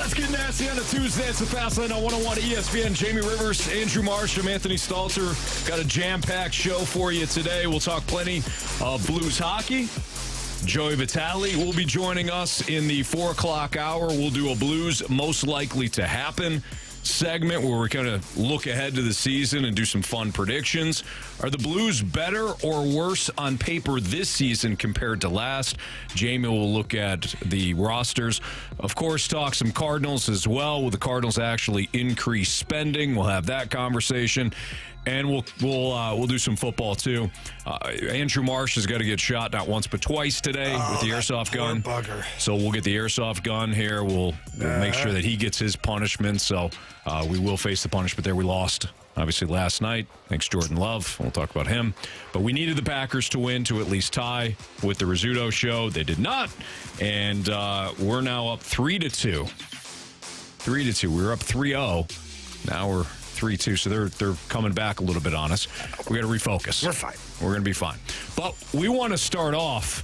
Let's get nasty on a Tuesday. It's the Fast Lane on 101 ESPN. Jamie Rivers, Andrew Marsham, Anthony Stalter. Got a jam-packed show for you today. We'll talk plenty of Blues hockey. Joey Vitale will be joining us in the 4 o'clock hour. We'll do a Blues most likely to happen segment where we're going to look ahead to the season and do some fun predictions. Are the Blues better or worse on paper this season compared to last? Jamie will look at the rosters. Of course, talk some Cardinals as well. Will the Cardinals actually increase spending? We'll have that conversation. And we'll do some football, too. Andrew Marsh has got to get shot not once but twice today with the airsoft gun. Bugger. So we'll get the airsoft gun here. We'll make sure that he gets his punishment. So we will face the punishment there. We lost, obviously, last night. Thanks, Jordan Love. We'll talk about him. But we needed the Packers to win to at least tie with the Rizzuto show. They did not. And we're now up 3-2. 3-2. We were up 3-0. Now we're 3-2, so they're coming back a little bit on us. We got to refocus. We're fine. We're going to be fine. But we want to start off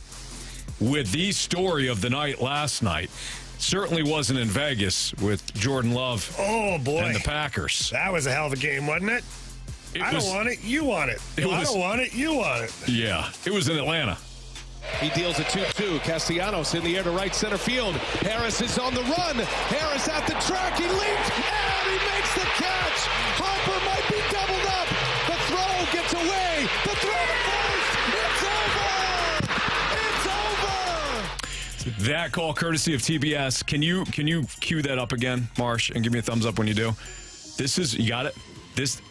with the story of the night last night. Certainly wasn't in Vegas with Jordan Love and the Packers. That was a hell of a game, wasn't it? I don't want it. You want it. I don't want it. You want it. Yeah, it was in Atlanta. He deals a 2-2. Castellanos in the air to right center field. Harris is on the run. Harris at the track. He leaps and he makes the catch. Harper might be doubled up. The throw gets away. The throw to first. It's over. It's over. That call courtesy of TBS. Can you cue that up again, Marsh, and give me a thumbs up when you do? This is, you got it?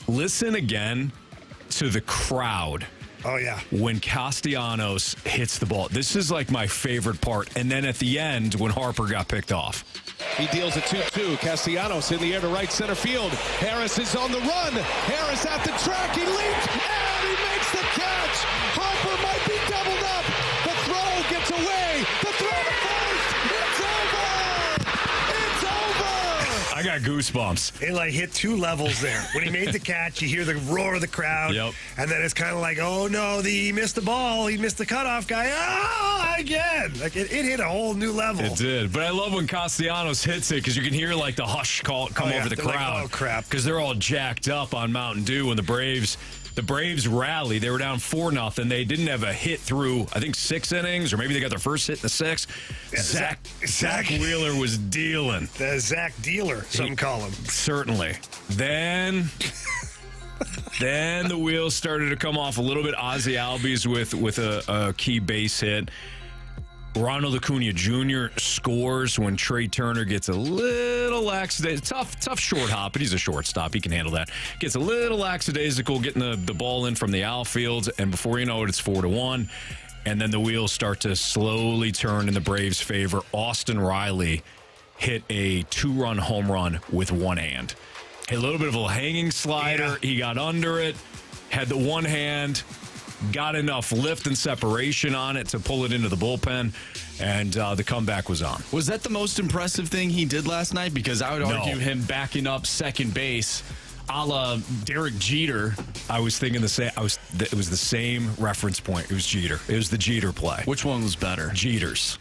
Listen again to the crowd. Oh, yeah. When Castellanos hits the ball. This is like my favorite part. And then at the end, when Harper got picked off. He deals a 2-2. Castellanos in the air to right center field. Harris is on the run. Harris at the track. He leaps and he makes the catch. Harper might be doubled up. The throw gets away. The throw to first. It's over. It's over. I got goosebumps. It hit two levels there. When he made the catch, you hear the roar of the crowd. Yep. And then it's kind of like, oh no, he missed the ball. He missed the cutoff guy. Oh, again. Like it hit a whole new level. It did. But I love when Castellanos hits it because you can hear like the hush call come over the crowd. Like, oh, crap. Because they're all jacked up on Mountain Dew and the Braves rally. They were down 4-0. They didn't have a hit through, I think, 6 innings, or maybe they got their first hit in the 6th. Yeah, Zach Wheeler was dealing. The Zach Dealer, some call him. Certainly. Then the wheels started to come off a little bit. Ozzie Albies with a key base hit. Ronald Acuna Jr. scores when Trey Turner gets a little lackadaisical. Tough short hop, but he's a shortstop. He can handle that. Gets a little lackadaisical getting the ball in from the outfield, and before you know it, it's 4-1. And then the wheels start to slowly turn in the Braves' favor. Austin Riley hit a 2-run home run with one hand. A little bit of a hanging slider. Yeah. He got under it, had the one hand, got enough lift and separation on it to pull it into the bullpen, and the comeback was on. Was that the most impressive thing he did last night? Because I would argue him backing up second base a la Derek Jeter. I was thinking the same. It was the same reference point. It was Jeter. It was the Jeter play. Which one was better? Jeter's.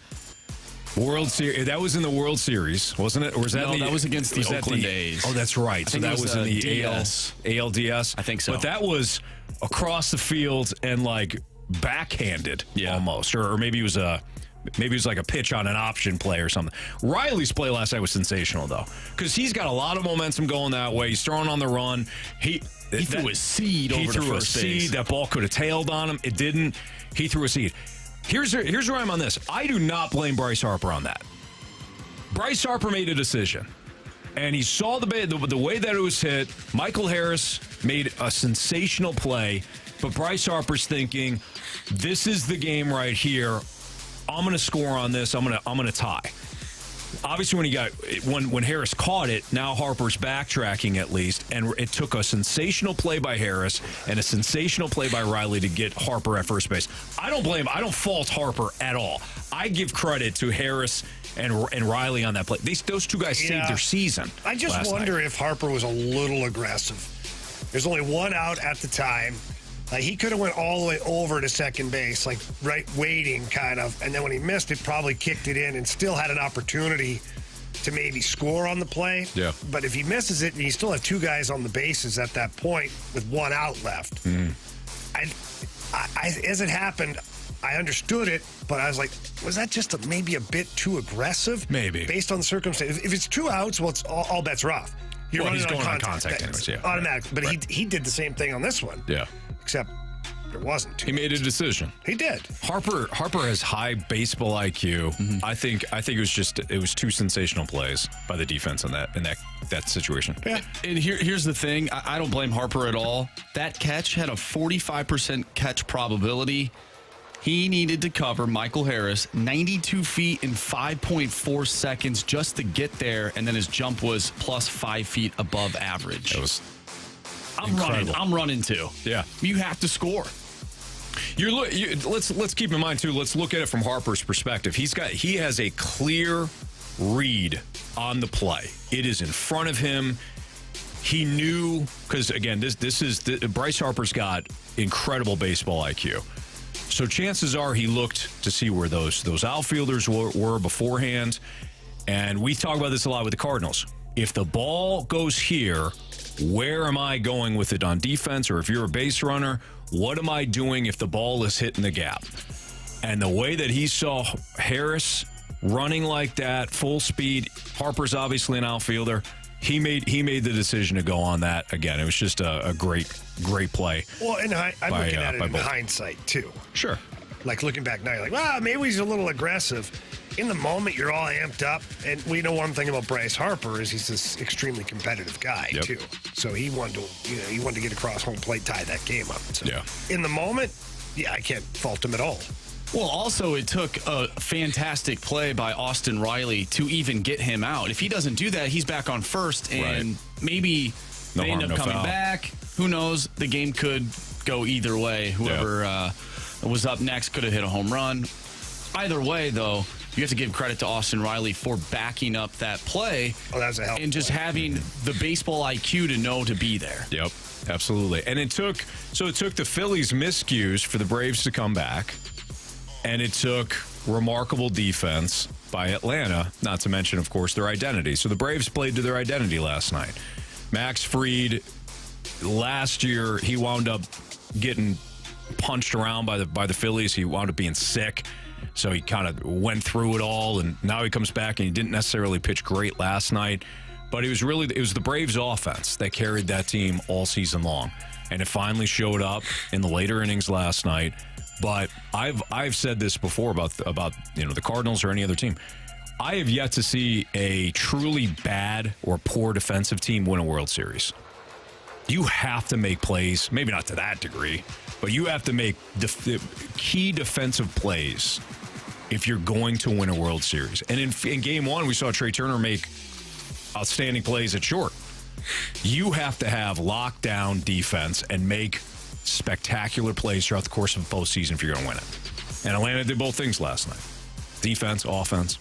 World Series. That was in the World Series, wasn't it? Or was that that was against the Oakland A's. Oh, that's right. So that was in the ALDS. I think so. But that was across the field and like backhanded almost, or maybe it was like a pitch on an option play or something. Riley's play last night was sensational though, because he's got a lot of momentum going that way. He's throwing on the run. He threw a seed over to first base. That ball could have tailed on him. It didn't. He threw a seed. Here's where I'm on this. I do not blame Bryce Harper on that. Bryce Harper made a decision, and he saw the way that it was hit. Michael Harris made a sensational play, but Bryce Harper's thinking, this is the game right here. I'm going to score on this. I'm going to tie. Obviously, when Harris caught it, now Harper's backtracking at least, and it took a sensational play by Harris and a sensational play by Riley to get Harper at first base. I don't fault Harper at all. I give credit to Harris and Riley on that play. Those two guys saved their season. I just wonder if Harper was a little aggressive. There's only one out at the time. He could have went all the way over to second base, waiting kind of. And then when he missed it, probably kicked it in and still had an opportunity to maybe score on the play. Yeah. But if he misses it and you still have two guys on the bases at that point with one out left, as it happened, I understood it, but I was like, was that just maybe a bit too aggressive? Maybe. Based on the circumstances. If it's 2 outs, well, it's all bets are off. You're running he's going on contact anyways, yeah. Automatic. But he did the same thing on this one. Yeah. Except there wasn't. He made a decision. He did. Harper has high baseball IQ. I think it was 2 sensational plays by the defense in that situation. Yeah. And here's the thing. I don't blame Harper at all. That catch had a 45% catch probability. He needed to cover Michael Harris 92 feet in 5.4 seconds just to get there, and then his jump was plus 5 feet above average. That was incredible. I'm running too. Yeah. You have to score. Let's keep in mind too. Let's look at it from Harper's perspective. He has a clear read on the play. It is in front of him. He knew, because again, Bryce Harper's got incredible baseball IQ. So chances are he looked to see where those outfielders were beforehand. And we talk about this a lot with the Cardinals. If the ball goes here, where am I going with it on defense? Or if you're a base runner, what am I doing if the ball is hitting the gap? And the way that he saw Harris running like that, full speed, Harper's obviously an outfielder. He made the decision to go on that. Again, it was just a great play. Well, and I'm looking at it in hindsight, too. Sure. Like, looking back now, you're like, maybe he's a little aggressive. In the moment, you're all amped up. And we know one thing about Bryce Harper is he's this extremely competitive guy, too. So he wanted to get across home plate, tie that game up. So in the moment, I can't fault him at all. Well, also, it took a fantastic play by Austin Riley to even get him out. If he doesn't do that, he's back on first, and maybe they end up coming back. Who knows? The game could go either way. Whoever was up next could have hit a home run. Either way, though, you have to give credit to Austin Riley for backing up that play. Oh, that was a hell of a and just play. having the baseball IQ to know to be there. Yep, absolutely. And it took the Phillies miscues for the Braves to come back. And it took remarkable defense by Atlanta, not to mention, of course, their identity. So the Braves played to their identity last night. Max Fried, last year, he wound up getting punched around by the Phillies. He wound up being sick. So he kind of went through it all, and now he comes back, and he didn't necessarily pitch great last night. But it was the Braves' offense that carried that team all season long. And it finally showed up in the later innings last night. But I've said this before about the Cardinals or any other team. I have yet to see a truly bad or poor defensive team win a World Series. You have to make plays, maybe not to that degree, but you have to make key defensive plays if you're going to win a World Series. And in Game 1, we saw Trey Turner make outstanding plays at short. You have to have lockdown defense and make spectacular plays throughout the course of the postseason if you're going to win it. And Atlanta did both things last night. Defense, offense.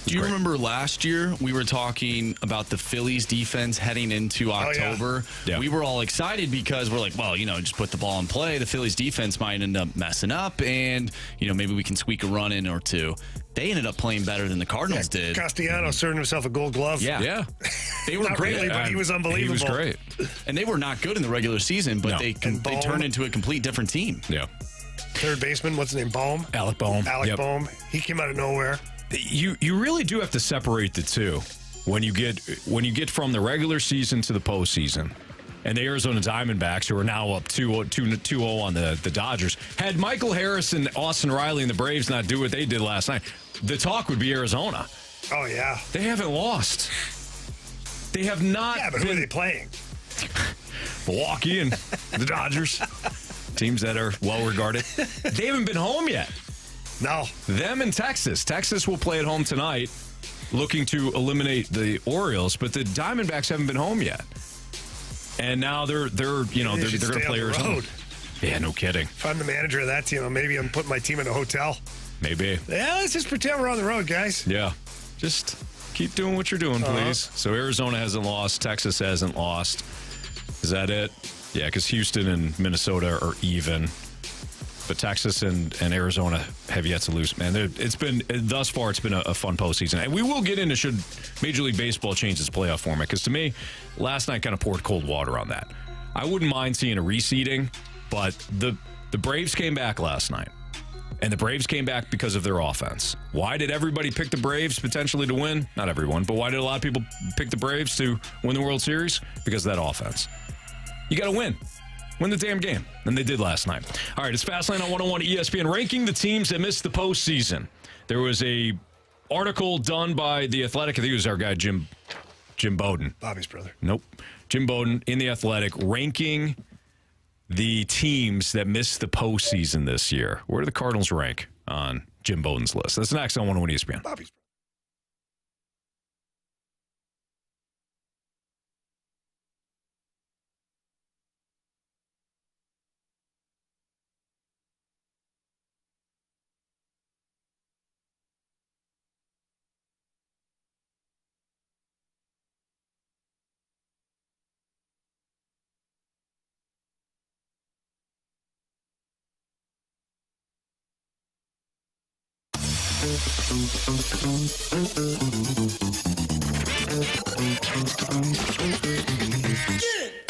Do you remember last year we were talking about the Phillies defense heading into October? Yeah. We were all excited because we're like, well, just put the ball in play. The Phillies defense might end up messing up, and maybe we can squeak a run in or two. They ended up playing better than the Cardinals did. Castellanos earned himself a Gold Glove. Yeah. They were Not great, really, but he was unbelievable. He was great. And they were not good in the regular season, but they turned into a complete different team. Yeah. Third baseman, what's his name? Bohm? Alec Bohm. Bohm. He came out of nowhere. You really do have to separate the two when you get from the regular season to the postseason. And the Arizona Diamondbacks, who are now up 2-0 on the Dodgers, had Michael Harris and Austin Riley and the Braves not do what they did last night, the talk would be Arizona. Oh, yeah. They haven't lost. They have not. Yeah, but who are they playing? Milwaukee and the Dodgers, teams that are well regarded. They haven't been home yet. No. Them and Texas. Texas will play at home tonight, looking to eliminate the Orioles, but the Diamondbacks haven't been home yet. And now they're going to play Arizona. Yeah, no kidding. If I'm the manager of that team, maybe I'm putting my team in a hotel. Maybe. Yeah, let's just pretend we're on the road, guys. Yeah. Just keep doing what you're doing, please. So Arizona hasn't lost. Texas hasn't lost. Is that it? Yeah, because Houston and Minnesota are even. But Texas and Arizona have yet to lose. Man, thus far, it's been a fun postseason. And we will get into should Major League Baseball change its playoff format, because to me, last night kind of poured cold water on that. I wouldn't mind seeing a reseeding, but the Braves came back last night. And the Braves came back because of their offense. Why did everybody pick the Braves potentially to win? Not everyone, but why did a lot of people pick the Braves to win the World Series? Because of that offense. You got to win. Win the damn game. And they did last night. All right, it's Fastlane on 101 ESPN, ranking the teams that missed the postseason. There was a article done by The Athletic. I think it was our guy, Jim Bowden. Bobby's brother. Nope. Jim Bowden in The Athletic, ranking the teams that missed the postseason this year. Where do the Cardinals rank on Jim Bowden's list? That's next on 101 ESPN. Bobby's.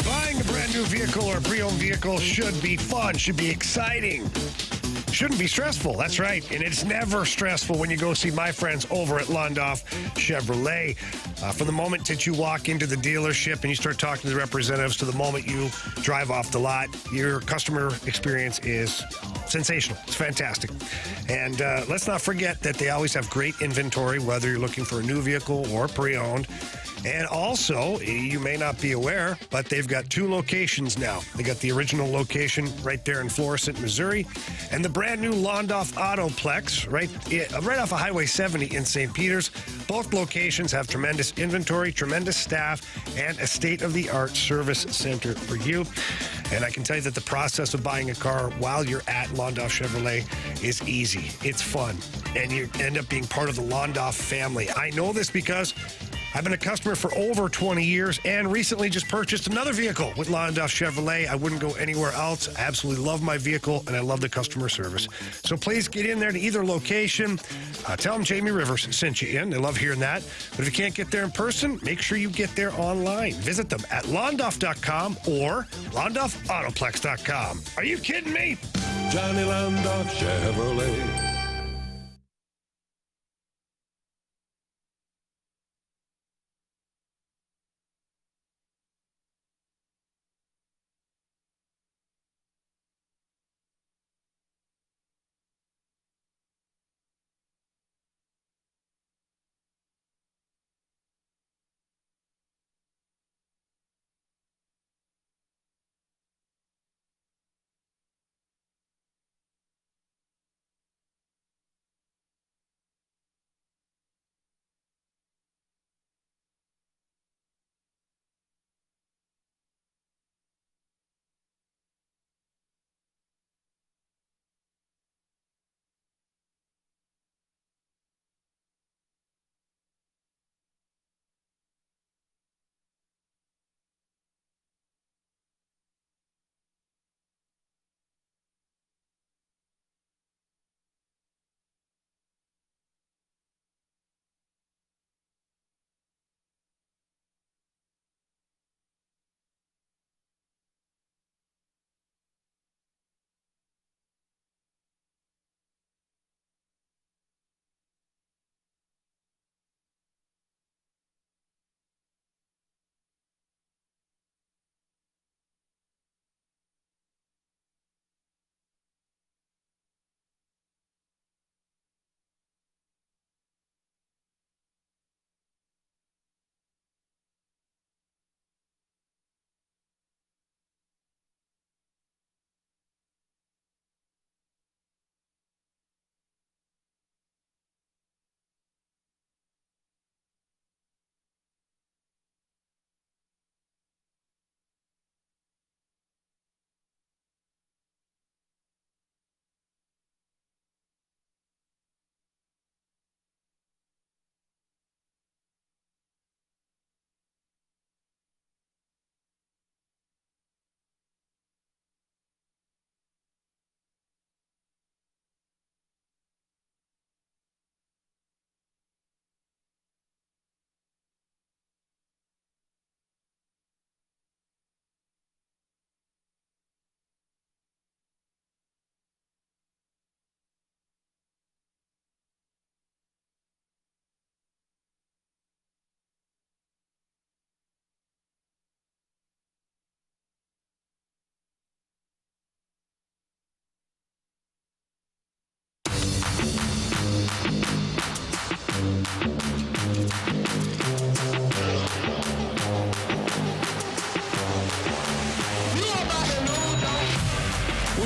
Buying a brand new vehicle or pre-owned vehicle should be fun, should be exciting. Shouldn't be stressful. That's right. And it's never stressful when you go see my friends over at Londoff Chevrolet. From the moment that you walk into the dealership and you start talking to the representatives to the moment you drive off the lot, your customer experience is sensational. It's fantastic. And let's not forget that they always have great inventory, whether you're looking for a new vehicle or pre-owned. And also, you may not be aware, but they've got 2 locations now. They got the original location right there in Florissant, Missouri, and the brand new Londoff Autoplex right off of Highway 70 in St. Peters. Both locations have tremendous inventory, tremendous staff, and a state-of-the-art service center for you. And I can tell you that the process of buying a car while you're at Londoff Chevrolet is easy. It's fun, and you end up being part of the Londoff family. I know this because I've been a customer for over 20 years and recently just purchased another vehicle with Londoff Chevrolet. I wouldn't go anywhere else. I absolutely love my vehicle, and I love the customer service. So please get in there to either location. Tell them Jamie Rivers sent you in. They love hearing that. But if you can't get there in person, make sure you get there online. Visit them at londoff.com or londoffautoplex.com. Are you kidding me? Johnny Londoff Chevrolet.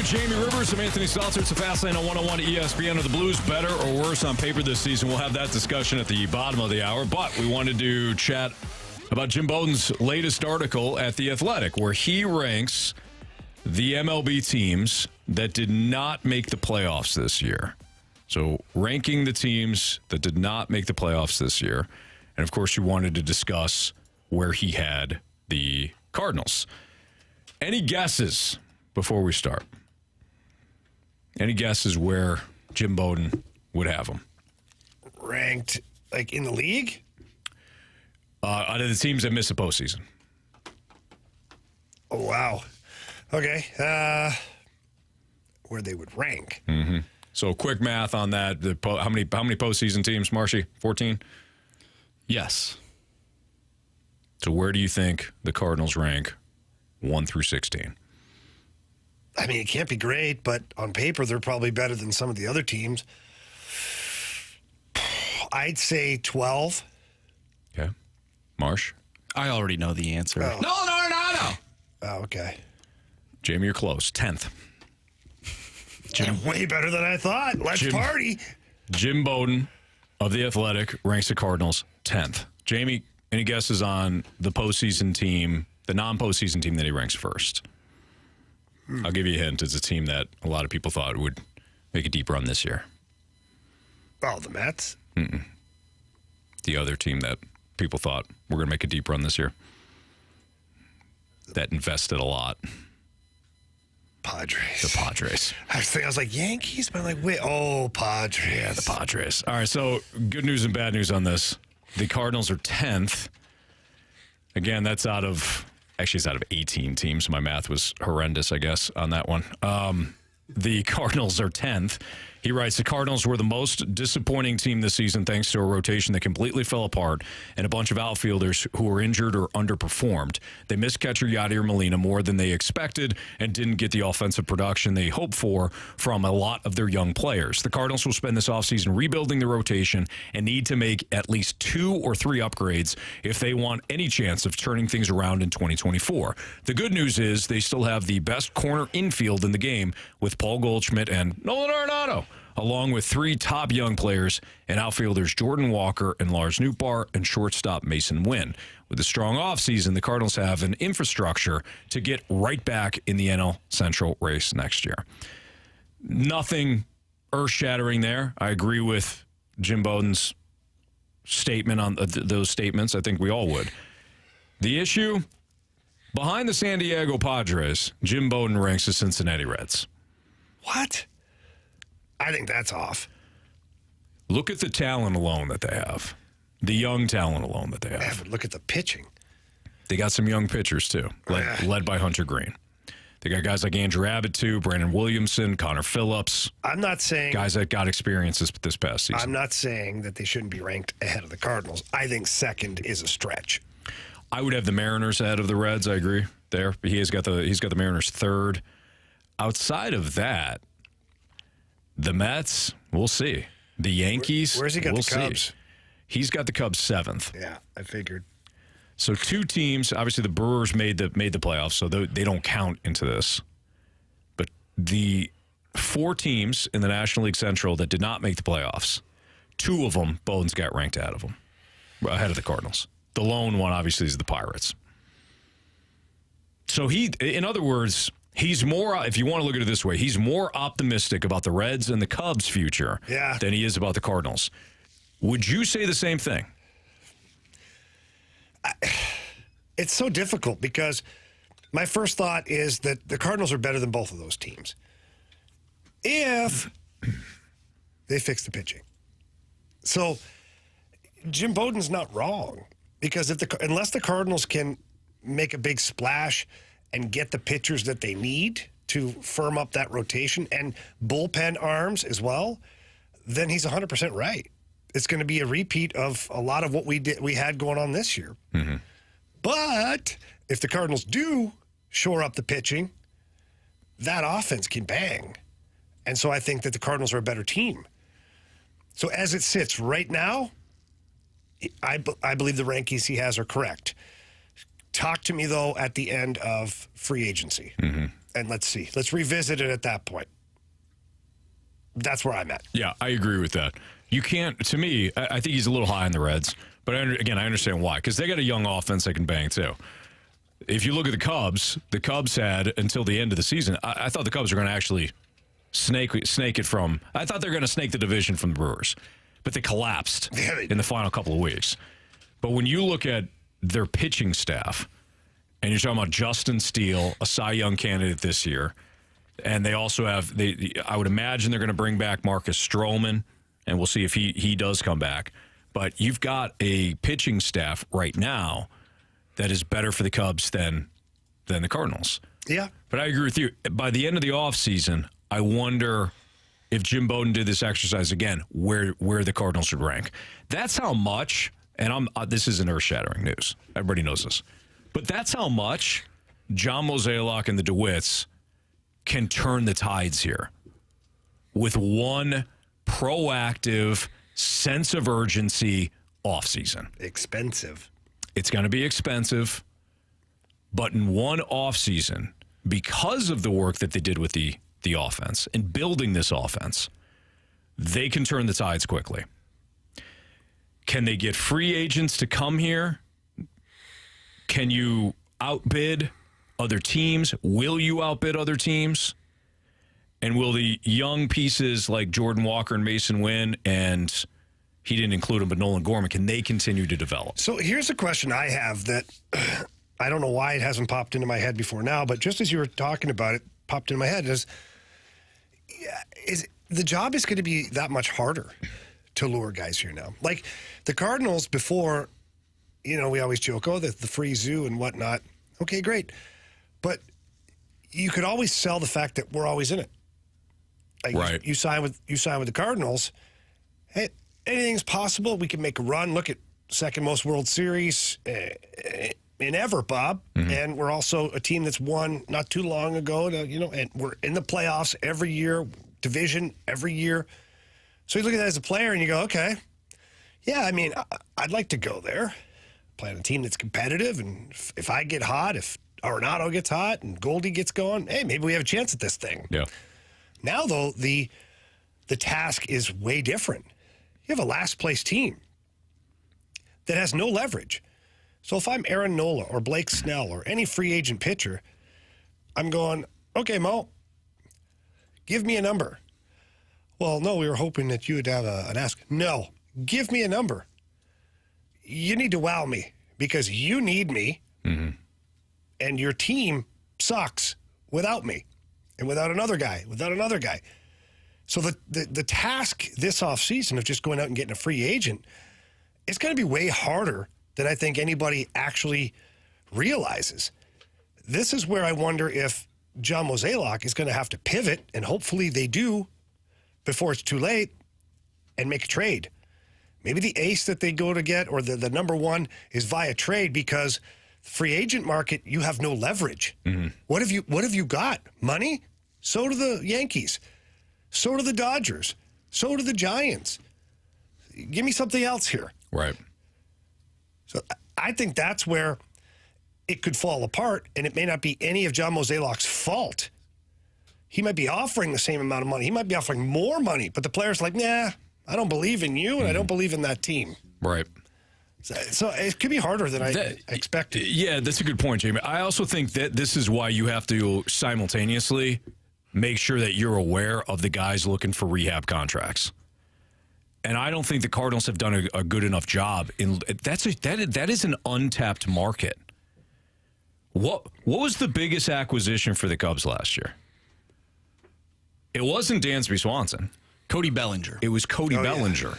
with Jamie Rivers. I'm Anthony Stalter. It's a Fastlane on 101 at ESPN. Are the Blues better or worse on paper this season? We'll have that discussion at the bottom of the hour. But we wanted to chat about Jim Bowden's latest article at The Athletic, where he ranks the MLB teams that did not make the playoffs this year. So ranking the teams that did not make the playoffs this year. And, of course, you wanted to discuss where he had the Cardinals. Any guesses before we start? Any guesses where Jim Bowden would have them? Ranked, like, in the league? Out of the teams that missed the postseason. Oh, wow. Okay. Where they would rank. Mm-hmm. So quick math on that. How many postseason teams, Marshy? 14? Yes. So where do you think the Cardinals rank 1 through 16? I mean, it can't be great, but on paper, they're probably better than some of the other teams. I'd say 12. Okay. Marsh? I already know the answer. Oh. No. Oh, okay. Jamie, you're close. 10th. Way better than I thought. Let's party. Jim Bowden of The Athletic ranks the Cardinals 10th. Jamie, any guesses on the postseason team, the non-postseason team that he ranks first? I'll give you a hint. It's a team that a lot of people thought would make a deep run this year. Oh, the Mets? Mm-mm. The other team that people thought were going to make a deep run this year. That invested a lot. Padres. The Padres. I was like, Yankees? But I'm like, wait, Padres. Yeah, the Padres. All right, so good news and bad news on this. The Cardinals are 10th. Again, that's out of 18 teams. My math was horrendous, I guess, on that one. The Cardinals are 10th. He writes, the Cardinals were the most disappointing team this season thanks to a rotation that completely fell apart and a bunch of outfielders who were injured or underperformed. They missed catcher Yadier Molina more than they expected and didn't get the offensive production they hoped for from a lot of their young players. The Cardinals will spend this offseason rebuilding the rotation and need to make at least 2 or 3 upgrades if they want any chance of turning things around in 2024. The good news is they still have the best corner infield in the game with Paul Goldschmidt and Nolan Arenado, along with 3 top young players and outfielders Jordan Walker and Lars Nootbaar and shortstop Mason Wynn. With a strong offseason, the Cardinals have an infrastructure to get right back in the NL Central race next year. Nothing earth-shattering there. I agree with Jim Bowden's statement on those statements. I think we all would. The issue, behind the San Diego Padres, Jim Bowden ranks the Cincinnati Reds. What? I think that's off. Look at the talent alone that they have. The young talent alone that they have. Yeah, but look at the pitching. They got some young pitchers, too, led by Hunter Green. They got guys like Andrew Abbott, too, Brandon Williamson, Connor Phillips. I'm not saying... Guys that got experience this past season. I'm not saying that they shouldn't be ranked ahead of the Cardinals. I think second is a stretch. I would have the Mariners ahead of the Reds, I agree, there. But he's got the Mariners third. Outside of that, the Mets, we'll see. The Yankees, where's he got we'll the Cubs? See. He's got the Cubs 7th. Yeah, I figured. So 2 teams, obviously the Brewers made the playoffs, so they don't count into this. But the 4 teams in the National League Central that did not make the playoffs, 2 of them, Bowden's got ranked ahead of the Cardinals. The lone one, obviously, is the Pirates. So in other words, he's more, if you want to look at it this way, he's more optimistic about the Reds and the Cubs' future than he is about the Cardinals. Would you say the same thing? It's so difficult because my first thought is that the Cardinals are better than both of those teams if they fix the pitching. So Jim Bowden's not wrong because unless the Cardinals can make a big splash and get the pitchers that they need to firm up that rotation and bullpen arms as well, then he's 100% right. It's going to be a repeat of a lot of what we had going on this year. Mm-hmm. But if the Cardinals do shore up the pitching, that offense can bang. And so I think that the Cardinals are a better team. So as it sits right now, I believe the rankings he has are correct. Talk to me, though, at the end of free agency. Mm-hmm. and let's see. Let's revisit it at that point. That's where I'm at. Yeah, I agree with that. You can't, to me, I think he's a little high on the Reds. But again, I understand why. Because they got a young offense that can bang, too. If you look at the Cubs had, until the end of the season, I thought the Cubs were going to actually snake it from, I thought they were going to snake the division from the Brewers. But they collapsed in the final couple of weeks. But when you look at their pitching staff, and you're talking about Justin Steele, a Cy Young candidate this year, and they also have, I would imagine they're going to bring back Marcus Stroman, and we'll see if he does come back. But you've got a pitching staff right now that is better for the Cubs than the Cardinals. Yeah. But I agree with you. By the end of the offseason, I wonder if Jim Bowden did this exercise again, where the Cardinals would rank. That's how much, and this isn't earth-shattering news. Everybody knows this. But that's how much John Mozeliak and the DeWitts can turn the tides here with one proactive sense of urgency offseason. Expensive. It's going to be expensive, but in one offseason, because of the work that they did with the offense and building this offense, they can turn the tides quickly. Can they get free agents to come here? Can you outbid other teams? Will you outbid other teams? And will the young pieces like Jordan Walker and Mason Wynn, and he didn't include him, but Nolan Gorman, can they continue to develop? So here's a question I have that I don't know why it hasn't popped into my head before now, but just as you were talking about it, popped into my head is the job is going to be that much harder to lure guys here now. Like the Cardinals before, we always joke, the free zoo and whatnot. Okay, great. But you could always sell the fact that we're always in it. Like right. You sign with the Cardinals. Hey, anything's possible. We can make a run. Look at second most World Series in ever, Bob. Mm-hmm. And we're also a team that's won not too long ago. And we're in the playoffs every year, division every year. So you look at that as a player and you go, okay, yeah, I mean, I'd like to go there, play on a team that's competitive. And if I get hot, if Arenado gets hot and Goldie gets going, hey, maybe we have a chance at this thing. Yeah. Now, though, the task is way different. You have a last-place team that has no leverage. So if I'm Aaron Nola or Blake Snell or any free agent pitcher, I'm going, okay, Mo, give me a number. Well, no, we were hoping that you would have an ask. No, give me a number. You need to wow me because you need me, mm-hmm. and your team sucks without me and without another guy. So the task this offseason of just going out and getting a free agent is going to be way harder than I think anybody actually realizes. This is where I wonder if John Mozeliak is going to have to pivot, and hopefully they do before it's too late, and make a trade. Maybe the ace that they go to get or the number one is via trade because free agent market, you have no leverage. Mm-hmm. What have you got? Money? So do the Yankees. So do the Dodgers. So do the Giants. Give me something else here. Right. So I think that's where it could fall apart, and it may not be any of John Mozeliak's fault. He might be offering the same amount of money. He might be offering more money, but the player's like, nah, I don't believe in you, and I don't believe in that team. Right. So it could be harder than I expected. Yeah, that's a good point, Jamie. I also think that this is why you have to simultaneously make sure that you're aware of the guys looking for rehab contracts. And I don't think the Cardinals have done a good enough job. That is an untapped market. What was the biggest acquisition for the Cubs last year? It wasn't Dansby Swanson. Cody Bellinger. It was Cody Bellinger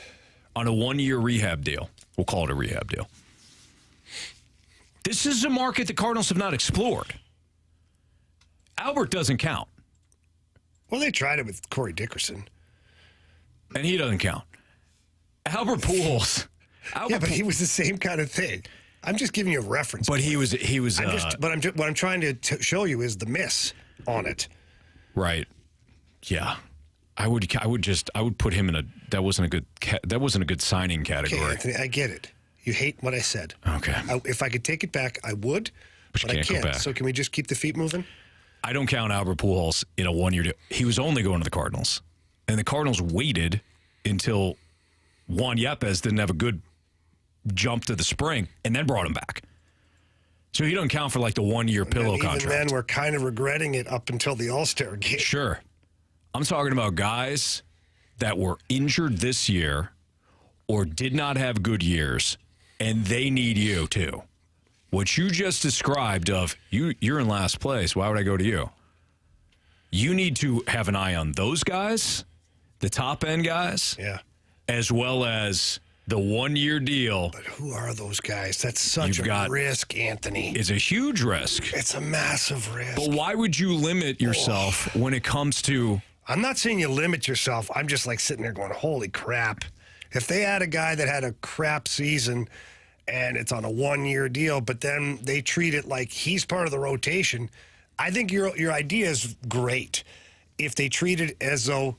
on a 1-year rehab deal. We'll call it a rehab deal. This is a market the Cardinals have not explored. Albert doesn't count. Well, they tried it with Corey Dickerson. And he doesn't count. Albert Pujols. But he was the same kind of thing. I'm just giving you a reference. But he was. What I'm trying to show you is the miss on it. Right. Yeah. I would put him in that wasn't a good signing category. Okay, Anthony, I get it. You hate what I said. Okay. If I could take it back, I would, but I can't. So can we just keep the feet moving? I don't count Albert Pujols in a one-year deal. He was only going to the Cardinals. And the Cardinals waited until Juan Yepes didn't have a good jump to the spring and then brought him back. So he doesn't count for like the one-year pillow contract. Even then, we're kind of regretting it up until the All-Star game. Sure. I'm talking about guys that were injured this year or did not have good years, and they need you too. What you just described of you're in last place, why would I go to you? You need to have an eye on those guys, the top-end guys, as well as the one-year deal. But who are those guys? That's such a risk, Anthony. It's a huge risk. It's a massive risk. But why would you limit yourself when it comes to... I'm not saying you limit yourself. I'm just like sitting there going, holy crap. If they had a guy that had a crap season and it's on a one-year deal, but then they treat it like he's part of the rotation, I think your idea is great. If they treat it as though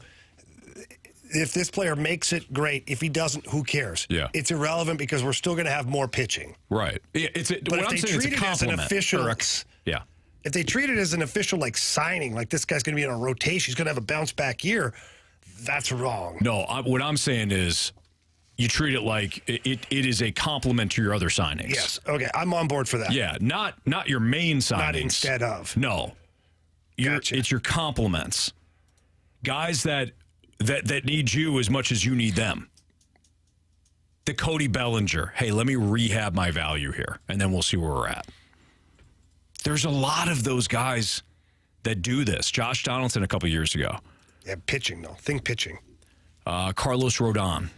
if this player makes it, great. If he doesn't, who cares? Yeah. It's irrelevant because we're still going to have more pitching. Right. But if they treat it as an official... Yeah. If they treat it as an official, like, signing, like this guy's going to be on a rotation, he's going to have a bounce-back year, that's wrong. No, what I'm saying is you treat it like it is a compliment to your other signings. Yes. Okay, I'm on board for that. Yeah, not your main signings. Not instead of. No. Gotcha. It's your compliments. Guys that need you as much as you need them. The Cody Bellinger, hey, let me rehab my value here, and then we'll see where we're at. There's a lot of those guys that do this. Josh Donaldson a couple years ago. Yeah, pitching, though. Think pitching. Carlos Rodon.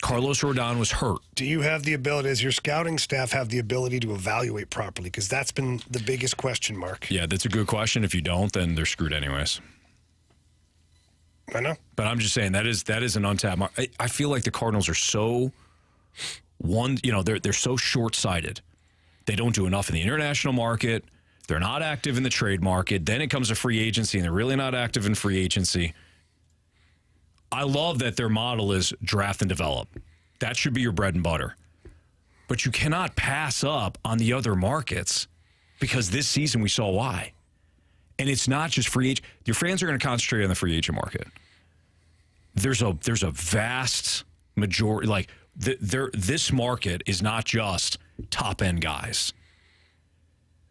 Carlos Rodon was hurt. Do you have the ability, does your scouting staff have the ability to evaluate properly? Because that's been the biggest question mark. Yeah, that's a good question. If you don't, then they're screwed anyways. I know. But I'm just saying that is an untapped market. I feel like the Cardinals are so they're so short-sighted. They don't do enough in the international market. They're not active in the trade market. Then it comes to free agency, and they're really not active in free agency. I love that their model is draft and develop. That should be your bread and butter. But you cannot pass up on the other markets because this season we saw why. And it's not just free agent. Your fans are going to concentrate on the free agent market. There's a vast majority. Like this market is not just top end guys.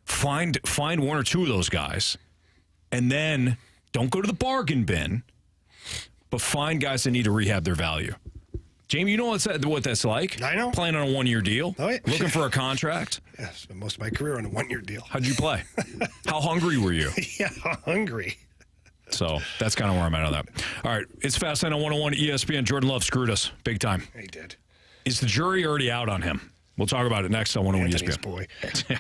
Find one or two of those guys, and then don't go to the bargain bin, but find guys that need to rehab their value. Jamie, you know what that's like? I know. Playing on a one-year deal. Oh, yeah. Looking for a contract. Yeah, spent most of my career on a one-year deal. How'd you play? How hungry were you? Yeah, hungry. So that's kind of where I'm at on that. All right, it's Fast Lane on 101 ESPN. Jordan Love screwed us big time. He did. Is the jury already out on him? We'll talk about it next on 101 Anthony's ESPN. boy.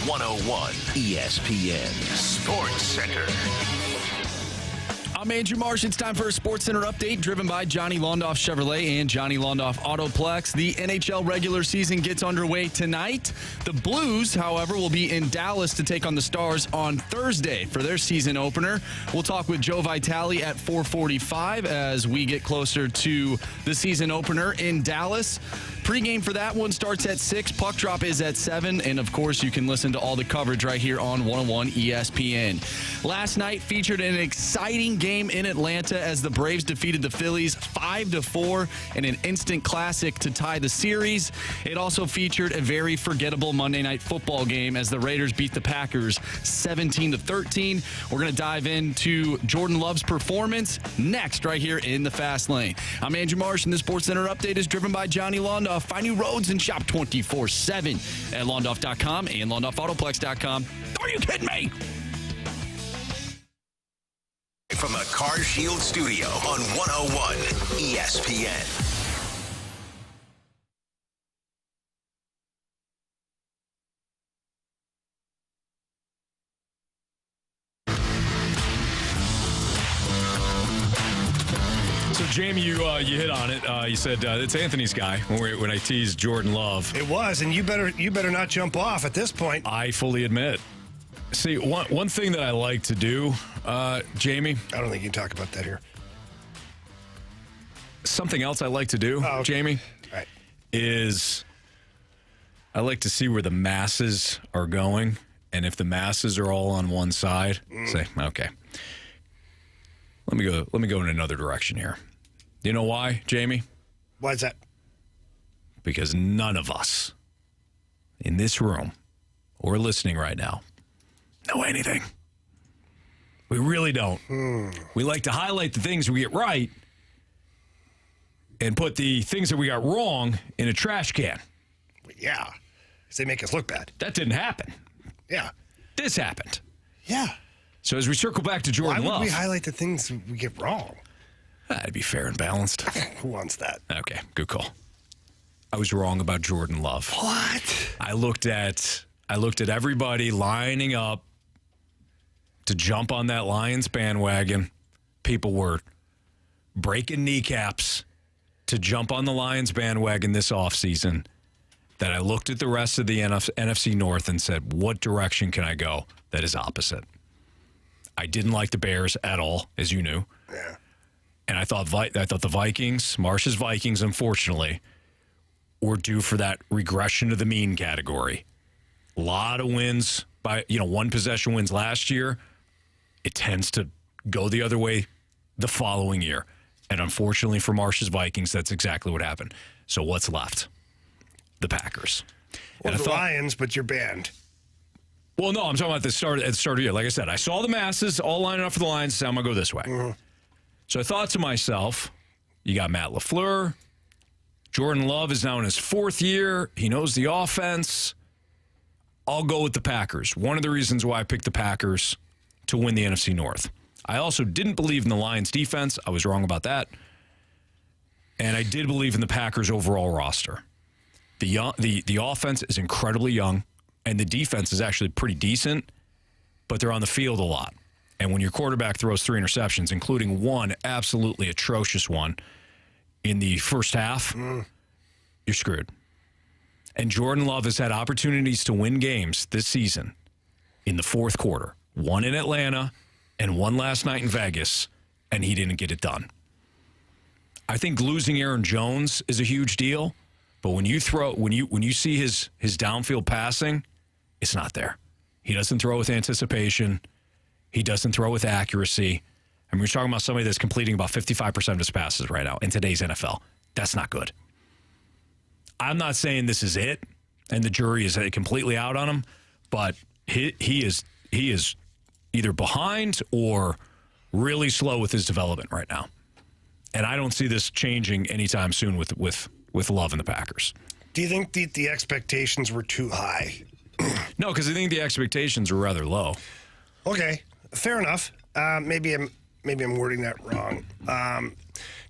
101 ESPN Sports Center. I'm Andrew Marsh. It's time for a Sports Center update driven by Johnny Londoff Chevrolet and Johnny Londoff Autoplex. The NHL regular season gets underway tonight. The Blues, however, will be in Dallas to take on the Stars on Thursday for their season opener. We'll talk with Joe Vitale at 4:45 as we get closer to the season opener in Dallas. Pre-game for that one starts at 6. Puck drop is at 7. And, of course, you can listen to all the coverage right here on 101 ESPN. Last night featured an exciting game in Atlanta as the Braves defeated the Phillies 5-4 in an instant classic to tie the series. It also featured a very forgettable Monday Night Football game as the Raiders beat the Packers 17-13. We're going to dive into Jordan Love's performance next right here in the Fast Lane. I'm Andrew Marsh, and the Sports Center update is driven by Johnny Londoff. Find new roads and shop 24/7 at Londoff.com and LondoffAutoplex.com. Are you kidding me? From the Car Shield Studio on 101 ESPN. So, Jamie, you hit on it. You said it's Anthony's guy when I teased Jordan Love. It was, and you better not jump off at this point. I fully admit. See, one thing that I like to do, Jamie. I don't think you can talk about that here. Something else I like to do, Jamie, right, is I like to see where the masses are going, and if the masses are all on one side, say, okay, let me go in another direction here. You know why, Jamie? Why is that? Because none of us in this room or listening right now know anything. We really don't. We like to highlight the things we get right and put the things that we got wrong in a trash can. Yeah, because they make us look bad. That didn't happen. Yeah. This happened. Yeah. So as we circle back to Jordan Love. Why would we highlight the things we get wrong? That'd be fair and balanced. Who wants that? Okay, good call. I was wrong about Jordan Love. What? I looked at everybody lining up to jump on that Lions bandwagon. People were breaking kneecaps to jump on the Lions bandwagon this offseason. That I looked at the rest of the NFC North and said, what direction can I go that is opposite? I didn't like the Bears at all, as you knew. Yeah. And I thought the Vikings, Marsh's Vikings, unfortunately, were due for that regression to the mean category. A lot of wins by, one possession wins last year. It tends to go the other way the following year. And unfortunately for Marsh's Vikings, that's exactly what happened. So what's left? The Packers. Well, the Lions, but you're banned. Well, no, I'm talking about at the start of the year. Like I said, I saw the masses all lining up for the Lions. So I'm going to go this way. Mm-hmm. So I thought to myself, you got Matt LaFleur. Jordan Love is now in his 4th year. He knows the offense. I'll go with the Packers. One of the reasons why I picked the Packers to win the NFC North. I also didn't believe in the Lions defense. I was wrong about that. And I did believe in the Packers overall roster. The offense is incredibly young, and the defense is actually pretty decent, but they're on the field a lot. And when your quarterback throws 3 interceptions, including one absolutely atrocious one in the first half, you're screwed. And Jordan Love has had opportunities to win games this season in the 4th quarter. One in Atlanta and one last night in Vegas, and he didn't get it done. I think losing Aaron Jones is a huge deal, but when you see his downfield passing, it's not there. He doesn't throw with anticipation. He doesn't throw with accuracy. I mean, we're talking about somebody that's completing about 55% of his passes right now in today's NFL. That's not good. I'm not saying this is it, and the jury is completely out on him, but he is either behind or really slow with his development right now. And I don't see this changing anytime soon with Love and the Packers. Do you think the expectations were too high? No, because I think the expectations were rather low. Okay, fair enough. Maybe I'm wording that wrong.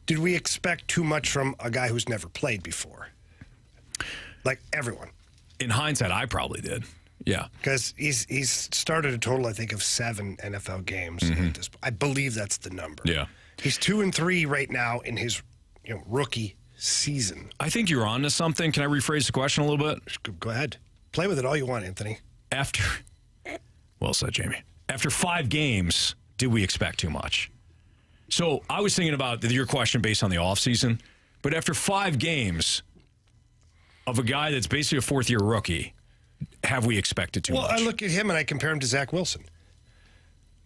Did we expect too much from a guy who's never played before? Like everyone. In hindsight, I probably did. Yeah. Because he's started a total, I think, of 7 NFL games. I believe that's the number. Yeah. He's 2-3 right now in his rookie season. I think you're on to something. Can I rephrase the question a little bit? Go ahead. Play with it all you want, Anthony. Well said, Jamie. After 5 games, did we expect too much? So I was thinking about your question based on the offseason, but after 5 games of a guy that's basically a fourth-year rookie, have we expected too much? Well, I look at him and I compare him to Zach Wilson.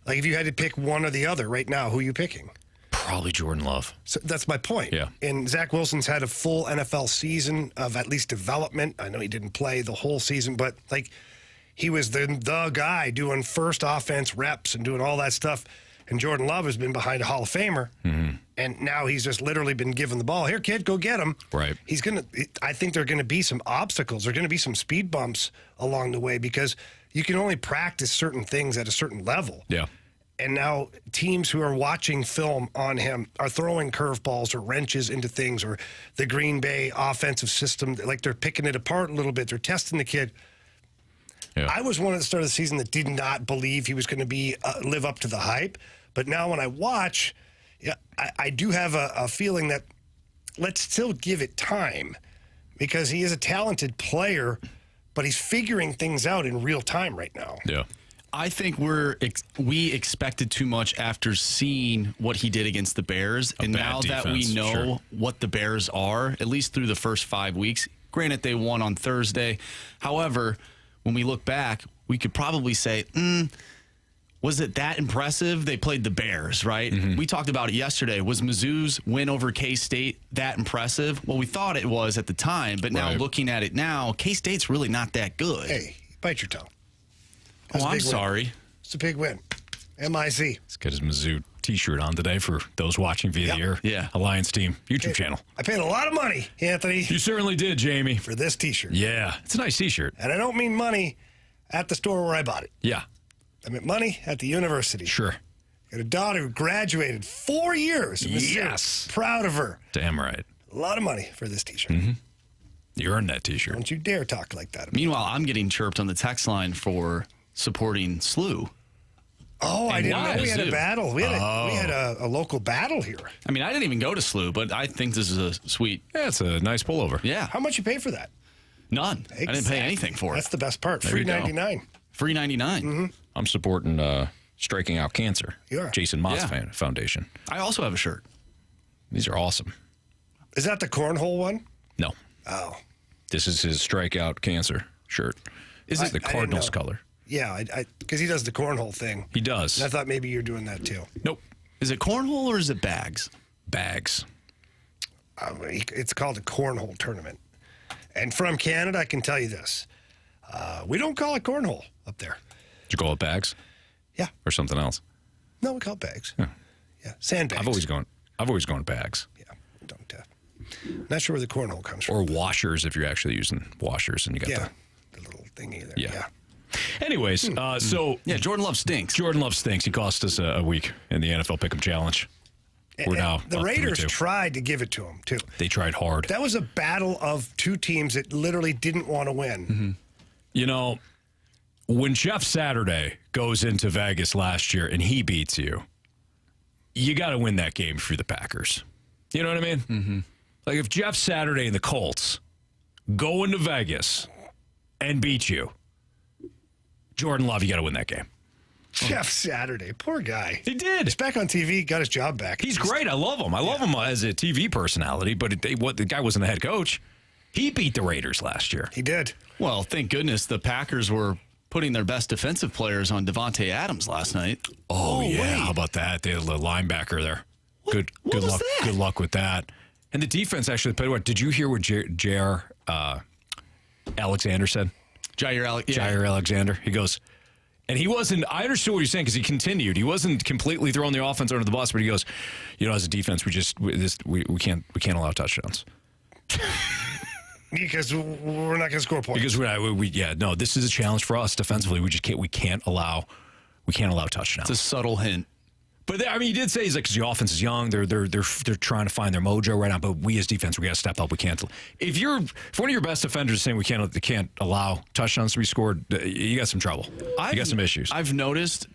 Like, if you had to pick one or the other right now, who are you picking? Probably Jordan Love. So that's my point. Yeah. And Zach Wilson's had a full NFL season of at least development. I know he didn't play the whole season, but like he was the guy doing first offense reps and doing all that stuff. And Jordan Love has been behind a Hall of Famer. And now he's just literally been given the ball. Here, kid, go get him. Right. I think there are going to be some obstacles. There are going to be some speed bumps along the way because you can only practice certain things at a certain level. Yeah. And now teams who are watching film on him are throwing curveballs or wrenches into things, or the Green Bay offensive system, like they're picking it apart a little bit. They're testing the kid. Yeah. I was one at the start of the season that did not believe he was going to be live up to the hype. But now when I watch, I do have a feeling that let's still give it time because he is a talented player, but he's figuring things out in real time right now. Yeah. I think we expected too much after seeing what he did against the Bears. And now defense, that we know sure. what the Bears are, at least through the first 5 weeks, granted they won on Thursday. However, when we look back, we could probably say, was it that impressive? They played the Bears, right? We talked about it yesterday. Was Mizzou's win over K-State that impressive? Well, we thought it was at the time, but now looking at it now, K-State's really not that good. Hey, bite your tongue. Oh, I'm sorry. It's a big win. MIZ. He's got his Mizzou T-shirt on today for those watching via the Alliance Team YouTube channel. I paid a lot of money, Anthony. You certainly did, Jamie. For this T-shirt. Yeah, it's a nice T-shirt. And I don't mean money at the store where I bought it. Yeah. I meant money at the university. Sure. Got a daughter who graduated 4 years. Yes. Proud of her. Damn right. A lot of money for this T-shirt. You earned that T-shirt. Don't you dare talk like that. Meanwhile, I'm getting chirped on the text line for supporting SLU. Oh, I didn't know we had a battle. We had a local battle here. I mean, I didn't even go to SLU, but I think this is a sweet. Yeah, it's a nice pullover. Yeah. How much you pay for that? None. I didn't pay anything for it. That's the best part. There Free you go. $99. Free $99. I'm supporting Striking Out Cancer. You are. Jason Mott's Foundation. I also have a shirt. These are awesome. Is that the cornhole one? No. Oh. This is his Strike Out Cancer shirt. Is it the Cardinals color? Yeah, because he does the cornhole thing. He does. And I thought maybe you're doing that too. Nope. Is it cornhole or is it bags? Bags. It's called a cornhole tournament. And from Canada, I can tell you this. We don't call it cornhole up there. Did you call it bags? Yeah. Or something else? No, we call it bags. Yeah. Yeah, sandbags. I've always gone bags. Yeah, don't. Not sure where the cornhole comes from. Or washers if you're actually using washers and you got the little thingy there. Yeah. Anyways, so Jordan Love stinks. Jordan Love stinks. He cost us a week in the NFL Pick'em Challenge. We're now the up Raiders 3-2. tried to give it to him too. They tried hard. That was a battle of two teams that literally didn't want to win. You know, when Jeff Saturday goes into Vegas last year and he beats you, you got to win that game for the Packers. You know what I mean? Like if Jeff Saturday and the Colts go into Vegas and beat you, Jordan Love, you got to win that game. Jeff Saturday, poor guy. He did. He's back on TV, got his job back. He's great. I love him. I love him as a TV personality, but the guy wasn't the head coach. He beat the Raiders last year. He did. Well, thank goodness the Packers were putting their best defensive players on Devontae Adams last night. Oh yeah. Wait. How about that? They had the linebacker there. Good luck. That? Good luck with that. And the defense actually played what? Did you hear what Jair Alexander said? Jair Alexander. He goes, and he wasn't. I understood what he's saying because he continued. He wasn't completely throwing the offense under the bus, but he goes, you know, as a defense, we can't allow touchdowns because we're not going to score points. Because this is a challenge for us defensively. We can't allow touchdowns. It's a subtle hint. But he did say, he's like, because the offense is young, they're trying to find their mojo right now. But we as defense, we got to step up. We can't. If one of your best defenders is saying we can't allow touchdowns to be scored, you got some trouble. You got some issues. I've noticed.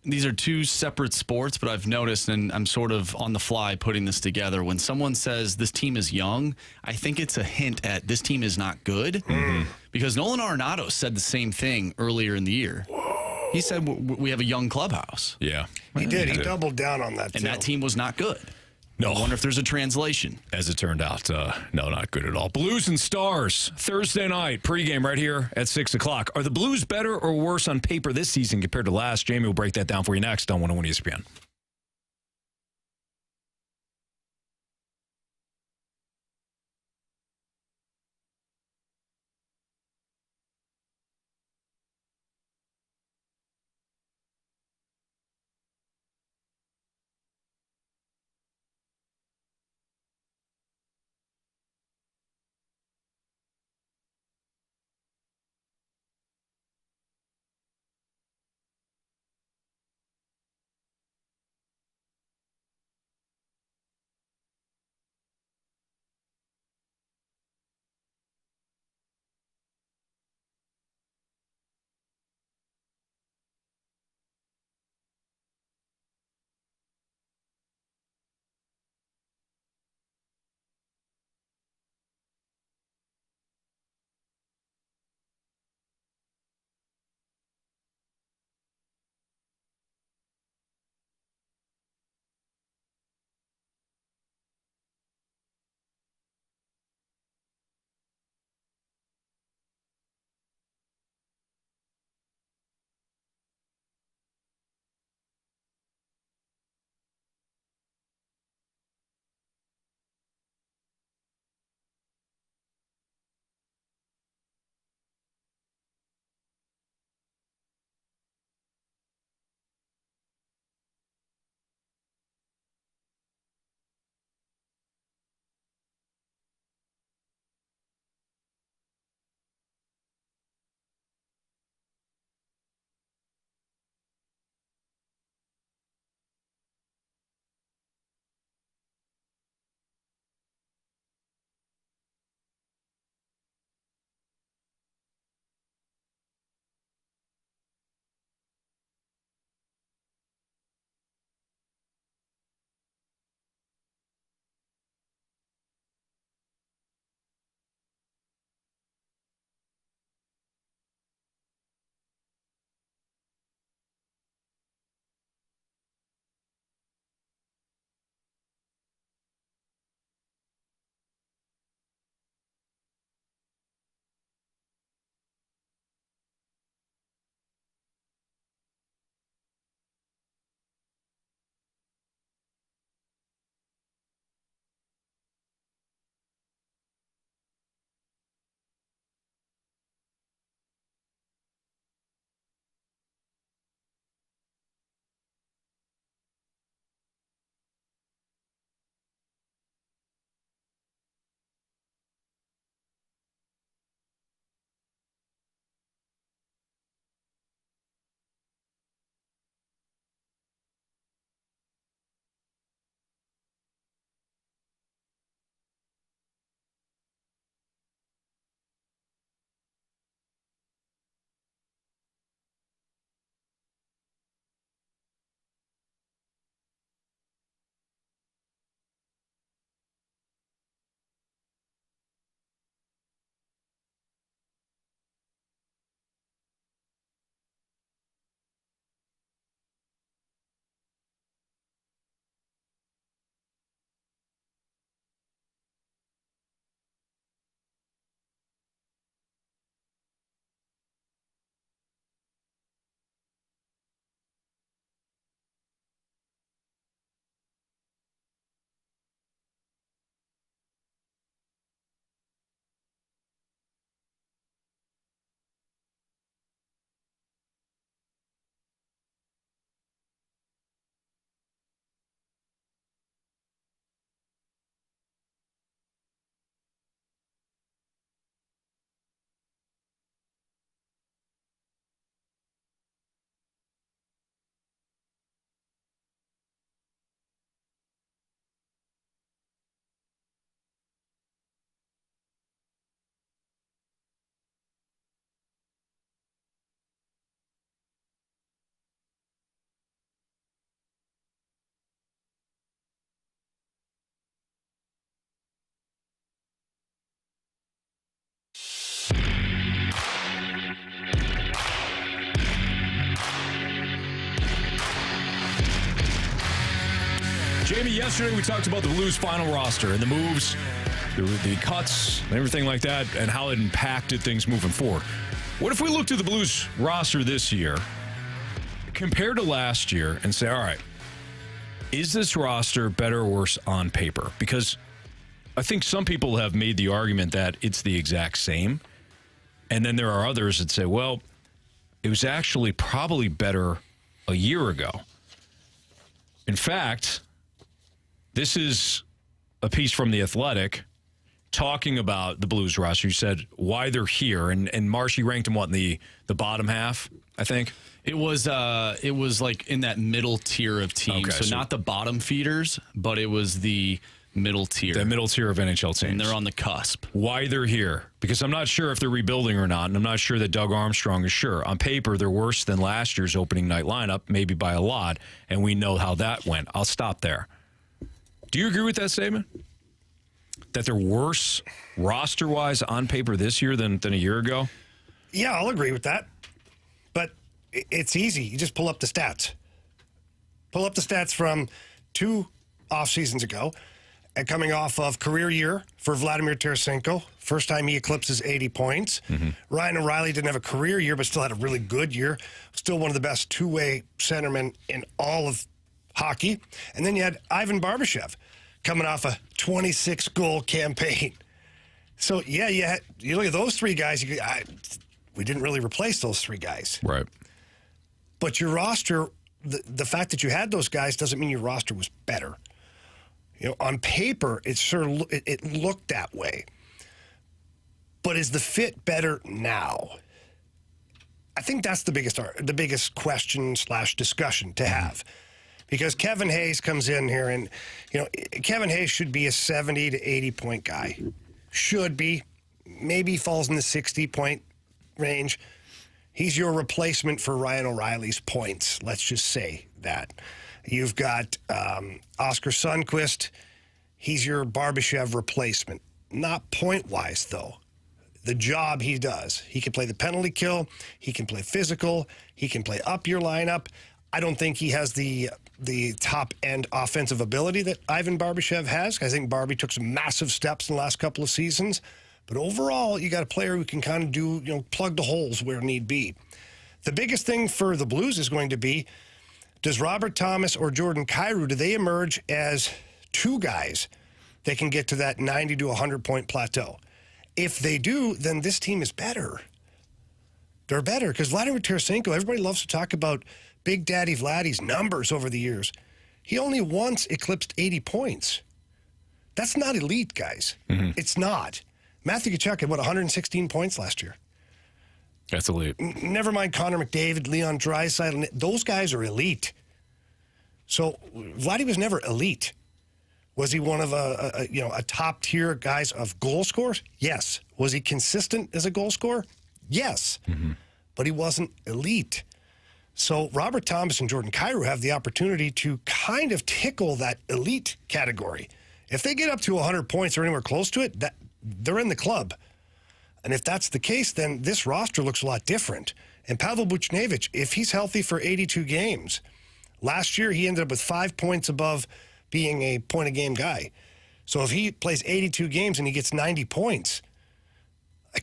These are two separate sports, but I've noticed, and I'm sort of on the fly putting this together, when someone says this team is young, I think it's a hint at this team is not good. Mm-hmm. Because Nolan Arenado said the same thing earlier in the year. Whoa. He said we have a young clubhouse. Yeah. He did. He doubled down on that, and that team was not good. No. I wonder if there's a translation. As it turned out, no, not good at all. Blues and Stars, Thursday night, pregame right here at 6 o'clock. Are the Blues better or worse on paper this season compared to last? Jamie will break that down for you next on 101 ESPN. Jamie, yesterday we talked about the Blues' final roster and the moves, the cuts, and everything like that, and how it impacted things moving forward. What if we looked at the Blues' roster this year compared to last year and say, all right, is this roster better or worse on paper? Because I think some people have made the argument that it's the exact same. And then there are others that say, well, it was actually probably better a year ago. In fact, this is a piece from The Athletic talking about the Blues roster. You said why they're here. And Marshy ranked them, what, in the bottom half, I think? It was like in that middle tier of teams. Okay, so not the bottom feeders, but it was the middle tier. The middle tier of NHL teams. And they're on the cusp. Why they're here? Because I'm not sure if they're rebuilding or not, and I'm not sure that Doug Armstrong is sure. On paper, they're worse than last year's opening night lineup, maybe by a lot, and we know how that went. I'll stop there. Do you agree with that statement? That they're worse roster-wise on paper this year than a year ago? Yeah, I'll agree with that. But it's easy. You just pull up the stats. Pull up the stats from 2 off seasons ago, and coming off of career year for Vladimir Tarasenko. First time he eclipses 80 points. Mm-hmm. Ryan O'Reilly didn't have a career year, but still had a really good year. Still one of the best two-way centermen in all of hockey. And then you had Ivan Barbashev coming off a 26-goal campaign. So, yeah, you look at those 3 guys, we didn't really replace those 3 guys. Right. But your roster, the fact that you had those guys doesn't mean your roster was better. You know, on paper, it looked that way. But is the fit better now? I think that's the biggest question / discussion to have. Because Kevin Hayes comes in here, and Kevin Hayes should be a 70 to 80 point guy. Should be. Maybe falls in the 60 point range. He's your replacement for Ryan O'Reilly's points. Let's just say that. You've got Oscar Sundqvist. He's your Barbashev replacement. Not point-wise, though. The job he does. He can play the penalty kill. He can play physical. He can play up your lineup. I don't think he has the top-end offensive ability that Ivan Barbashev has. I think Barbie took some massive steps in the last couple of seasons. But overall, you got a player who can kind of do, plug the holes where need be. The biggest thing for the Blues is going to be, does Robert Thomas or Jordan Kyrou, do they emerge as 2 guys that can get to that 90 to 100-point plateau? If they do, then this team is better. They're better because Vladimir Tarasenko, everybody loves to talk about Big Daddy Vladdy's numbers over the years. He only once eclipsed 80 points. That's not elite, guys. Mm-hmm. It's not. Matthew Tkachuk had, 116 points last year. That's elite. Never mind Connor McDavid, Leon Draisaitl. Those guys are elite. So Vladdy was never elite. Was he one of a top tier guys of goal scorers? Yes. Was he consistent as a goal scorer? Yes. Mm-hmm. But he wasn't elite. So Robert Thomas and Jordan Kyrou have the opportunity to kind of tickle that elite category. If they get up to 100 points or anywhere close to it, they're in the club. And if that's the case, then this roster looks a lot different. And Pavel Buchnevich, if he's healthy for 82 games, last year he ended up with 5 points above being a point-a-game guy. So if he plays 82 games and he gets 90 points,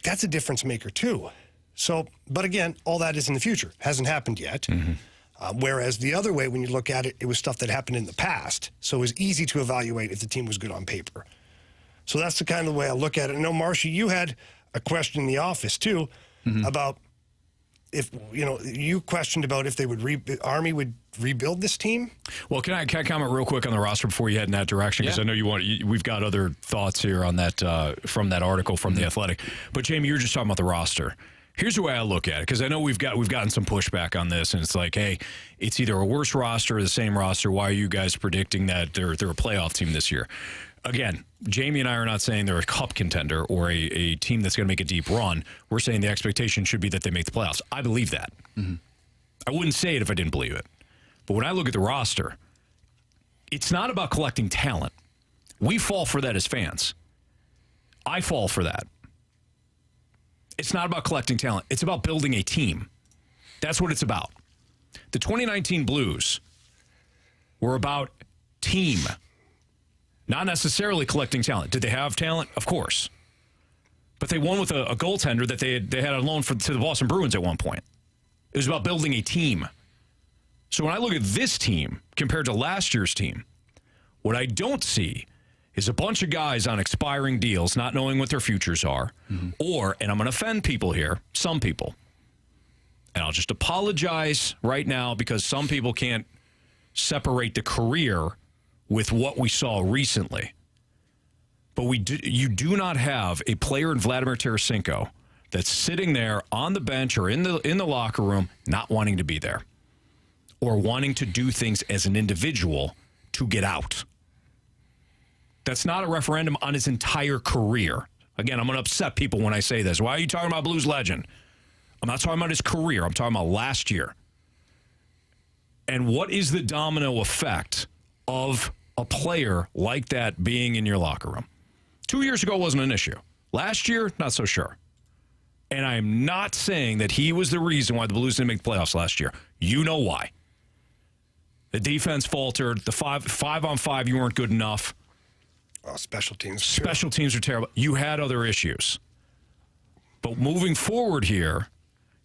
that's a difference maker too. So, but again, all that is in the future. Hasn't happened yet. Mm-hmm. Whereas the other way, when you look at it, it was stuff that happened in the past. So it was easy to evaluate if the team was good on paper. So that's the kind of way I look at it. I know, Marshy, you had a question in the office too, mm-hmm. about if, you questioned about if they would Army would rebuild this team. Well, can I comment real quick on the roster before you head in that direction? Because I know we've got other thoughts here on that from that article from The Athletic. But Jamie, you were just talking about the roster. Here's the way I look at it, because I know we've gotten some pushback on this, and it's like, hey, it's either a worse roster or the same roster. Why are you guys predicting that they're a playoff team this year? Again, Jamie and I are not saying they're a cup contender or a team that's going to make a deep run. We're saying the expectation should be that they make the playoffs. I believe that. Mm-hmm. I wouldn't say it if I didn't believe it. But when I look at the roster, it's not about collecting talent. We fall for that as fans. I fall for that. It's not about collecting talent. It's about building a team. That's what it's about. The 2019 Blues were about team. Not necessarily collecting talent. Did they have talent? Of course. But they won with a goaltender that they had on loan to the Boston Bruins at one point. It was about building a team. So when I look at this team compared to last year's team, what I don't see is a bunch of guys on expiring deals not knowing what their futures are. Or, and I'm going to offend people here, some people, and I'll just apologize right now because some people can't separate the career with what we saw recently. But you do not have a player in Vladimir Tarasenko that's sitting there on the bench or in the locker room not wanting to be there or wanting to do things as an individual to get out. That's not a referendum on his entire career. Again, I'm going to upset people when I say this. Why are you talking about Blues legend? I'm not talking about his career. I'm talking about last year. And what is the domino effect of a player like that being in your locker room? 2 years ago wasn't an issue. Last year, not so sure. And I'm not saying that he was the reason why the Blues didn't make the playoffs last year. You know why. The defense faltered. The five on five, you weren't good enough. Oh, special teams. Special teams are terrible. You had other issues. But moving forward here,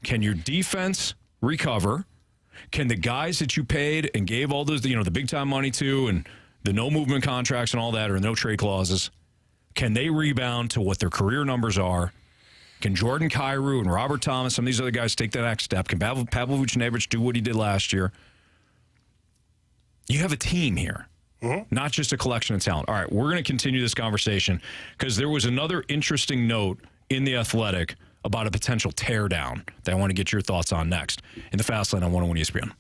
can your defense recover? Can the guys that you paid and gave all those, the big time money to and the no movement contracts and all that or no trade clauses, can they rebound to what their career numbers are? Can Jordan Kyrou and Robert Thomas, some of these other guys, take that next step? Can Pavlovic-Nevic do what he did last year? You have a team here, not just a collection of talent. All right, we're going to continue this conversation because there was another interesting note in The Athletic about a potential teardown that I want to get your thoughts on next in the Fast Lane on 101 ESPN.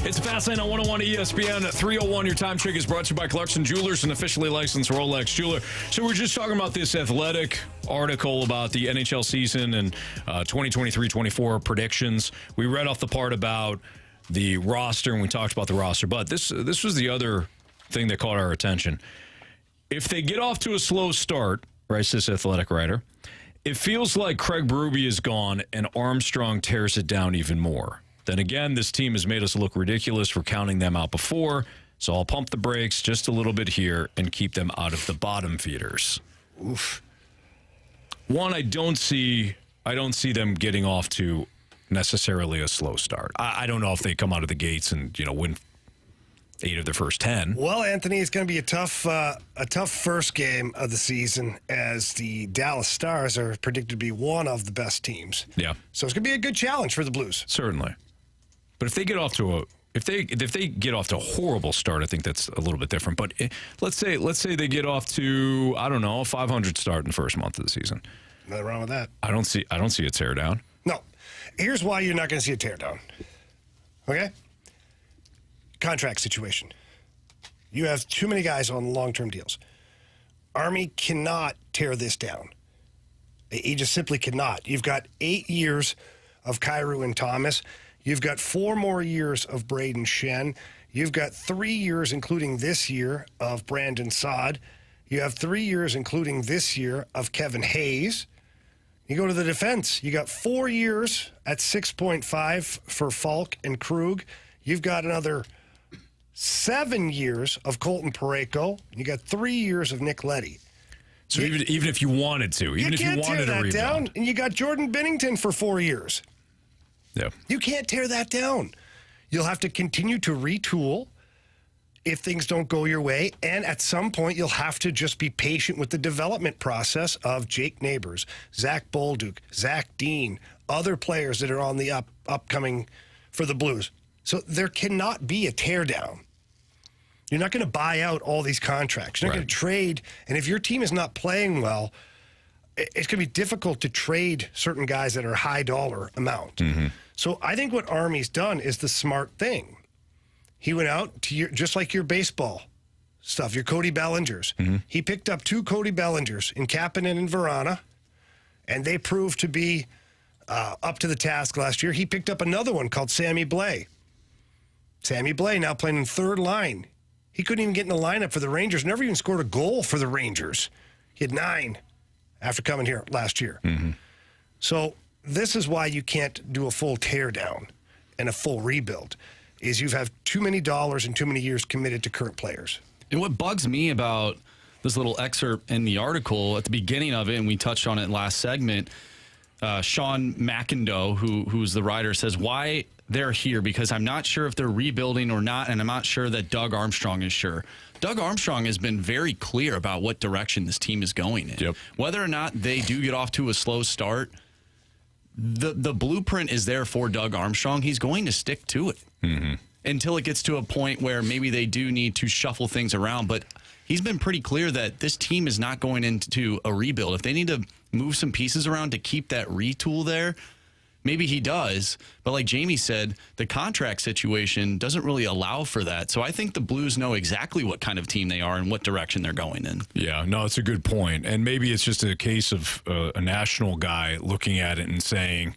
It's Fastlane on 101 ESPN 301. Your time check is brought to you by Clarkson Jewelers, an officially licensed Rolex jeweler. So we're just talking about this Athletic article about the NHL season and 2023-24 predictions. We read off the part about the roster, and we talked about the roster. But this was the other thing that caught our attention. If they get off to a slow start, writes this Athletic writer, it feels like Craig Berube is gone and Armstrong tears it down even more. Then again, this team has made us look ridiculous for counting them out before, so I'll pump the brakes just a little bit here and keep them out of the bottom feeders. Oof. One, I don't see them getting off to necessarily a slow start. I don't know if they come out of the gates and win 8 of their first 10. Well, Anthony, it's going to be a tough first game of the season, as the Dallas Stars are predicted to be one of the best teams. Yeah. So it's going to be a good challenge for the Blues. Certainly. But if they get off to a horrible start, I think that's a little bit different. But let's say they get off to, I don't know, a 500 start in the first month of the season. Nothing wrong with that. I don't see a tear down. No. Here's why you're not going to see a tear down. Okay? Contract situation. You have too many guys on long-term deals. Army cannot tear this down. He just simply cannot. You've got 8 years of Kyrou and Thomas. You've got 4 more years of Braden Shen. You've got 3 years, including this year, of Brandon Saad. You have 3 years, including this year, of Kevin Hayes. You go to the defense. You got 4 years at 6.5 for Falk and Krug. You've got another 7 years of Colton Parayko. You got 3 years of Nick Leddy. So even if you wanted to, even if you wanted to rebound, down, and you got Jordan Binnington for 4 years. Yeah. You can't tear that down. You'll have to continue to retool if things don't go your way, and at some point you'll have to just be patient with the development process of Jake Neighbors, Zach Bolduc, Zach Dean, other players that are on the upcoming for the Blues. So there cannot be a teardown. You're not going to buy out all these contracts. You're not going to trade. And if your team is not playing well, it's going to be difficult to trade certain guys that are high dollar amount. Mm-hmm. So I think what Army's done is the smart thing. He went out to just like your baseball stuff, your Cody Bellingers. Mm-hmm. He picked up 2 Cody Bellingers in Kapanen and Verana, and they proved to be up to the task last year. He picked up another one called Sammy Blais. Sammy Blais now playing in third line. He couldn't even get in the lineup for the Rangers, never even scored a goal for the Rangers. He had 9 after coming here last year. Mm-hmm. So this is why you can't do a full teardown and a full rebuild, is you have too many dollars and too many years committed to current players. And what bugs me about this little excerpt in the article at the beginning of it, and we touched on it last segment, Sean McIndoe, who's the writer, says why they're here, because I'm not sure if they're rebuilding or not, and I'm not sure that Doug Armstrong is sure. Doug Armstrong has been very clear about what direction this team is going in. Yep. Whether or not they do get off to a slow start, the blueprint is there for Doug Armstrong. He's going to stick to it until it gets to a point where maybe they do need to shuffle things around. But he's been pretty clear that this team is not going into a rebuild. If they need to move some pieces around to keep that retool there, maybe he does. But like Jamie said, the contract situation doesn't really allow for that. So I think the Blues know exactly what kind of team they are and what direction they're going in. Yeah, no, it's a good point. And maybe it's just a case of a national guy looking at it and saying,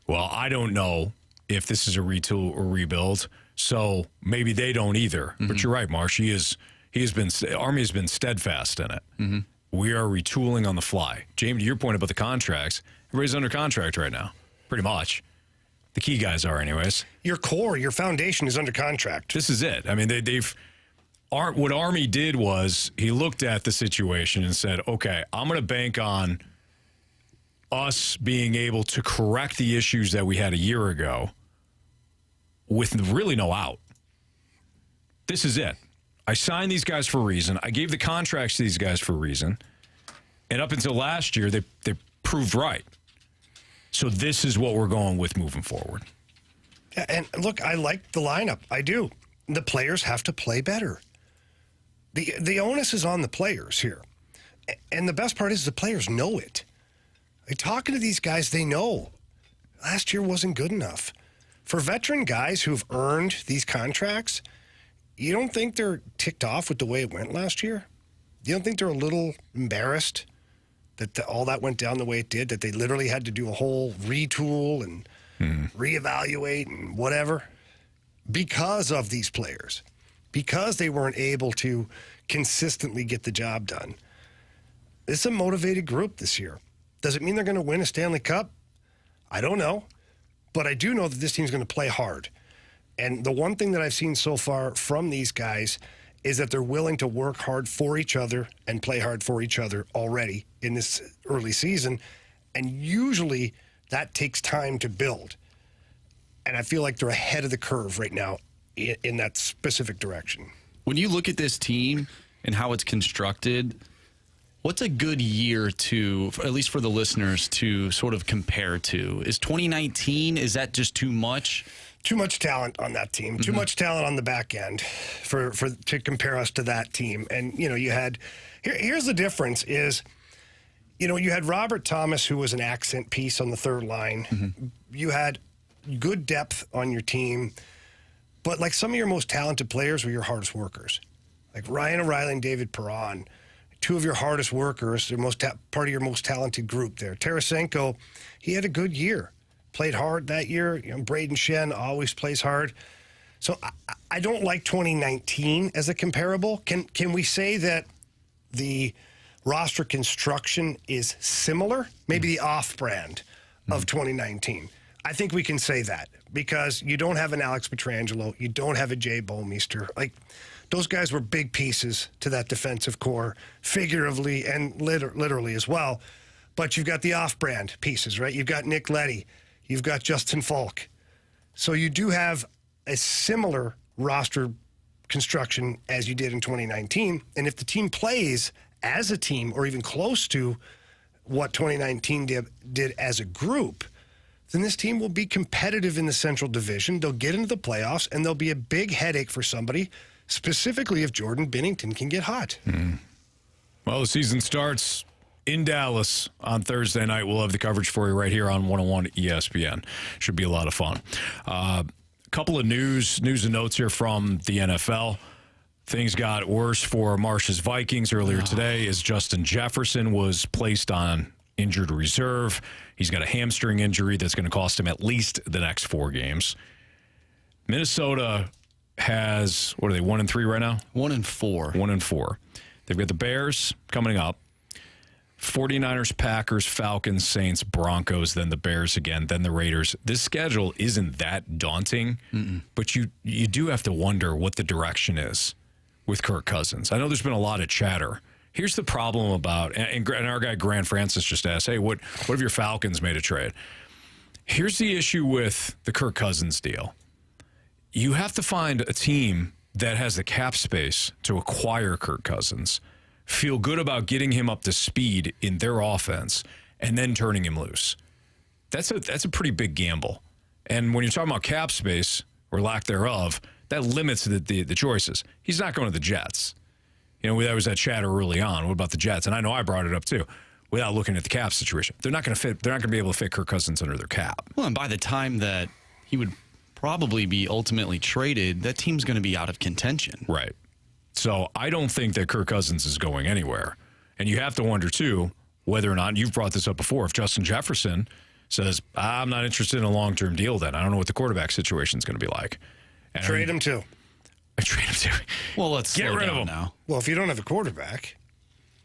well, I don't know if this is a retool or rebuild, so maybe they don't either. Mm-hmm. But you're right, Marsh. Army has been steadfast in it. Mm-hmm. We are retooling on the fly. Jamie, to your point about the contracts, everybody's under contract right now. Pretty much. The key guys are anyways. Your core, your foundation is under contract. This is it. I mean, what Army did was he looked at the situation and said, okay, I'm going to bank on us being able to correct the issues that we had a year ago with really no out. This is it. I signed these guys for a reason. I gave the contracts to these guys for a reason. And up until last year, they proved right. So this is what we're going with moving forward. And look, I like the lineup. I do. The players have to play better. The onus is on the players here. And the best part is the players know it. Like, talking to these guys, they know. Last year wasn't good enough. for veteran guys who've earned these contracts, you don't think they're ticked off with the way it went last year? You don't think they're a little embarrassed that all that went down the way it did, that they literally had to do a whole retool and reevaluate and whatever because of these players, because they weren't able to consistently get the job done? It's a motivated group this year. Does it mean they're going to win a Stanley Cup? I don't know, but I do know that this team's going to play hard. And the one thing that I've seen so far from these guys is that they're willing to work hard for each other and play hard for each other already in this early season. And usually that takes time to build. And I feel like they're ahead of the curve right now in that specific direction. When you look at this team and how it's constructed, what's a good year to, at least for the listeners, to sort of compare to? Is 2019, is that just too much? Too much talent on that team. Too much talent on the back end to compare us to that team. And, you had... Here's the difference is, you had Robert Thomas, who was an accent piece on the third line. You had good depth on your team. But, like, some of your most talented players were your hardest workers. Like Ryan O'Reilly and David Perron, two of your hardest workers, they're part of your most talented group there. Tarasenko, he had a good year. Played hard that year. Braden Shen always plays hard. So I don't like 2019 as a comparable. Can we say that the roster construction is similar? Maybe the off-brand of 2019. I think we can say that because you don't have an Alex Pietrangelo. You don't have a Jay Bouwmeester. Like, those guys were big pieces to that defensive core, figuratively and literally as well. But you've got the off-brand pieces, right? You've got Nick Leddy. You've got Justin Falk. So you do have a similar roster construction as you did in 2019. And if the team plays as a team or even close to what 2019 did as a group, then this team will be competitive in the Central Division. They'll get into the playoffs, and they'll be a big headache for somebody, specifically if Jordan Binnington can get hot. Well, the season starts in Dallas on Thursday night. We'll have the coverage for you right here on 101 ESPN. Should be a lot of fun. A couple of news and notes here from the NFL. Things got worse for Marsh's Vikings earlier today as Justin Jefferson was placed on injured reserve. He's got a hamstring injury that's going to cost him at least the next 4 games. Minnesota has, what are they, 1-3 right now? 1-4. 1-4. They've got the Bears coming up. 49ers, Packers, Falcons, Saints, Broncos, then the Bears again, then the Raiders. This schedule isn't that daunting, but you do have to wonder what the direction is with Kirk Cousins. I know there's been a lot of chatter. Here's the problem about, and our guy Grant Francis just asked, hey, what if your Falcons made a trade? Here's the issue with the Kirk Cousins deal. You have to find a team that has the cap space to acquire Kirk Cousins, feel good about getting him up to speed in their offense, and then turning him loose. That's a pretty big gamble. And when you're talking about cap space, or lack thereof, that limits the choices. He's not going to the Jets. There was that chatter early on. What about the Jets? And I know I brought it up too, without looking at the cap situation. They're not going to be able to fit Kirk Cousins under their cap. Well, and by the time that he would probably be ultimately traded, that team's going to be out of contention. Right. So I don't think that Kirk Cousins is going anywhere. And you have to wonder, too, whether or not, you've brought this up before, if Justin Jefferson says, I'm not interested in a long-term deal then. I don't know what the quarterback situation is going to be like. And trade him, too. Trade him, too. Well, let's get rid of him now. Well, if you don't have a quarterback.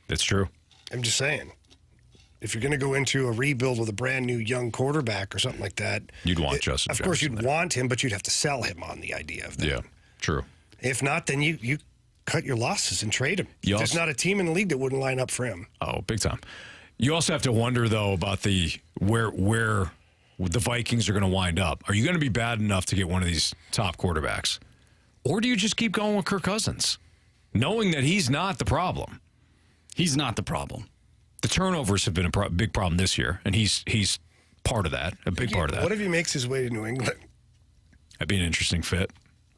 That's true. I'm just saying. If you're going to go into a rebuild with a brand-new young quarterback or something like that. You'd want Justin Jefferson. Of course, you'd want him, but you'd have to sell him on the idea of that. Yeah, true. If not, then you cut your losses and trade him. There's not a team in the league that wouldn't line up for him. Oh, big time. You also have to wonder, though, about where the Vikings are going to wind up. Are you going to be bad enough to get one of these top quarterbacks? Or do you just keep going with Kirk Cousins, knowing that he's not the problem? He's not the problem. The turnovers have been a big problem this year, and he's part of that, a big part of that. What if he makes his way to New England? That'd be an interesting fit.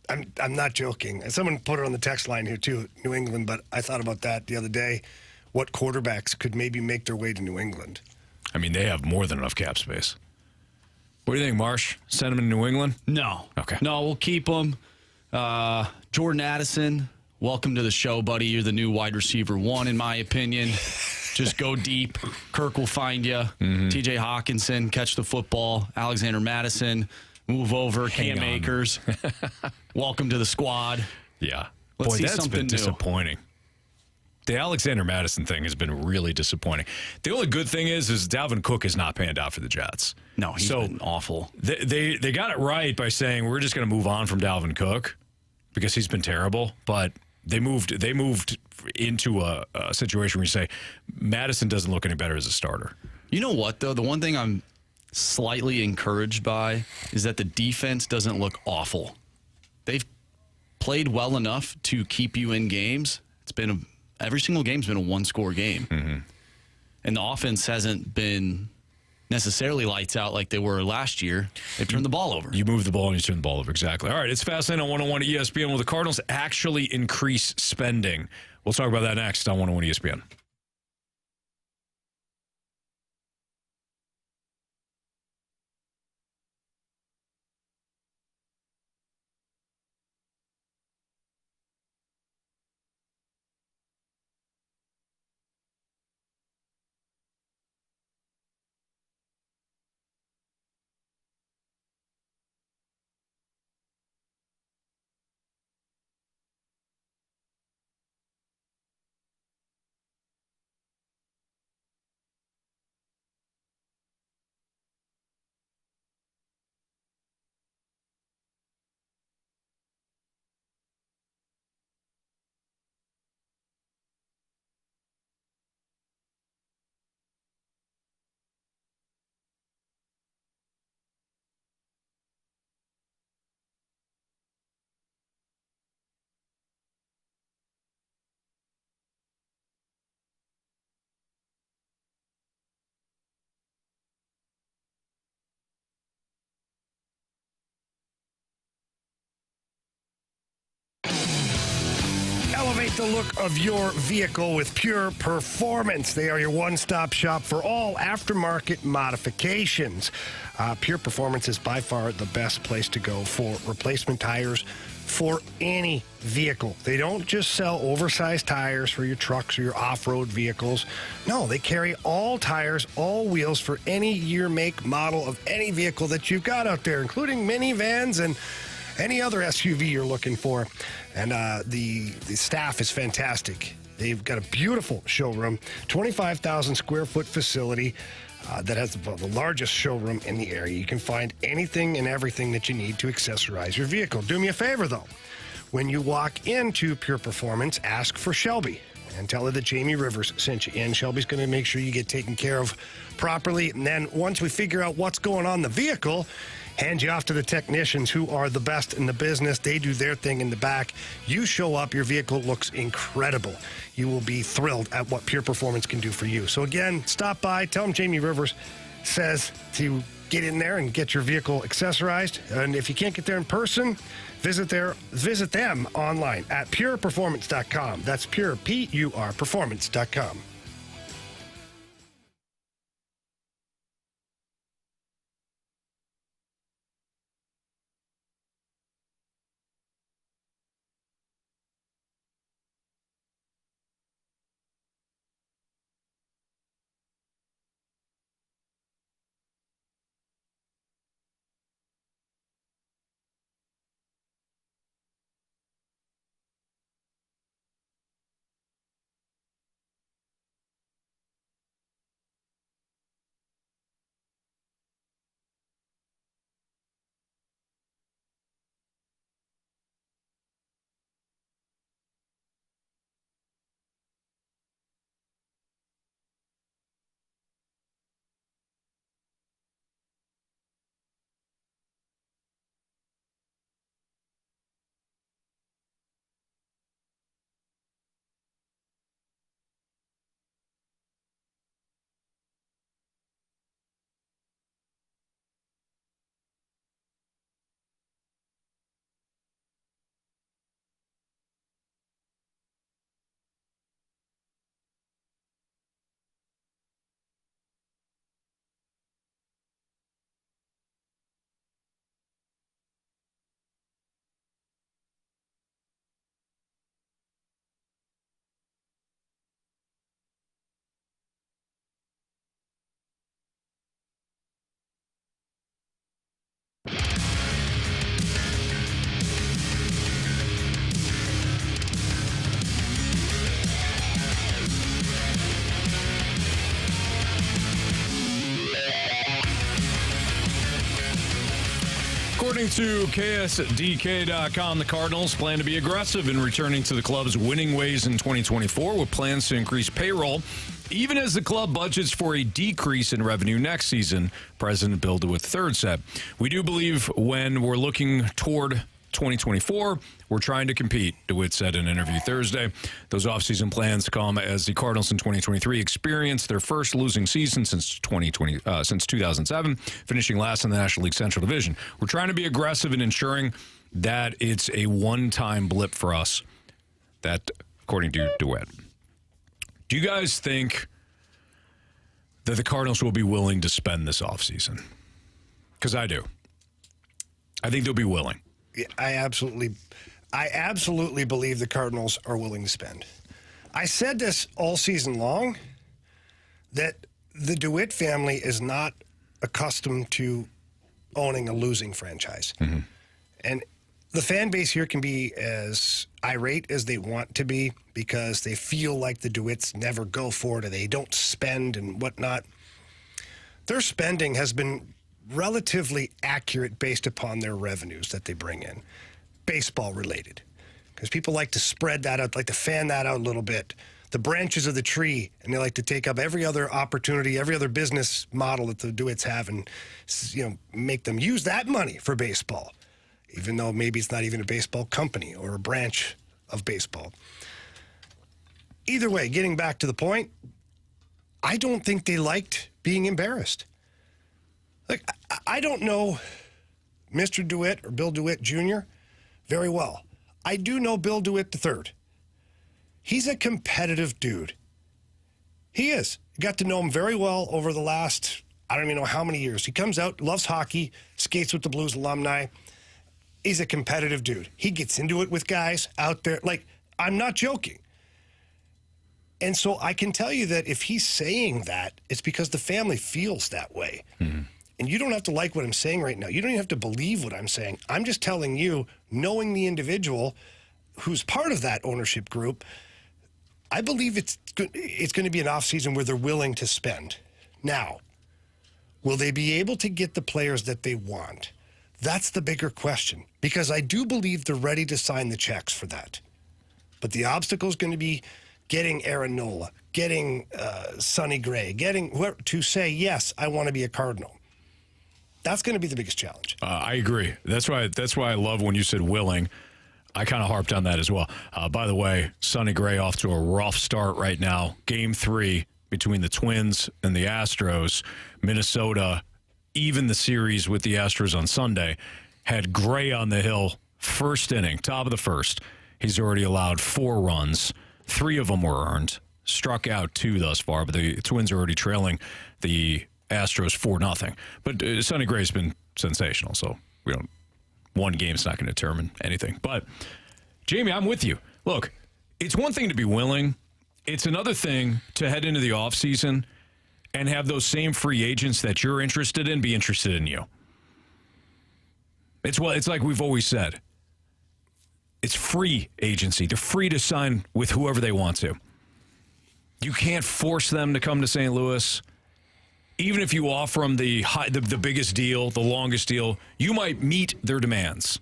I'm not joking. Someone put it on the text line here, too, New England, but I thought about that the other day. What quarterbacks could maybe make their way to New England? I mean, they have more than enough cap space. What do you think, Marsh? Send him in New England? No. Okay. No, we'll keep him. Jordan Addison, welcome to the show, buddy. You're the new wide receiver 1, in my opinion. Just go deep. Kirk will find you. TJ Hawkinson, catch the football. Alexander Madison, move over. Cam Akers, welcome to the squad. Yeah. Let's see that's something been new. disappointing. The Alexander Madison thing has been really disappointing. The only good thing is Dalvin Cook has not panned out for the Jets. No, he's been awful. They got it right by saying we're just going to move on from Dalvin Cook because he's been terrible. But they moved into a situation where you say Madison doesn't look any better as a starter. You know what, though? The one thing I'm slightly encouraged by is that the defense doesn't look awful. They've played well enough to keep you in games. Every single game's been a one-score game. And the offense hasn't been necessarily lights out like they were last year. They've turned the ball over. You move the ball and you turn the ball over. Exactly. All right, it's Fastlane on 101 ESPN. Will the Cardinals actually increase spending? We'll talk about that next on 101 ESPN. Elevate the look of your vehicle with Pure Performance. They are your one-stop shop for all aftermarket modifications. Pure Performance is by far the best place to go for replacement tires for any vehicle. They don't just sell oversized tires for your trucks or your off-road vehicles. No, they carry all tires, all wheels for any year, make, model of any vehicle that you've got out there, including minivans and any other SUV you're looking for. And the staff is fantastic. They've got a beautiful showroom, 25,000 square foot facility that has the largest showroom in the area. You can find anything and everything that you need to accessorize your vehicle. Do me a favor, though. When you walk into Pure Performance, ask for Shelby and tell her that Jamie Rivers sent you in. Shelby's going to make sure you get taken care of properly. And then once we figure out what's going on in the vehicle, hand you off to the technicians who are the best in the business. They do their thing in the back. You show up, your vehicle looks incredible. You will be thrilled at what Pure Performance can do for you. So again, stop by, tell them Jamie Rivers says to get in there and get your vehicle accessorized. And if you can't get there in person, visit them online at pureperformance.com. That's pure, P-U-R, performance.com. According to KSDK.com, the Cardinals plan to be aggressive in returning to the club's winning ways in 2024 with plans to increase payroll, even as the club budgets for a decrease in revenue next season, President Bill DeWitt III said. We do believe when we're looking toward 2024, we're trying to compete, DeWitt said in an interview Thursday. Those offseason plans come as the Cardinals in 2023 experienced their first losing season since 2007, finishing last in the National League Central Division. We're trying to be aggressive in ensuring that it's a one-time blip for us. That, according to DeWitt. Do you guys think that the Cardinals will be willing to spend this offseason? Because I do. I think they'll be willing. Yeah, I absolutely believe the Cardinals are willing to spend. I said this all season long, that the DeWitt family is not accustomed to owning a losing franchise. Mm-hmm. And the fan base here can be as irate as they want to be because they feel like the DeWitts never go for it or they don't spend and whatnot. Their spending has been relatively accurate based upon their revenues that they bring in, baseball related, because people like to spread that out, like to fan that out a little bit, the branches of the tree, and they like to take up every other opportunity, every other business model that the DeWitts have, and make them use that money for baseball, even though maybe it's not even a baseball company or a branch of baseball. Either way, getting back to the point, I don't think they liked being embarrassed. Like, I don't know Mr. DeWitt or Bill DeWitt Jr. very well. I do know Bill DeWitt III. He's a competitive dude. He is. Got to know him very well over the last, I don't even know how many years. He comes out, loves hockey, skates with the Blues alumni. He's a competitive dude. He gets into it with guys out there. Like, I'm not joking. And so I can tell you that if he's saying that, it's because the family feels that way. Mm-hmm. And you don't have to like what I'm saying right now. You don't even have to believe what I'm saying. I'm just telling you, knowing the individual who's part of that ownership group, I believe it's going to be an offseason where they're willing to spend. Now, will they be able to get the players that they want? That's the bigger question, because I do believe they're ready to sign the checks for that. But the obstacle is going to be getting Aaron Nola, getting Sonny Gray, getting whoever to say, yes, I want to be a Cardinal. That's going to be the biggest challenge. I agree. That's why I love when you said willing. I kind of harped on that as well. By the way, Sonny Gray off to a rough start right now. Game 3 between the Twins and the Astros. Minnesota, even the series with the Astros on Sunday, had Gray on the hill first inning, top of the first. He's already allowed 4 runs. 3 of them were earned. Struck out 2 thus far, but the Twins are already trailing the Astros 4-0. But Sonny Gray's been sensational, so one game's not going to determine anything. But, Jamie, I'm with you. Look, it's one thing to be willing. It's another thing to head into the offseason and have those same free agents that you're interested in be interested in you. It's like we've always said. It's free agency. They're free to sign with whoever they want to. You can't force them to come to St. Louis. Even if you offer them the biggest deal, the longest deal, you might meet their demands.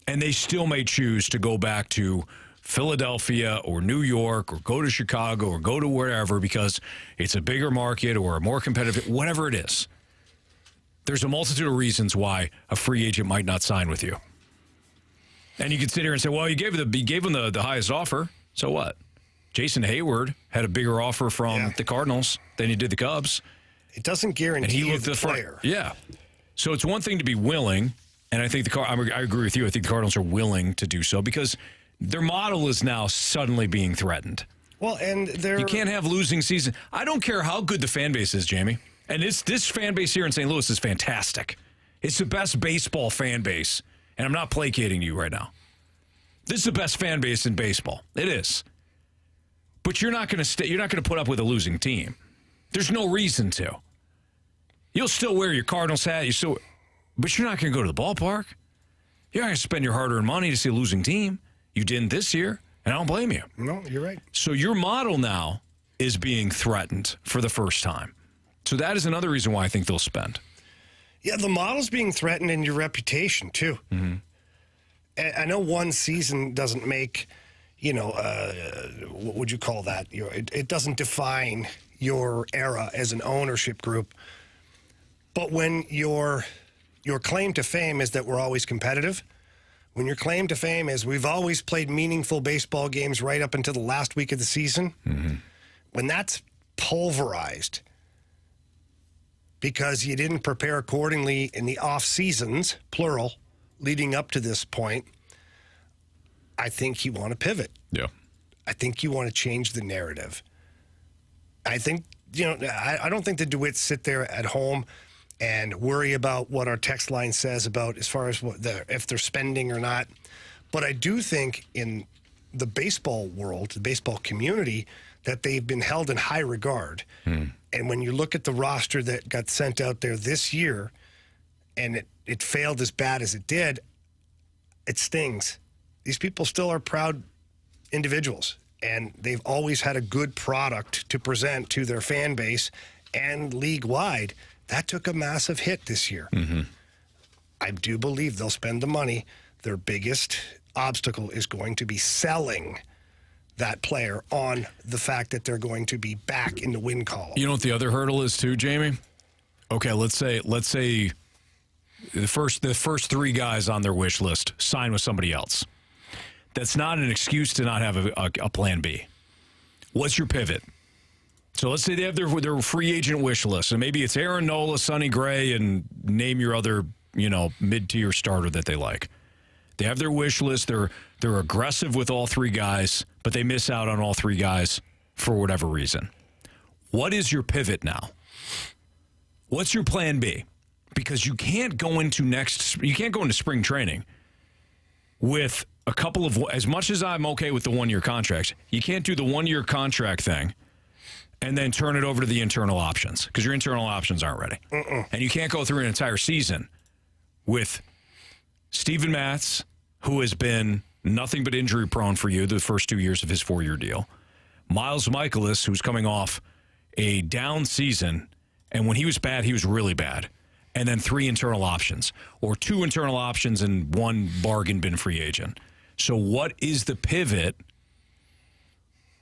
And they still may choose to go back to Philadelphia or New York or go to Chicago or go to wherever because it's a bigger market or a more competitive, whatever it is. There's a multitude of reasons why a free agent might not sign with you. And you can sit here and say, well, you gave them the highest offer. So what? Jason Hayward had a bigger offer from the Cardinals than he did the Cubs. It doesn't guarantee you the player. Yeah. So it's one thing to be willing, and I think I agree with you. I think the Cardinals are willing to do so because their model is now suddenly being threatened. Well, and you can't have losing season. I don't care how good the fan base is, Jamie. And this fan base here in St. Louis is fantastic. It's the best baseball fan base, and I'm not placating you right now. This is the best fan base in baseball. It is. But you're not going to put up with a losing team. There's no reason to. You'll still wear your Cardinals hat, but you're not going to go to the ballpark. You're not going to spend your hard-earned money to see a losing team. You didn't this year, and I don't blame you. No, you're right. So your model now is being threatened for the first time. So that is another reason why I think they'll spend. Yeah, the model's being threatened and your reputation, too. Mm-hmm. And I know one season doesn't make, what would you call that? It doesn't define your era as an ownership group. But when your claim to fame is that we're always competitive, when your claim to fame is we've always played meaningful baseball games right up until the last week of the season, when that's pulverized because you didn't prepare accordingly in the off seasons, plural, leading up to this point, I think you want to pivot. Yeah. I think you want to change the narrative. I think, I don't think the DeWitts sit there at home and worry about what our text line says about as far as if they're spending or not. But I do think in the baseball world, the baseball community, that they've been held in high regard. And when you look at the roster that got sent out there this year and it failed as bad as it did, it stings. These people still are proud individuals, and they've always had a good product to present to their fan base and league-wide. That took a massive hit this year. I do believe they'll spend the money. Their biggest obstacle is going to be selling that player on the fact that they're going to be back in the win column. You know what the other hurdle is too, Jamie? Okay, let's say the first three guys on their wish list sign with somebody else. That's not an excuse to not have a plan B. What's your pivot? So let's say they have their free agent wish list, and maybe it's Aaron Nola, Sonny Gray, and name your other mid-tier starter that they like. They have their wish list. They're aggressive with all three guys, but they miss out on all three guys for whatever reason. What is your pivot now? What's your plan B? Because you can't go into spring training with a couple of, as much as I'm okay with the 1-year contracts, you can't do the 1-year contract thing and then turn it over to the internal options because your internal options aren't ready. And you can't go through an entire season with Steven Matz, who has been nothing but injury prone for you the first 2 years of his 4-year deal. Miles Michaelis, who's coming off a down season, and when he was bad, he was really bad. And then 3 internal options, or 2 internal options and 1 bargain bin free agent. So what is the pivot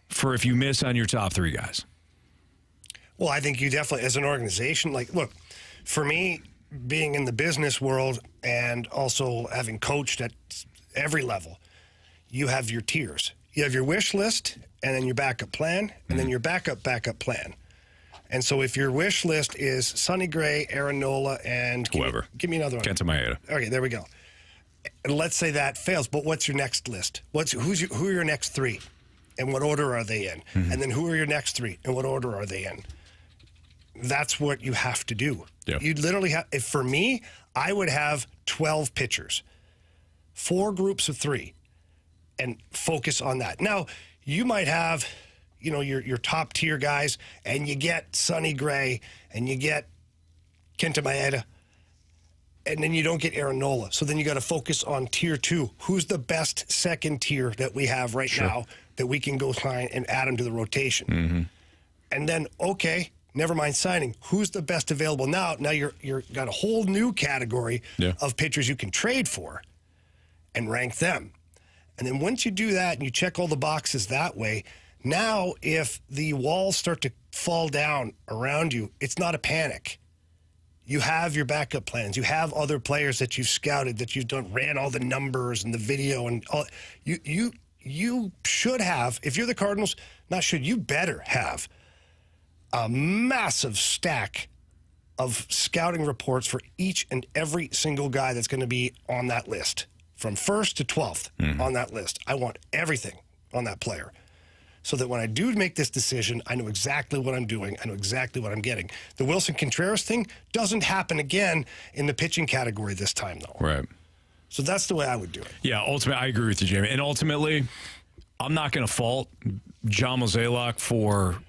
for if you miss on your top 3 guys? Well, I think you definitely, as an organization, look, for me, being in the business world and also having coached at every level, you have your tiers. You have your wish list, and then your backup plan, and then your backup plan. And so if your wish list is Sonny Gray, Aaron Nola, and whoever. Give me another one. Kenta Maeda. Okay, there we go. And let's say that fails, but what's your next list? Who are your next 3? And what order are they in? And then who are your next 3? And what order are they in? That's what you have to do. Yeah. You literally have, if for me, I would have 12 pitchers, 4 groups of 3, and focus on that. Now, you might have, your top tier guys, and you get Sonny Gray, and you get Kenta Maeda, and then you don't get Aaron Nola. So then you got to focus on tier 2. Who's the best second tier that we have right now that we can go sign and add them to the rotation? And then, okay, never mind signing. Who's the best available now? Now you're got a whole new category of pitchers you can trade for and rank them. And then once you do that and you check all the boxes that way, now if the walls start to fall down around you, it's not a panic. You have your backup plans. You have other players that you've scouted, that you've ran all the numbers and the video and all. You should have, if you're the Cardinals, you better have a massive stack of scouting reports for each and every single guy that's going to be on that list, from 1st to 12th on that list. I want everything on that player so that when I do make this decision, I know exactly what I'm doing. I know exactly what I'm getting. The Wilson Contreras thing doesn't happen again in the pitching category this time, though. Right. So that's the way I would do it. Yeah, ultimately, I agree with you, Jamie. And ultimately, I'm not going to fault John Mozeliak for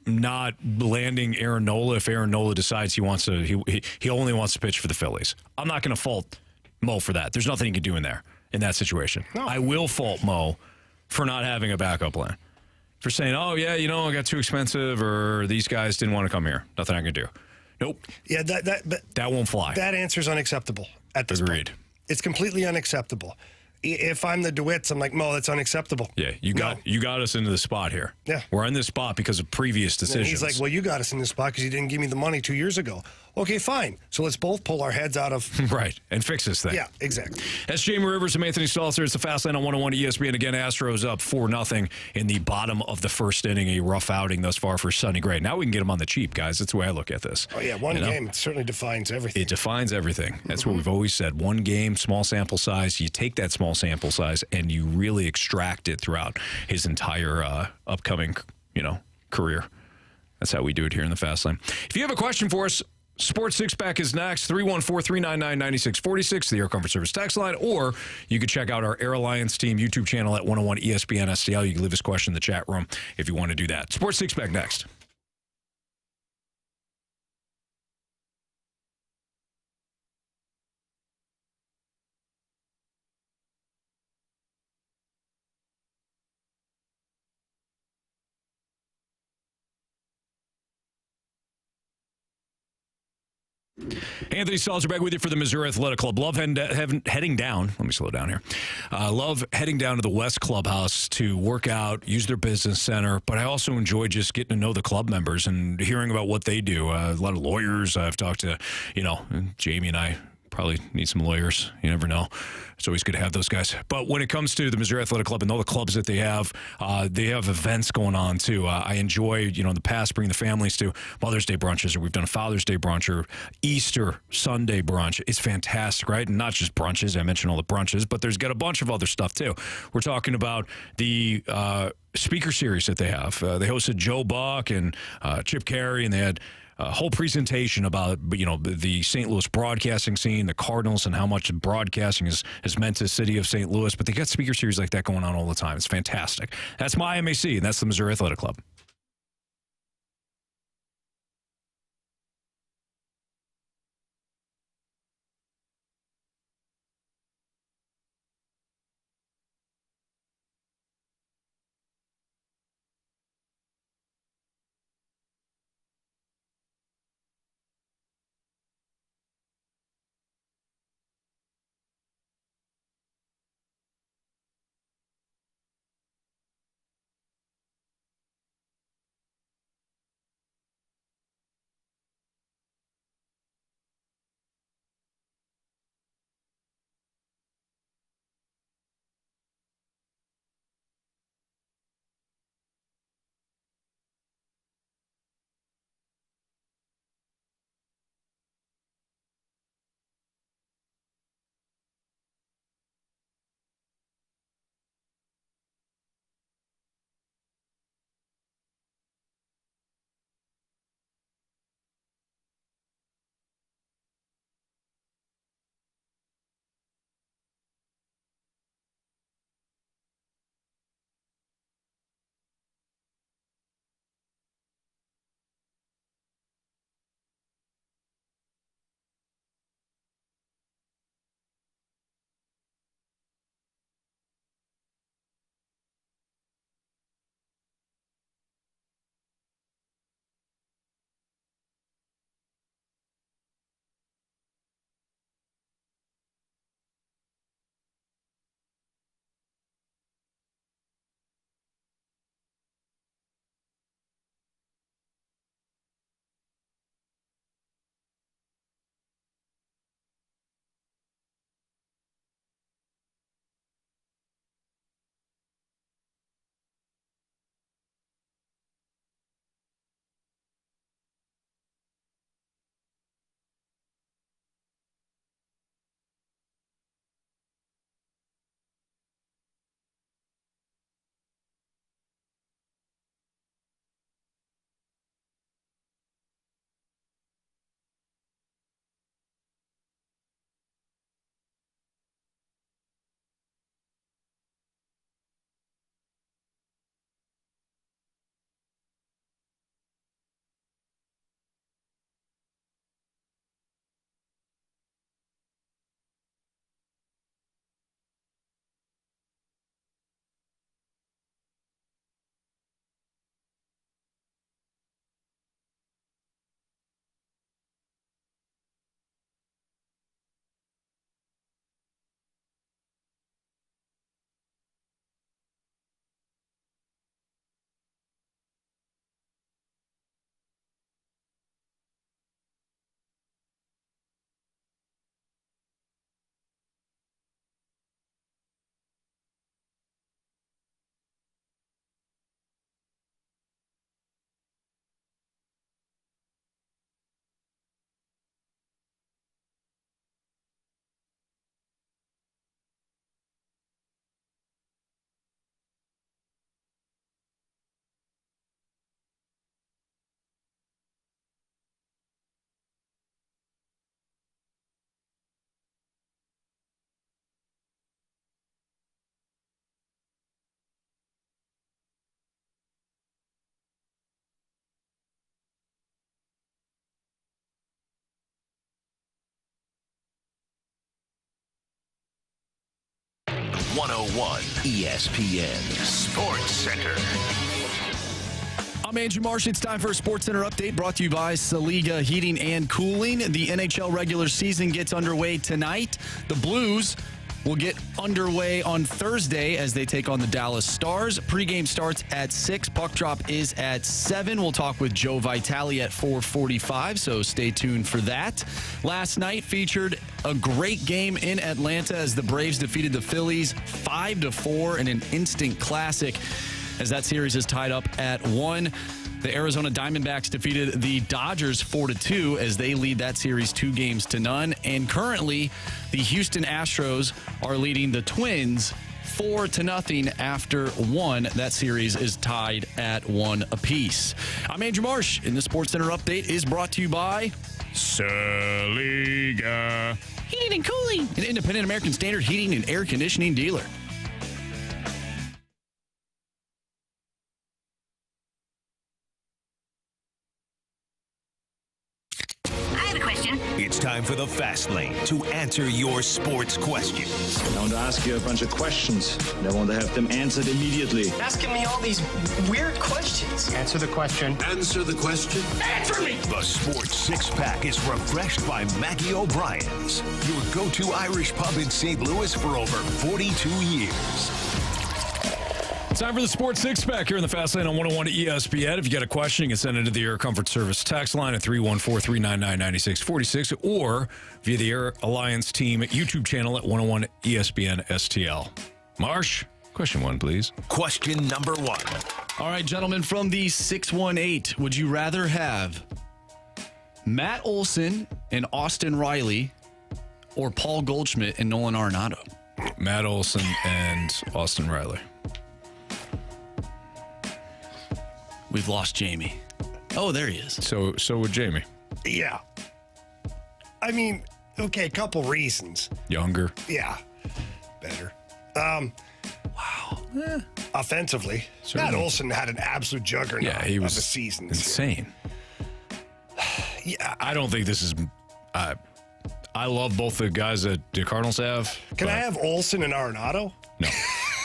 not landing Aaron Nola if Aaron Nola decides he only wants to pitch for the Phillies. I'm not going to fault Mo for that. There's nothing he can do in that situation. No. I will fault Mo for not having a backup plan. For saying, oh, yeah, I got too expensive, or these guys didn't want to come here. Nothing I can do. Nope. Yeah, that won't fly. That answer is unacceptable at this Agreed. point. It's completely unacceptable. If I'm the DeWitts, I'm like, Mo, that's unacceptable. Yeah, you got us into the spot here. Yeah. We're in this spot because of previous decisions. And he's like, well, you got us in this spot because you didn't give me the money 2 years ago. Okay, fine. So let's both pull our heads out of... Right, and fix this thing. Yeah, exactly. That's Jamie Rivers and Anthony Stalter. It's the Fast Lane on 101 ESPN. Again, Astros up 4-0 in the bottom of the first inning. A rough outing thus far for Sonny Gray. Now we can get him on the cheap, guys. That's the way I look at this. Oh, yeah, one game certainly defines everything. It defines everything. That's what we've always said. One game, small sample size. You take that small sample size and you really extract it throughout his entire upcoming, career. That's how we do it here in the Fast Lane. If you have a question for us, Sports Six Pack is next, 314-399-9646, the Air Comfort Service text line, or you can check out our Air Alliance team YouTube channel at 101 ESPN STL. You can leave us a question in the chat room if you want to do that. Sports Six Pack next. Anthony Stalter back with you for the Missouri Athletic Club. Love heading down. Let me slow down here. Love heading down to the West Clubhouse to work out, use their business center. But I also enjoy just getting to know the club members and hearing about what they do. A lot of lawyers. I've talked to, Jamie and I probably need some lawyers. You never know. It's always good to have those guys. But when it comes to the Missouri Athletic Club and all the clubs that they have events going on, too. I enjoy, in the past, bringing the families to Mother's Day brunches, or we've done a Father's Day brunch, or Easter Sunday brunch. It's fantastic, right? And not just brunches. I mentioned all the brunches, but there's got a bunch of other stuff, too. We're talking about the speaker series that they have. They hosted Joe Buck and Chip Carey, and they had a whole presentation about, the St. Louis broadcasting scene, the Cardinals, and how much broadcasting has meant to the city of St. Louis. But they got speaker series like that going on all the time. It's fantastic. That's my MAC, and that's the Missouri Athletic Club. 101 ESPN Sports Center. I'm Andrew Marsh. It's time for a Sports Center update brought to you by Saliga Heating and Cooling. The NHL regular season gets underway tonight. The Blues will get underway on Thursday as they take on the Dallas Stars. Pregame starts at 6. Puck drop is at 7. We'll talk with Joe Vitale at 4:45, so stay tuned for that. Last night featured a great game in Atlanta as the Braves defeated the Phillies 5-4 in an instant classic, as that series is tied up at 1. The Arizona Diamondbacks defeated the Dodgers 4-2 as they lead that series 2-0. And currently, the Houston Astros are leading the Twins 4-0 after 1. That series is tied at 1 apiece. I'm Andrew Marsh, and the Sports Center update is brought to you by Saliga Heating and Cooling, an independent American Standard heating and air conditioning dealer. It's time for the Fast Lane to answer your sports questions. I want to ask you a bunch of questions, and I want to have them answered immediately. Asking me all these weird questions. Answer the question. Answer the question. Answer me! The Sports Six-Pack is refreshed by Maggie O'Brien's, your go-to Irish pub in St. Louis for over 42 years. Time for the Sports Six-Pack here in the Fast Lane on 101 ESPN. If you got a question, you can send it to the Air Comfort Service text line at 314-399-9646 or via the Air Alliance Team YouTube channel at 101 ESPN STL. Marsh, question 1, please. Question number 1. All right, gentlemen, from the 618, would you rather have Matt Olson and Austin Riley or Paul Goldschmidt and Nolan Arenado? Matt Olson and Austin Riley. We've lost Jamie. Oh, there he is. So would Jamie. Yeah. I mean, okay, a couple reasons. Younger. Yeah. Better. Wow. Offensively, Certainly. Matt Olson had an absolute juggernaut Yeah, he was of a season. insane. Yeah. I don't think this is... I love both the guys that the Cardinals have. Can I but have Olson and Arenado? No,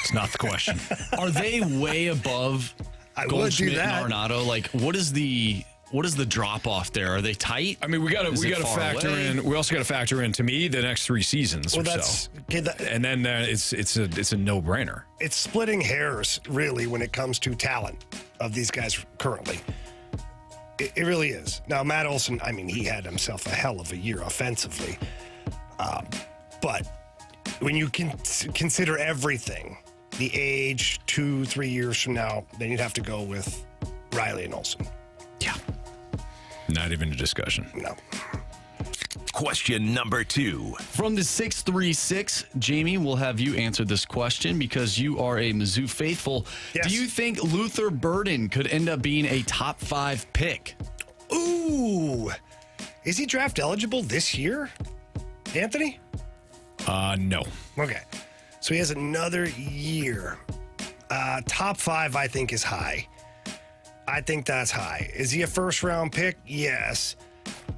it's not the question. Are they way above I would do Goldschmidt that. and Arenado? Like, what is the drop off there? Are they tight? I mean, we got Is to it far factor away? in. We also got to factor in, to me, the next 3 seasons Well, or that's so. okay, And then it's a no-brainer. it's splitting hairs, really, when it comes to talent of these guys currently. It really is. Now, Matt Olson, I mean, he had himself a hell of a year offensively. But when you can consider everything, the age, 2-3 years from now, then you'd have to go with Riley and Olson. Yeah. Not even a discussion. No. Question number 2. From the 636, Jamie, we'll have you answer this question because you are a Mizzou faithful. Yes. Do you think Luther Burden could end up being a top 5 pick? Ooh. Is he draft eligible this year, Anthony? No. Okay. So he has another year. Top 5, I think, is high. I think that's high. Is he a first-round pick? Yes.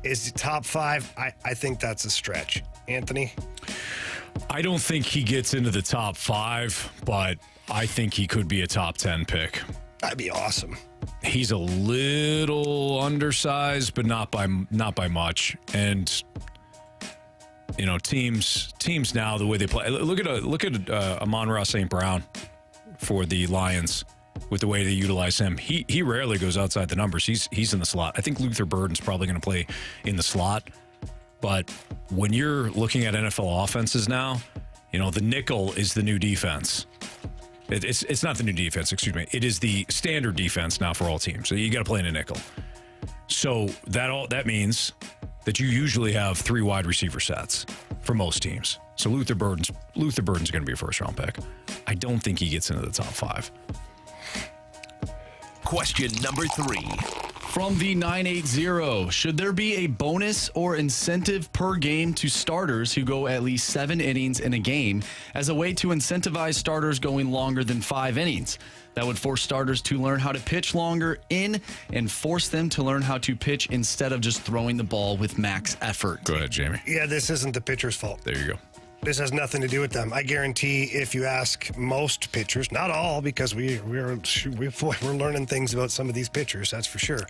Is he top 5? I think that's a stretch. Anthony? I don't think he gets into the top 5, but I think he could be a top 10 pick. That'd be awesome. He's a little undersized, but not by much. And you know, teams now, the way they play. Look at Amon-Ra St. Brown for the Lions with the way they utilize him. He rarely goes outside the numbers. He's in the slot. I think Luther Burden's probably going to play in the slot. But when you're looking at NFL offenses now, you know, the nickel is the new defense. It's not the new defense, excuse me. It is the standard defense now for all teams. So you got to play in a nickel. So that means that you usually have 3 wide receiver sets for most teams. So Luther Burden's going to be a first-round pick. I don't think he gets into the top 5. Question number 3. From the 980, should there be a bonus or incentive per game to starters who go at least 7 innings in a game as a way to incentivize starters going longer than 5 innings? That would force starters to learn how to pitch longer in and force them to learn how to pitch instead of just throwing the ball with max effort. Go ahead, Jamie. Yeah, this isn't the pitcher's fault. There you go. This has nothing to do with them. I guarantee if you ask most pitchers, not all, because we're learning things about some of these pitchers, that's for sure.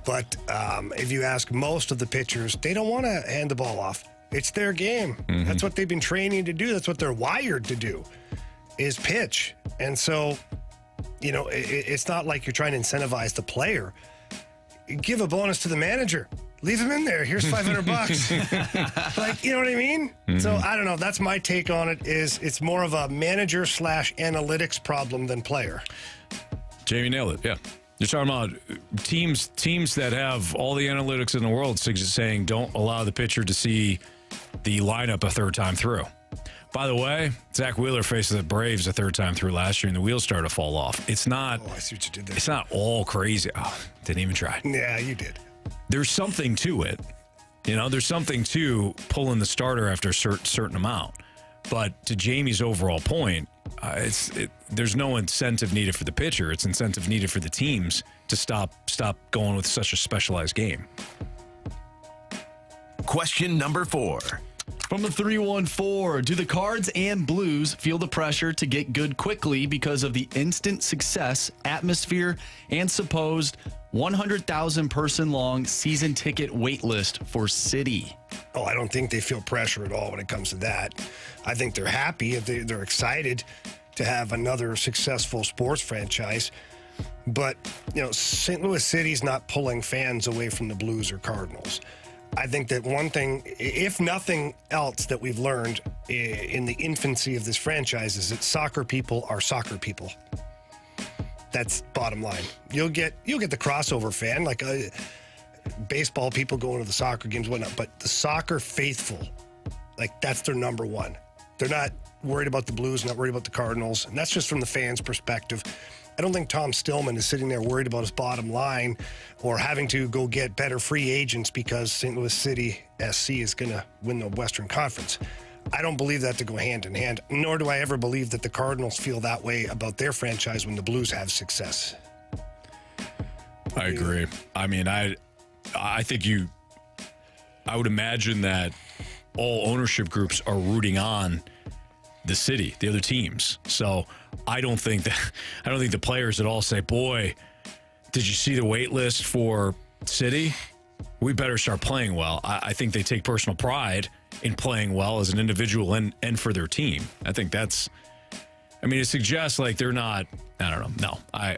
But if you ask most of the pitchers, they don't want to hand the ball off. It's their game. That's what they've been training to do. That's what they're wired to do, is pitch. And so, it's not like you're trying to incentivize the player. Give a bonus to the manager. Leave him in there. Here's $500. Like, you know what I mean? So I don't know. That's my take on it. Is it's more of a manager / analytics problem than player. Jamie nailed it. Yeah. You're talking about teams that have all the analytics in the world saying don't allow the pitcher to see the lineup a third time through. By the way, Zach Wheeler faced the Braves a third time through last year, and the wheels started to fall off. It's not. Oh, I see what you did there. It's not all crazy. Oh, didn't even try. Yeah, you did. There's something to it. There's something to pulling the starter after a certain amount. But to Jamie's overall point, there's no incentive needed for the pitcher. It's incentive needed for the teams to stop going with such a specialized game. Question number 4. From the 314, do the Cards and Blues feel the pressure to get good quickly because of the instant success, atmosphere, and supposed 100,000 person long season ticket wait list for City? Oh, I don't think they feel pressure at all when it comes to that. I think they're happy. They're excited to have another successful sports franchise. But, St. Louis City's not pulling fans away from the Blues or Cardinals. I think that one thing, if nothing else that we've learned in the infancy of this franchise, is that soccer people are soccer people. That's bottom line. You'll get the crossover fan, like baseball people going to the soccer games, whatnot. But the soccer faithful, like that's their number one. They're not worried about the Blues, not worried about the Cardinals, and that's just from the fans' perspective. I don't think Tom Stillman is sitting there worried about his bottom line or having to go get better free agents because St. Louis City SC is going to win the Western Conference. I don't believe that to go hand in hand, nor do I ever believe that the Cardinals feel that way about their franchise when the Blues have success. I agree. I mean, I think I would imagine that all ownership groups are rooting on the city, the other teams. So I don't think the players at all say, boy, did you see the wait list for City? We better start playing well. I think they take personal pride in playing well as an individual and for their team. I think it suggests like they're not, I don't know. No,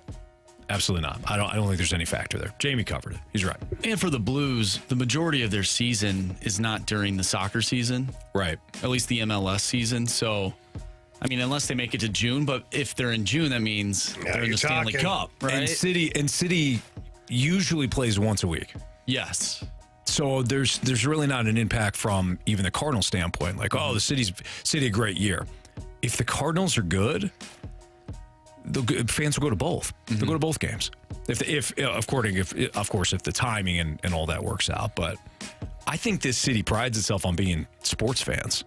absolutely not. I don't think there's any factor there. Jamie covered it. He's right. And for the Blues, the majority of their season is not during the soccer season. Right. At least the MLS season. So, unless they make it to June, but if they're in June, that means they're in the Stanley Cup, right? And City usually plays once a week. Yes. So there's really not an impact from even the Cardinal standpoint. Like, the City a great year. If the Cardinals are good, fans will go to both. They'll go to both games. If of course the timing and all that works out. But I think this city prides itself on being sports fans.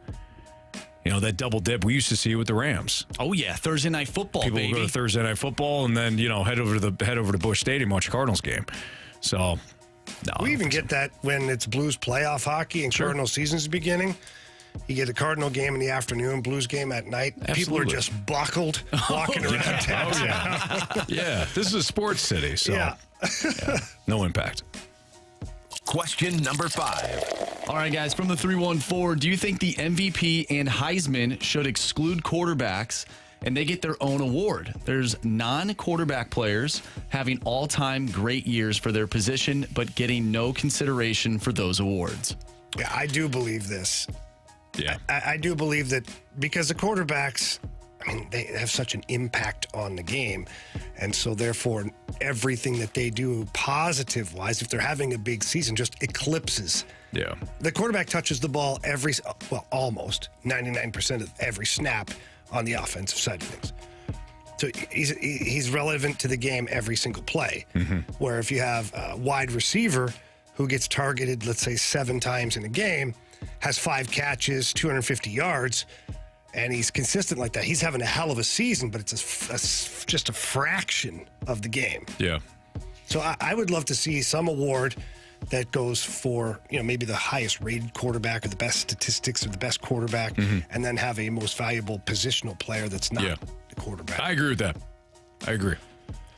That double dip we used to see with the Rams. Oh yeah, Thursday night football. People baby. will go to Thursday night football and then head over to Busch Stadium, watch a Cardinals game. So no, we even get that when it's Blues playoff hockey and Cardinal season's beginning. You get a Cardinal game in the afternoon, Blues game at night. Absolutely. People are just buckled walking around town. Yeah, this is a sports city, so yeah, no impact. Question number 5. All right, guys, from the 314, do you think the MVP and Heisman should exclude quarterbacks and they get their own award? There's non-quarterback players having all-time great years for their position, but getting no consideration for those awards. Yeah, I do believe this. Yeah. I do believe that because the quarterbacks, they have such an impact on the game. And so therefore, everything that they do positive-wise, if they're having a big season, just eclipses. Yeah. The quarterback touches the ball almost 99% of every snap on the offensive side of things. So he's relevant to the game every single play. Mm-hmm. Where if you have a wide receiver who gets targeted, let's say 7 times in a game, has 5 catches, 250 yards, and he's consistent like that. He's having a hell of a season, but it's just a fraction of the game. Yeah. So I would love to see some award that goes for, maybe the highest rated quarterback or the best statistics or the best quarterback, and then have a most valuable positional player that's not the quarterback. I agree with that. I agree.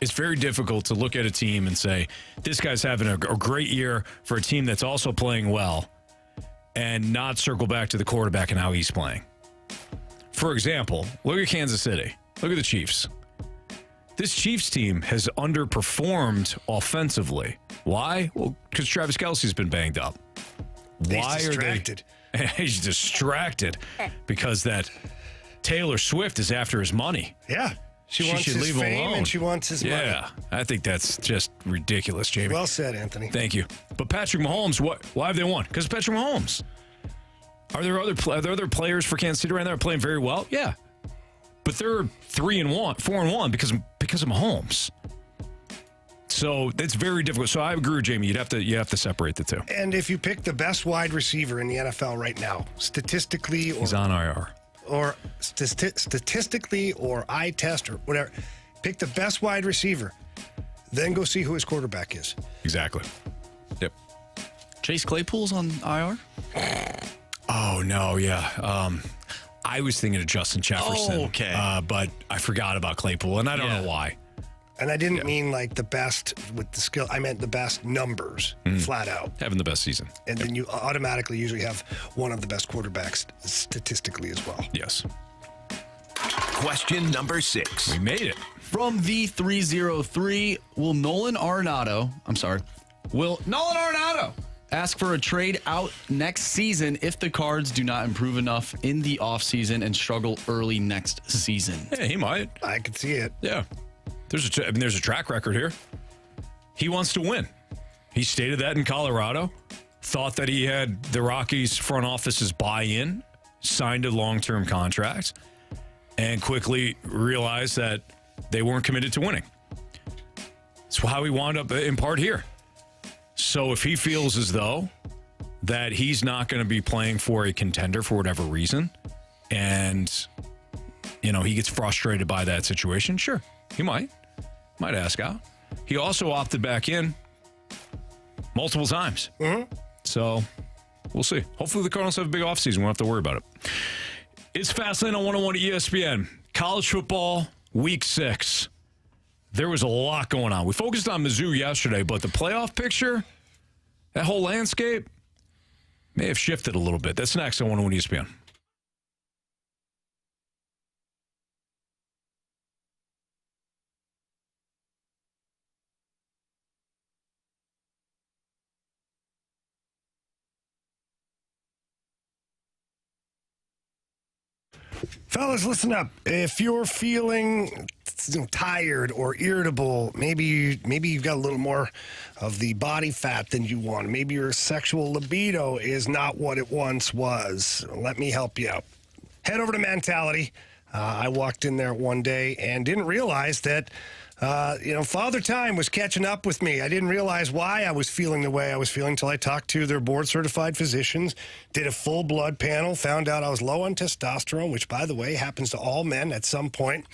It's very difficult to look at a team and say, this guy's having a great year for a team that's also playing well, and not circle back to the quarterback and how he's playing. For example, look at Kansas City. Look at the Chiefs. This Chiefs team has underperformed offensively. Why? Well, because Travis Kelce's been banged up. Why He's distracted. Are they? He's distracted because that Taylor Swift is after his money. Yeah. She wants should his leave him fame alone. and she wants his money. Yeah, I think that's just ridiculous, Jamie. Well said, Anthony. Thank you. But Patrick Mahomes, why have they won? Because Patrick Mahomes. Are there other players for Kansas City right now that are playing very well? Yeah. But they're 4-1 because of Mahomes. So it's very difficult. So I agree with Jamie. You have to separate the two. And if you pick the best wide receiver in the NFL right now, statistically He's on IR. or statistically or eye test or whatever, pick the best wide receiver, then go see who his quarterback is. Exactly. Yep. Chase Claypool's on IR? Oh, no, yeah. I was thinking of Justin Jefferson. Oh, okay. But I forgot about Claypool, and I don't know why. And I didn't mean like the best with the skill. I meant the best numbers, flat out. Having the best season. And then you automatically usually have one of the best quarterbacks statistically as well. Yes. Question number 6. We made it. From V303, will Nolan Arenado ask for a trade out next season if the Cards do not improve enough in the offseason and struggle early next season? Yeah, he might. I could see it. Yeah. There's a track record here. He wants to win. He stated that in Colorado. Thought that he had the Rockies front office's buy-in, signed a long-term contract, and quickly realized that they weren't committed to winning. That's how he wound up in part here. So if he feels as though that he's not going to be playing for a contender for whatever reason, and, he gets frustrated by that situation, sure, he might ask out. He also opted back in multiple times. So we'll see. Hopefully the Cardinals have a big offseason. We won't have to worry about it. It's Fastlane on 101 at ESPN. College football, week 6. There was a lot going on. We focused on Mizzou yesterday, but the playoff picture, that whole landscape, may have shifted a little bit. That's next on 101 ESPN. Fellas, listen up. If you're feeling tired or irritable, maybe you've got a little more of the body fat than you want. Maybe your sexual libido is not what it once was. Let me help you out. Head over to Mentality. I walked in there one day and didn't realize that Father Time was catching up with me. I didn't realize why I was feeling the way I was feeling until I talked to their board-certified physicians, did a full blood panel, found out I was low on testosterone, which, by the way, happens to all men at some point.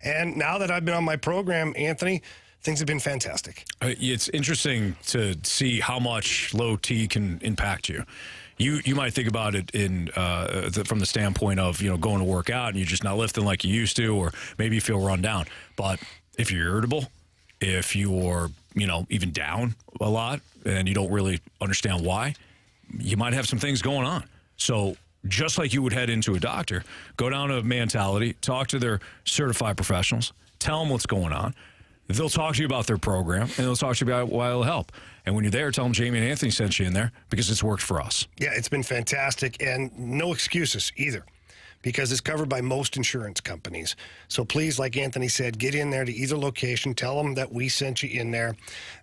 And now that I've been on my program, Anthony, things have been fantastic. It's interesting to see how much low T can impact you. You might think about it from the standpoint of going to work out and you're just not lifting like you used to, or maybe you feel run down. But if you're irritable, if you're even down a lot and you don't really understand why, you might have some things going on. So just like you would head into a doctor, go down to Mentality, talk to their certified professionals, tell them what's going on. They'll talk to you about their program, and they'll talk to you about why it'll help. And when you're there, tell them Jamie and Anthony sent you in there because it's worked for us. Yeah, it's been fantastic, and no excuses either, because it's covered by most insurance companies. So please, like Anthony said, get in there to either location. Tell them that we sent you in there.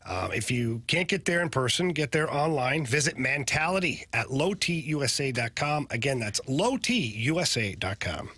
If you can't get there in person, get there online. Visit Mentality at lowtusa.com. Again, that's lowtusa.com.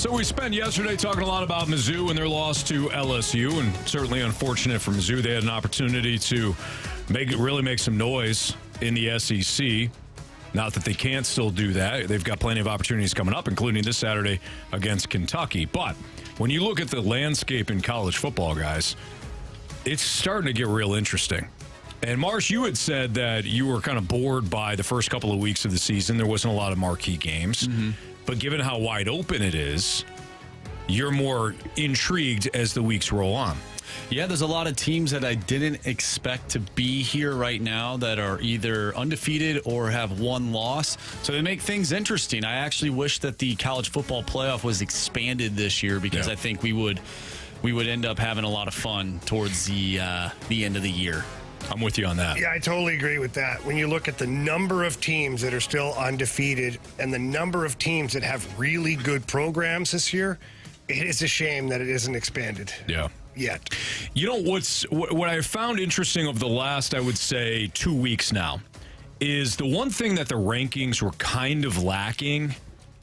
So we spent yesterday talking a lot about Mizzou and their loss to LSU, and certainly unfortunate for Mizzou. They had an opportunity to really make some noise in the SEC. Not that they can't still do that. They've got plenty of opportunities coming up, including this Saturday against Kentucky. But when you look at the landscape in college football, guys, it's starting to get real interesting. And Marsh, you had said that you were kind of bored by the first couple of weeks of the season. There wasn't a lot of marquee games. Mm-hmm. But given how wide open it is, you're more intrigued as the weeks roll on. Yeah, there's a lot of teams that I didn't expect to be here right now that are either undefeated or have one loss. So they make things interesting. I actually wish that the college football playoff was expanded this year because I think we would end up having a lot of fun towards the end of the year. I'm with you on that. Yeah, I totally agree with that. When you look at the number of teams that are still undefeated and the number of teams that have really good programs this year, it is a shame that it isn't expanded. Yeah. Yet. You know, what I found interesting of the last, I would say, 2 weeks now, is the one thing that the rankings were kind of lacking,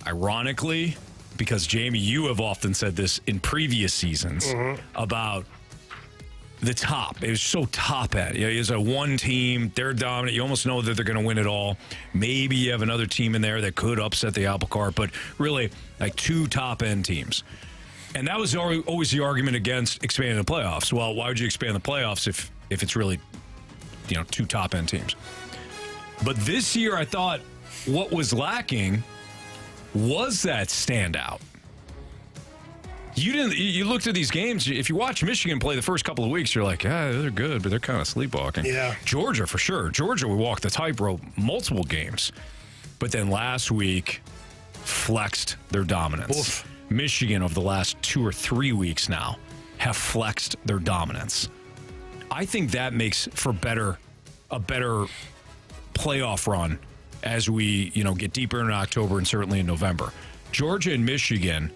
ironically, because, Jamie, you have often said this in previous seasons about the top. It was so top-heavy. It's a one team. They're dominant. You almost know that they're going to win it all. Maybe you have another team in there that could upset the apple cart, but really, like two top-end teams. And that was always the argument against expanding the playoffs. Well, why would you expand the playoffs if it's really, two top-end teams? But this year, I thought what was lacking was that standout. You looked at these games. If you watch Michigan play the first couple of weeks, you're like, they're good, but they're kind of sleepwalking. Yeah. Georgia, for sure. Georgia would walk the tightrope multiple games. But then last week, flexed their dominance. Oof. Michigan, over the last 2 or 3 weeks now, have flexed their dominance. I think that makes for a better playoff run as we, get deeper in October and certainly in November. Georgia and Michigan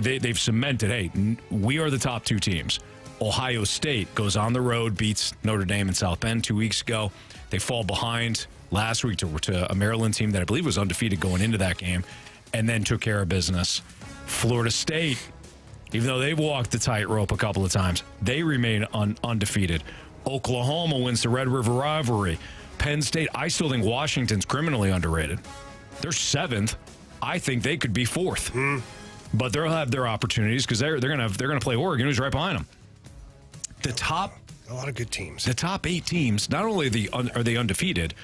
they've cemented, hey, we are the top two teams. Ohio State goes on the road, beats Notre Dame and South Bend 2 weeks ago. They fall behind last week to a Maryland team that I believe was undefeated going into that game, and then took care of business. Florida State, even though they've walked the tightrope a couple of times, they remain undefeated. Oklahoma wins the Red River rivalry. Penn State, I still think Washington's criminally underrated. They're 7th. I think they could be 4th. But they'll have their opportunities because they're gonna play Oregon, who's right behind them. A lot of good teams. The top 8 teams, not only are they undefeated,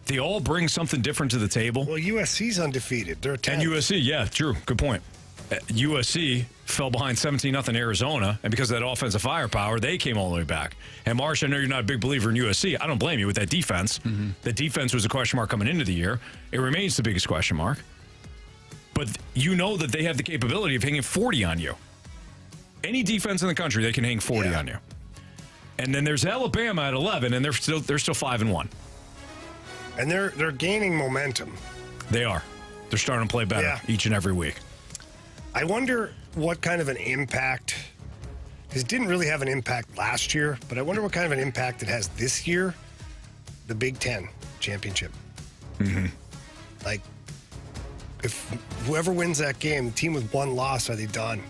they all bring something different to the table. Well, USC's undefeated. They're 10th. And USC, yeah, true, good point. USC fell behind 17-0 Arizona, and because of that offensive firepower, they came all the way back. And Marsh, I know you're not a big believer in USC. I don't blame you with that defense. Mm-hmm. The defense was a question mark coming into the year. It remains the biggest question mark. But you know that they have the capability of hanging 40 on you. Any defense in the country, they can hang 40 on you. And then there's Alabama at 11, and they're still 5-1. And they're gaining momentum. They are. They're starting to play better each and every week. I wonder what kind of an impact. It didn't really have an impact last year, but I wonder what kind of an impact it has this year. The Big Ten championship. Mm-hmm. Like, if whoever wins that game, the team with one loss, are they done?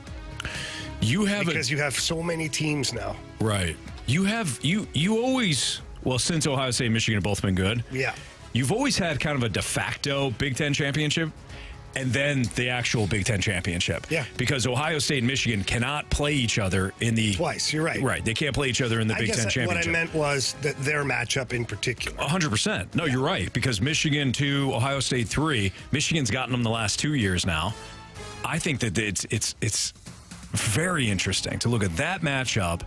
Because you have so many teams now. Right. You always, well, since Ohio State and Michigan have both been good. Yeah. You've always had kind of a de facto Big Ten championship and then the actual Big Ten championship. Yeah. Because Ohio State and Michigan cannot play each other in the... Twice, you're right. Right. They can't play each other in the Big Ten championship. What I meant was that their matchup in particular. 100%. No, you're right. Because Michigan 2, Ohio State 3. Michigan's gotten them the last 2 years now. I think that it's very interesting to look at that matchup.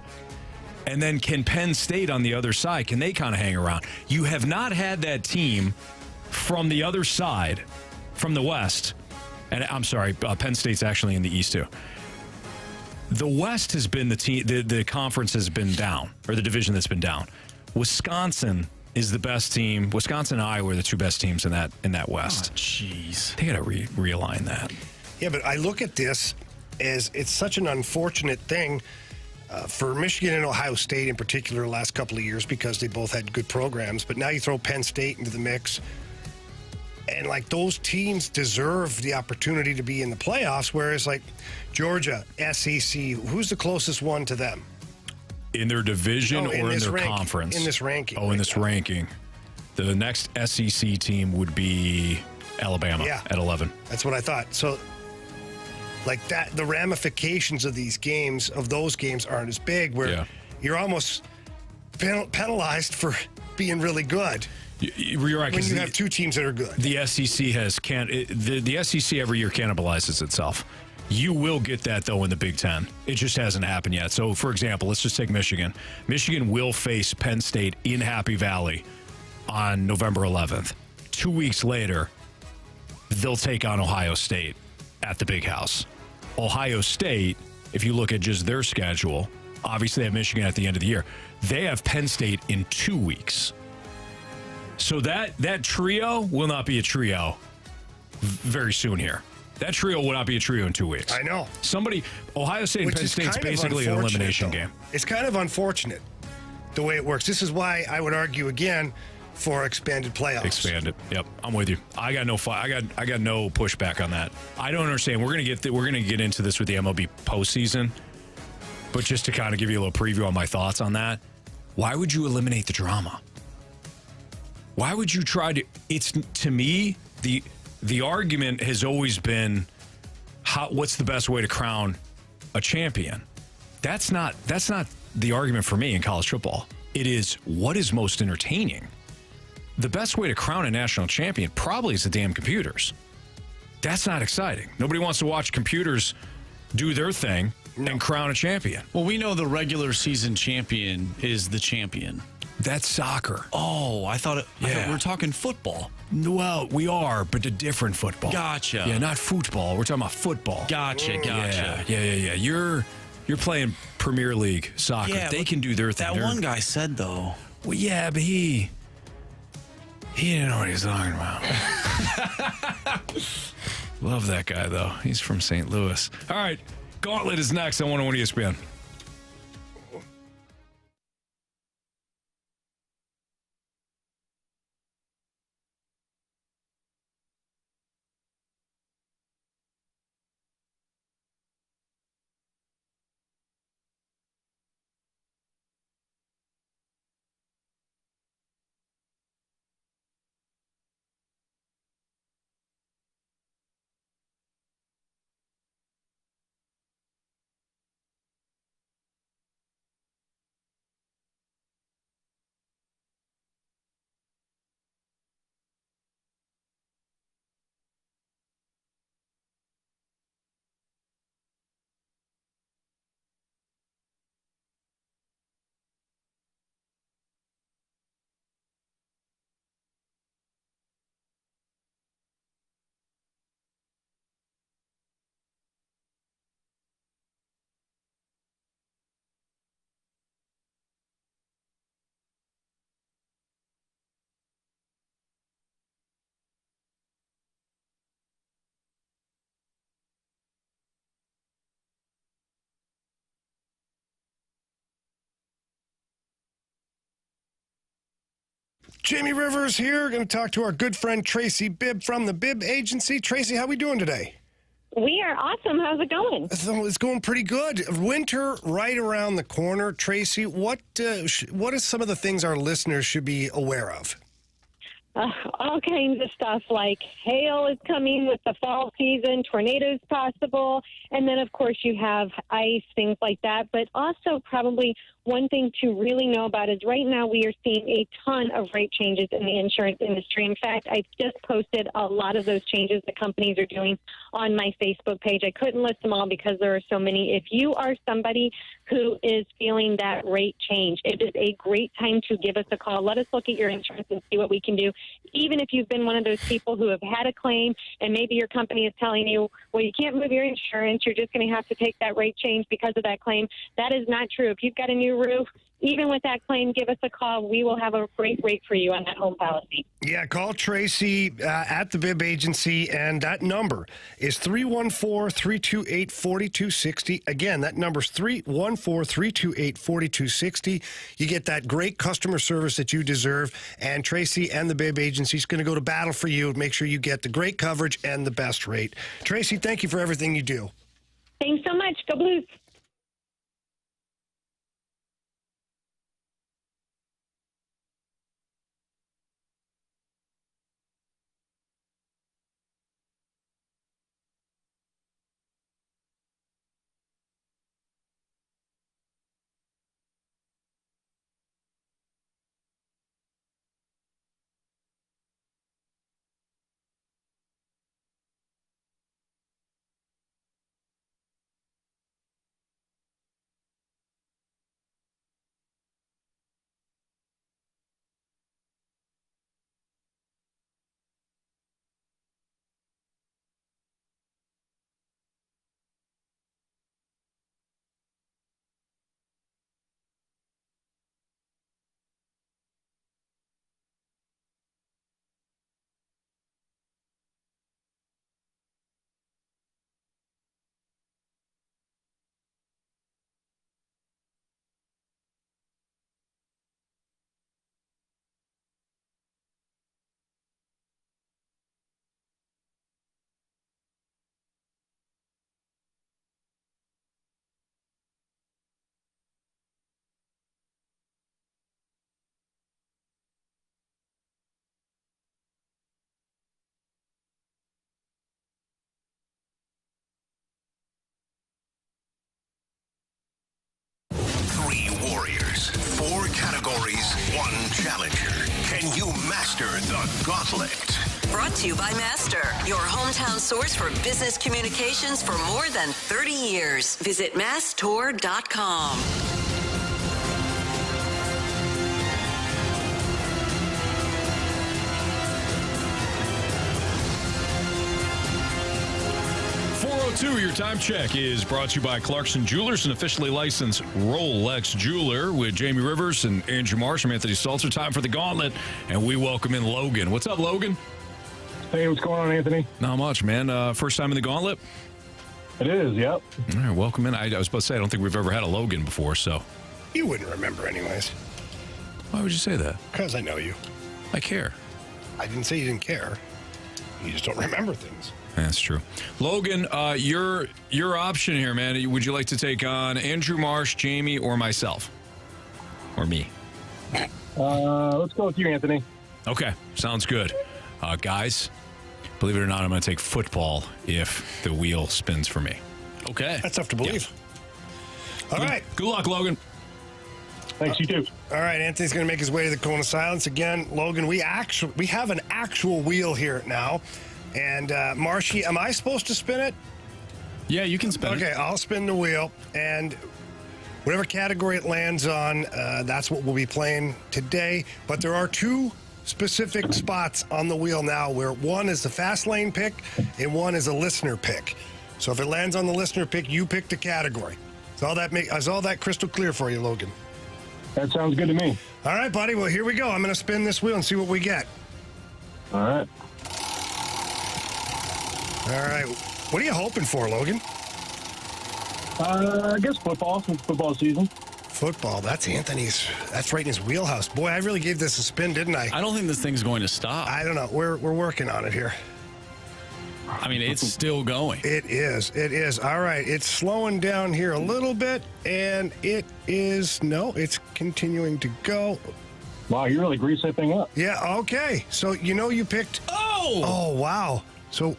And then can Penn State on the other side, can they kind of hang around? You have not had that team from the other side, from the West. And I'm sorry, Penn State's actually in the East too. The West has been the team, the conference has been down, or the division that's been down. Wisconsin is the best team. Wisconsin and Iowa are the 2 best teams in that West. Jeez. They got to realign that. Yeah, but I look at this as it's such an unfortunate thing for Michigan and Ohio State in particular the last couple of years because they both had good programs. But now you throw Penn State into the mix. And, like, those teams deserve the opportunity to be in the playoffs, whereas, like, Georgia, SEC, who's the closest one to them? In their division or in their conference? In this ranking. Oh, in this ranking. The next SEC team would be Alabama at 11. That's what I thought. So, like that, the ramifications of these games, of those games, aren't as big, where you're almost penalized for being really good. You're right. When you have two teams that are good. The SEC the SEC every year cannibalizes itself. You will get that, though, in the Big Ten. It just hasn't happened yet. So, for example, let's just take Michigan. Michigan will face Penn State in Happy Valley on November 11th. 2 weeks later, they'll take on Ohio State at the Big House. Ohio State, if you look at just their schedule, obviously they have Michigan at the end of the year. They have Penn State in 2 weeks. So that trio will not be a trio very soon here. That trio will not be a trio in 2 weeks. I know. Ohio State and Penn State's basically an elimination game. It's kind of unfortunate the way it works. This is why I would argue again for expanded playoffs. Expanded. Yep, I'm with you. I got no pushback on that. I don't understand. We're gonna get into this with the MLB postseason, but just to kind of give you a little preview on my thoughts on that, why would you eliminate the drama? Why would you try to? It's, to me, the argument has always been, what's the best way to crown a champion? That's not the argument for me in college football. It is, what is most entertaining? The best way to crown a national champion probably is the damn computers. That's not exciting. Nobody wants to watch computers do their thing and crown a champion. Well, we know the regular season champion is the champion. That's soccer. Oh, I thought we were talking football. Well, we are, but a different football. Gotcha. Yeah, not football. We're talking about football. Gotcha. Yeah. You're playing Premier League soccer. Yeah, they can do their thing. That one guy said, though. Well, yeah, but he didn't know what he was talking about. Love that guy, though. He's from St. Louis. All right, Gauntlet is next on 101 ESPN. Jamie Rivers here. Going to talk to our good friend Tracy Bibb from the Bibb Agency. Tracy, how we doing today? We are awesome. How's it going? It's going pretty good. Winter right around the corner. Tracy, what are some of the things our listeners should be aware of? All kinds of stuff, like hail is coming with the fall season, tornadoes possible, and then, of course, you have ice, things like that. But also probably one thing to really know about is right now we are seeing a ton of rate changes in the insurance industry. In fact, I just posted a lot of those changes that companies are doing on my Facebook page. I couldn't list them all because there are so many. If you are somebody who is feeling that rate change, it is a great time to give us a call. Let us look at your insurance and see what we can do. Even if you've been one of those people who have had a claim and maybe your company is telling you, well, you can't move your insurance, you're just going to have to take that rate change because of that claim. That is not true. If you've got a new roof, even with that claim, give us a call. We will have a great rate for you on that home policy. Yeah, call Tracy at the Bib Agency, and that number is 314-328-4260. Again, that number is 314-328-4260. You get that great customer service that you deserve, and Tracy and the Bib Agency is going to go to battle for you. Make sure you get the great coverage and the best rate. Tracy, thank you for everything you do. Thanks so much. Go Blues. Warriors, 4 categories, 1 challenger. Can you master the Gauntlet? Brought to you by Master, your hometown source for business communications for more than 30 years. Visit masstour.com. Your time check is brought to you by Clarkson Jewelers, an officially licensed Rolex jeweler, with Jamie Rivers and Andrew Marsh. I'm Anthony Stalter. Time for the Gauntlet, and we welcome in Logan. What's up, Logan? Hey, what's going on, Anthony? Not much, man. First time in the Gauntlet? It is, yep. All right, welcome in. I was about to say, I don't think we've ever had a Logan before, so. You wouldn't remember anyways. Why would you say that? Because I know you. I care. I didn't say you didn't care. You just don't remember things. That's true. Logan, your option here, man. Would you like to take on Andrew Marsh, Jamie, or myself? Or me? Let's go with you, Anthony. Okay, sounds good. Guys, believe it or not, I'm going to take football if the wheel spins for me. Okay. That's tough to believe. Yeah. All right. Good luck, Logan. Thanks, you too. All right, Anthony's going to make his way to the Cone of Silence. Again, Logan, we have an actual wheel here now. And Marshy, am I supposed to spin it? Yeah, you can spin it. Okay, I'll spin the wheel. And whatever category it lands on, that's what we'll be playing today. But there are 2 specific spots on the wheel now where one is the fast lane pick and one is a listener pick. So if it lands on the listener pick, you pick the category. Is all that crystal clear for you, Logan? That sounds good to me. All right, buddy. Well, here we go. I'm going to spin this wheel and see what we get. All right. All right. What are you hoping for, Logan? I guess football, since football season. Football. That's right in his wheelhouse. Boy, I really gave this a spin, didn't I? I don't think this thing's going to stop. I don't know. We're working on it here. I mean, it's still going. It is. All right. It's slowing down here a little bit, and it's continuing to go. Wow, you really greased that thing up. Yeah, okay. So, you picked... Oh, wow. So,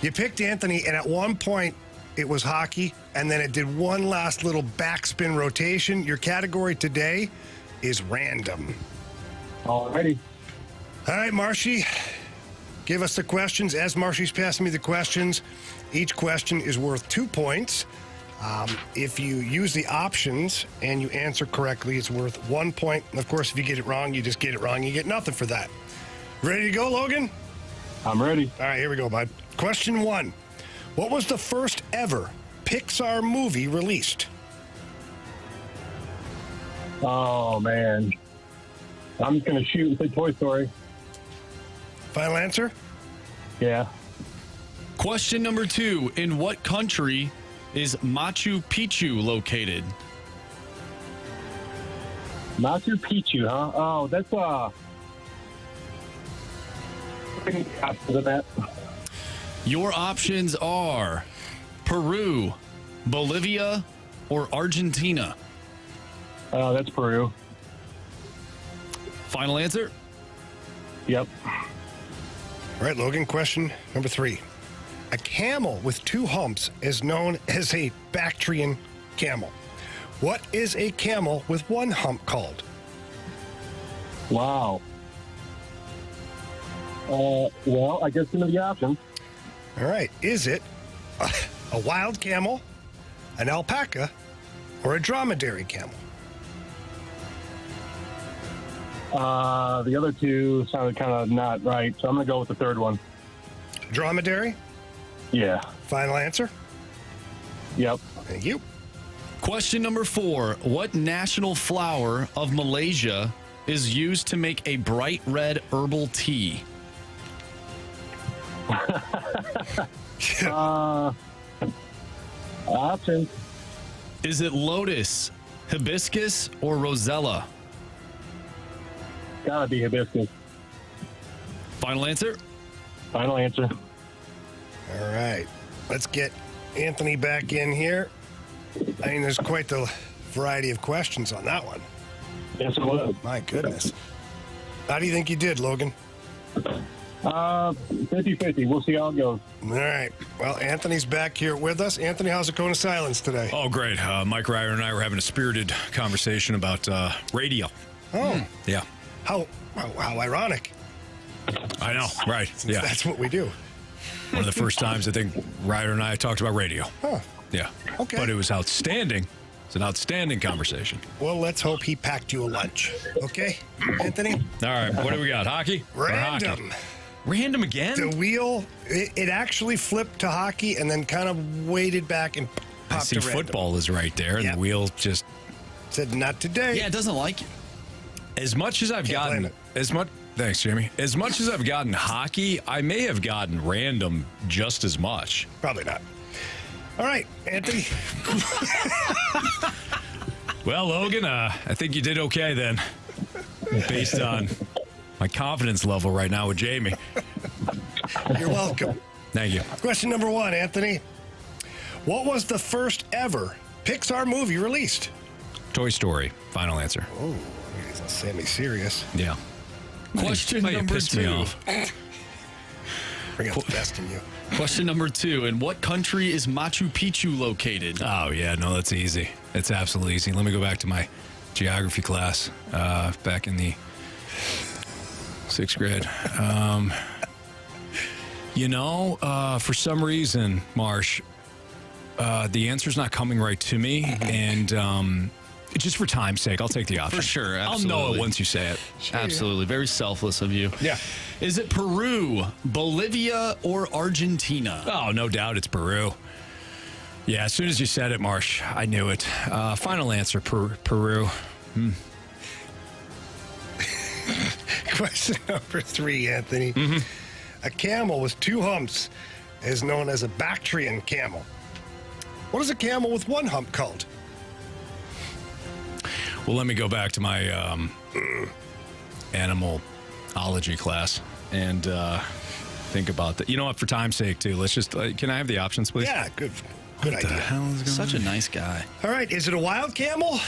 you picked Anthony, and at one point, it was hockey, and then it did one last little backspin rotation. Your category today is random. All righty. All right, Marshy, give us the questions. As Marshy's passing me the questions, each question is worth 2 points. If you use the options and you answer correctly, it's worth 1 point. And of course, if you get it wrong, you just get it wrong. You get nothing for that. Ready to go, Logan? I'm ready. All right, here we go, bud. Question 1. What was the first ever Pixar movie released? Oh, man. I'm just going to shoot and say Toy Story. Final answer? Yeah. Question number 2. In what country is Machu Picchu located? Machu Picchu, huh? Oh, that's that. Your options are Peru, Bolivia, or Argentina. That's Peru. Final answer? Yep. All right, Logan, question number 3. A camel with 2 humps is known as a Bactrian camel. What is a camel with 1 hump called? Wow. Well, I guess some of the options. All right. Is it a wild camel, an alpaca, or a dromedary camel? The other 2 sounded kind of not right, so I'm going to go with the third one. Dromedary? Yeah. Final answer? Yep. Thank you. Question number 4. What national flower of Malaysia is used to make a bright red herbal tea? Options. Is it lotus, hibiscus, or rosella? Gotta be hibiscus. Final answer? Final answer. All right. Let's get Anthony back in here. I mean, there's quite the variety of questions on that one. Yes, it was. My goodness. How do you think you did, Logan? 50-50. We'll see how it goes. All right. Well, Anthony's back here with us. Anthony, how's the cone of silence today? Oh, great. Mike Ryder and I were having a spirited conversation about radio. Oh. Yeah. How ironic. I know, right. Yeah. That's what we do. One of the first times I think Ryder and I talked about radio. Huh. Yeah. Okay. But it was outstanding. It's an outstanding conversation. Well, let's hope he packed you a lunch. Okay, Anthony? All right. What do we got? Hockey? Or Random. hockey? Random again? The wheel, it actually flipped to hockey and then kind of weighted back and I popped see to random. football is right there, and Yeah. the wheel just... Said not today. Yeah, it doesn't like you. As much as I've Can't blame gotten... it. Thanks, Jamie. As much as I've gotten hockey, I may have gotten random just as much. Probably not. All right, Anthony. Well, Logan, I think you did okay then, based on my confidence level right now with Jamie. You're welcome. Thank you. Question number 1, Anthony. What was the first ever Pixar movie released? Toy Story. Final answer. Oh, he's semi-serious. Yeah. Question Might have number pissed me 2. off. Bring out the best in you. Question number 2. In what country is Machu Picchu located? Oh, yeah. No, that's easy. It's absolutely easy. Let me go back to my geography class back in the 6th grade. For some reason, Marsh, the answer's not coming right to me. And just for time's sake, I'll take the option. For sure. Absolutely. I'll know it once you say it. Absolutely. Very selfless of you. Yeah. Is it Peru, Bolivia, or Argentina? Oh, no doubt it's Peru. Yeah, as soon as you said it, Marsh, I knew it. Final answer, Peru. Question number 3, Anthony. A camel with 2 humps is known as a Bactrian camel. What is a camel with 1 hump called? Well, let me go back to my animalology class and think about that. You know what? For time's sake, too, let's just... can I have the options, please? Yeah, good What idea. the hell is going Such on? a nice guy. All right, is it a wild camel,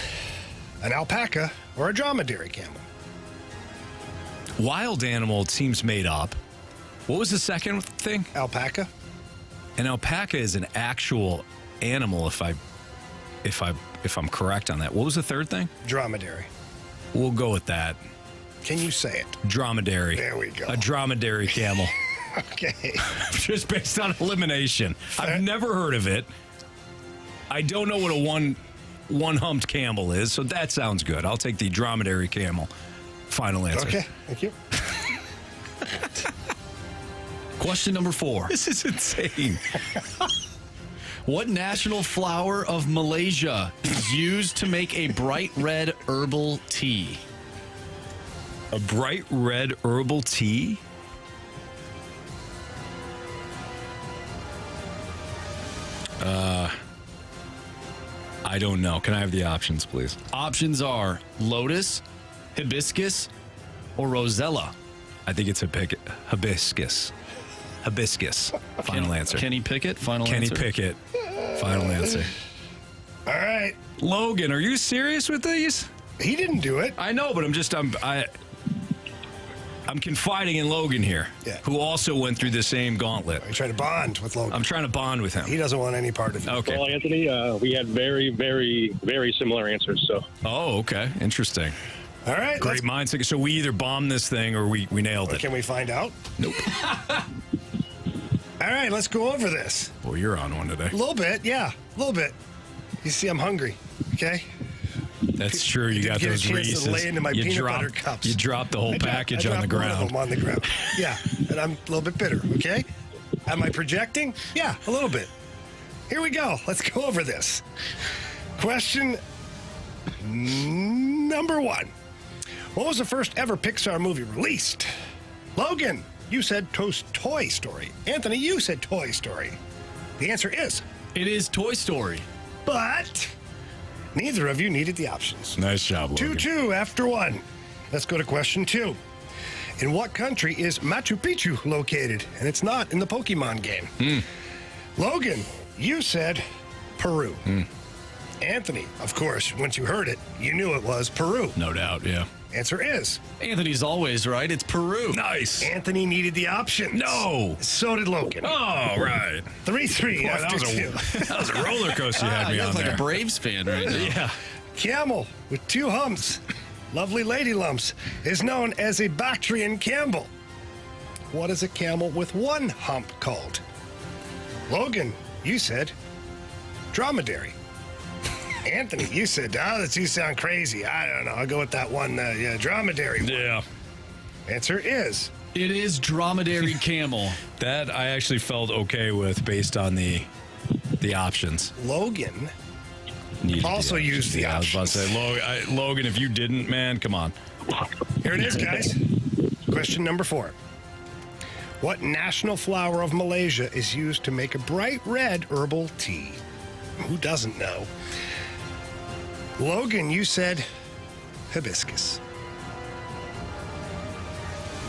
an alpaca, or a dromedary camel? Wild animal, it seems made up. What was the second thing? Alpaca. An alpaca is an actual animal, if I'm correct on that. What was the third thing? Dromedary. We'll go with that. Can you say it? Dromedary. There we go. A dromedary camel. Okay. Just based on elimination. I've never heard of it. I don't know what a one-humped camel is, so that sounds good. I'll take the dromedary camel. Final answer. Okay, thank you. Question number 4. This is insane. What national flower of Malaysia is used to make a bright red herbal tea? A bright red herbal tea? I don't know. Can I have the options, please? Options are lotus, hibiscus, or rosella. I think it's hibiscus. Hibiscus. Final answer. Kenny Pickett, final Kenny answer. Pickett. Final answer. All right. Logan, are you serious with these? He didn't do it. I know, but I'm confiding in Logan here, who also went through the same gauntlet. You trying to bond with Logan. I'm trying to bond with him. He doesn't want any part of it. Okay. Well, Anthony, we had very, very, very similar answers. So. Oh, okay. Interesting. All right. Great minds. So we either bombed this thing or we nailed it. Can we find out? Nope. All right, let's go over this. Well, you're on one today. A little bit, yeah. A little bit. You see, I'm hungry. Okay? That's true. You got those Reese's. To lay into my peanut butter cups. You dropped the whole package on the ground. On the ground. Yeah, and I'm a little bit bitter. Okay, am I projecting? Yeah, a little bit. Here we go. Let's go over this. Question number 1: what was the first ever Pixar movie released? Logan, you said Toy Story. Anthony, you said Toy Story. The answer is it is Toy Story, but. Neither of you needed the options. Nice job, Logan. 2-2 after 1. Let's go to question 2. In what country is Machu Picchu located? And it's not in the Pokemon game. Logan, you said Peru. Anthony, of course, once you heard it, you knew it was Peru. No doubt, yeah. Answer is... Anthony's always right. It's Peru. Nice. Anthony needed the options. No. So did Logan. Oh, right. 3-3 after 2. That was a roller coaster you had me you on look like there. a Braves fan right now. Yeah. Camel with 2 humps, lovely lady lumps, is known as a Bactrian camel. What is a camel with 1 hump called? Logan, you said dromedary. Anthony, you said, you sound crazy. I don't know. I'll go with that one, dromedary one. Yeah. Answer is... it is dromedary camel. That I actually felt okay with based on the options. Logan also used the options. I was about to say, Logan, if you didn't, man, come on. Here it is, guys. Question number 4. What national flower of Malaysia is used to make a bright red herbal tea? Who doesn't know? Logan, you said hibiscus.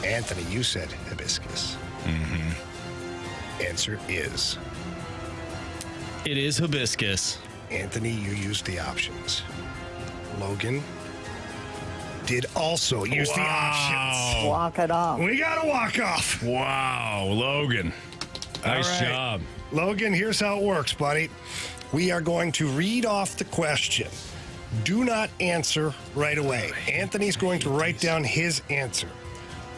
Anthony, you said hibiscus. Answer is... it is hibiscus. Anthony, you used the options. Logan did also use the options. Walk it off. We got to walk off. Wow, Logan. Nice All right. job. Logan, here's how it works, buddy. We are going to read off the question. Do not answer right away. Anthony's going to write down his answer.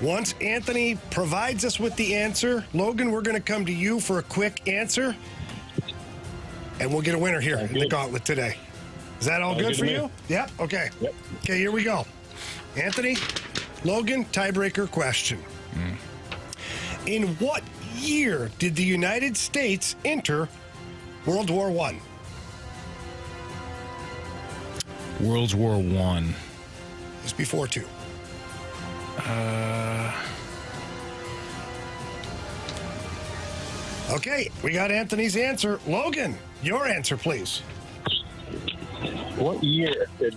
Once Anthony provides us with the answer, Logan, we're going to come to you for a quick answer, and we'll get a winner here in the Gauntlet today. Is that all good for you? Yep. Okay. Yep. Okay, here we go. Anthony, Logan, tiebreaker question. In what year did the United States enter World War I? World War I. It's before 2. Okay, we got Anthony's answer. Logan, your answer, please. What year did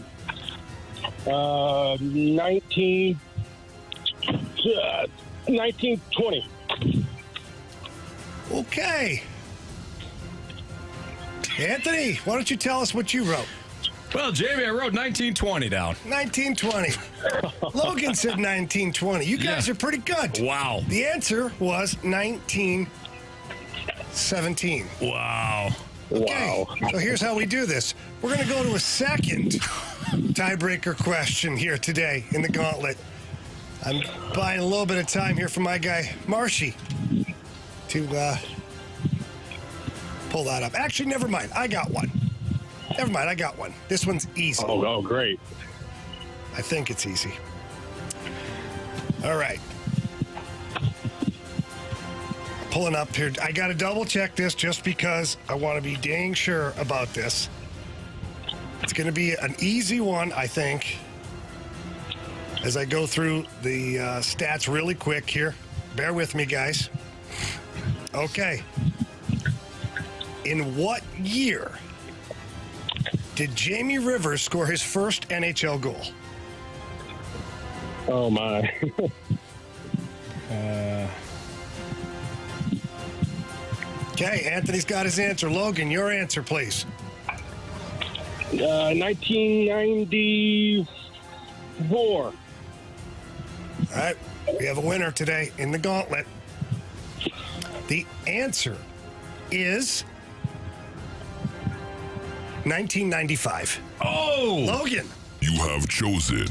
1920. Okay. Anthony, why don't you tell us what you wrote? Well, Jamie, I wrote 1920 down. 1920. Logan said 1920. You guys are pretty good. Wow. The answer was 1917. Wow. Okay, so here's how we do this. We're going to go to a second tiebreaker question here today in the Gauntlet. I'm buying a little bit of time here for my guy, Marshy, to pull that up. Actually, never mind. I got one. Never mind. I got one. This one's easy. Oh, great. I think it's easy. All right. pulling up here. I got to double check this just because I want to be dang sure about this. It's going to be an easy one, I think, as I go through the stats really quick here. Bear with me, guys. Okay. In what year did Jamie Rivers score his first NHL goal? Oh, my. Okay, Anthony's got his answer. Logan, your answer, please. 1994. All right, we have a winner today in the Gauntlet. The answer is 1995. Oh! Logan. You have chosen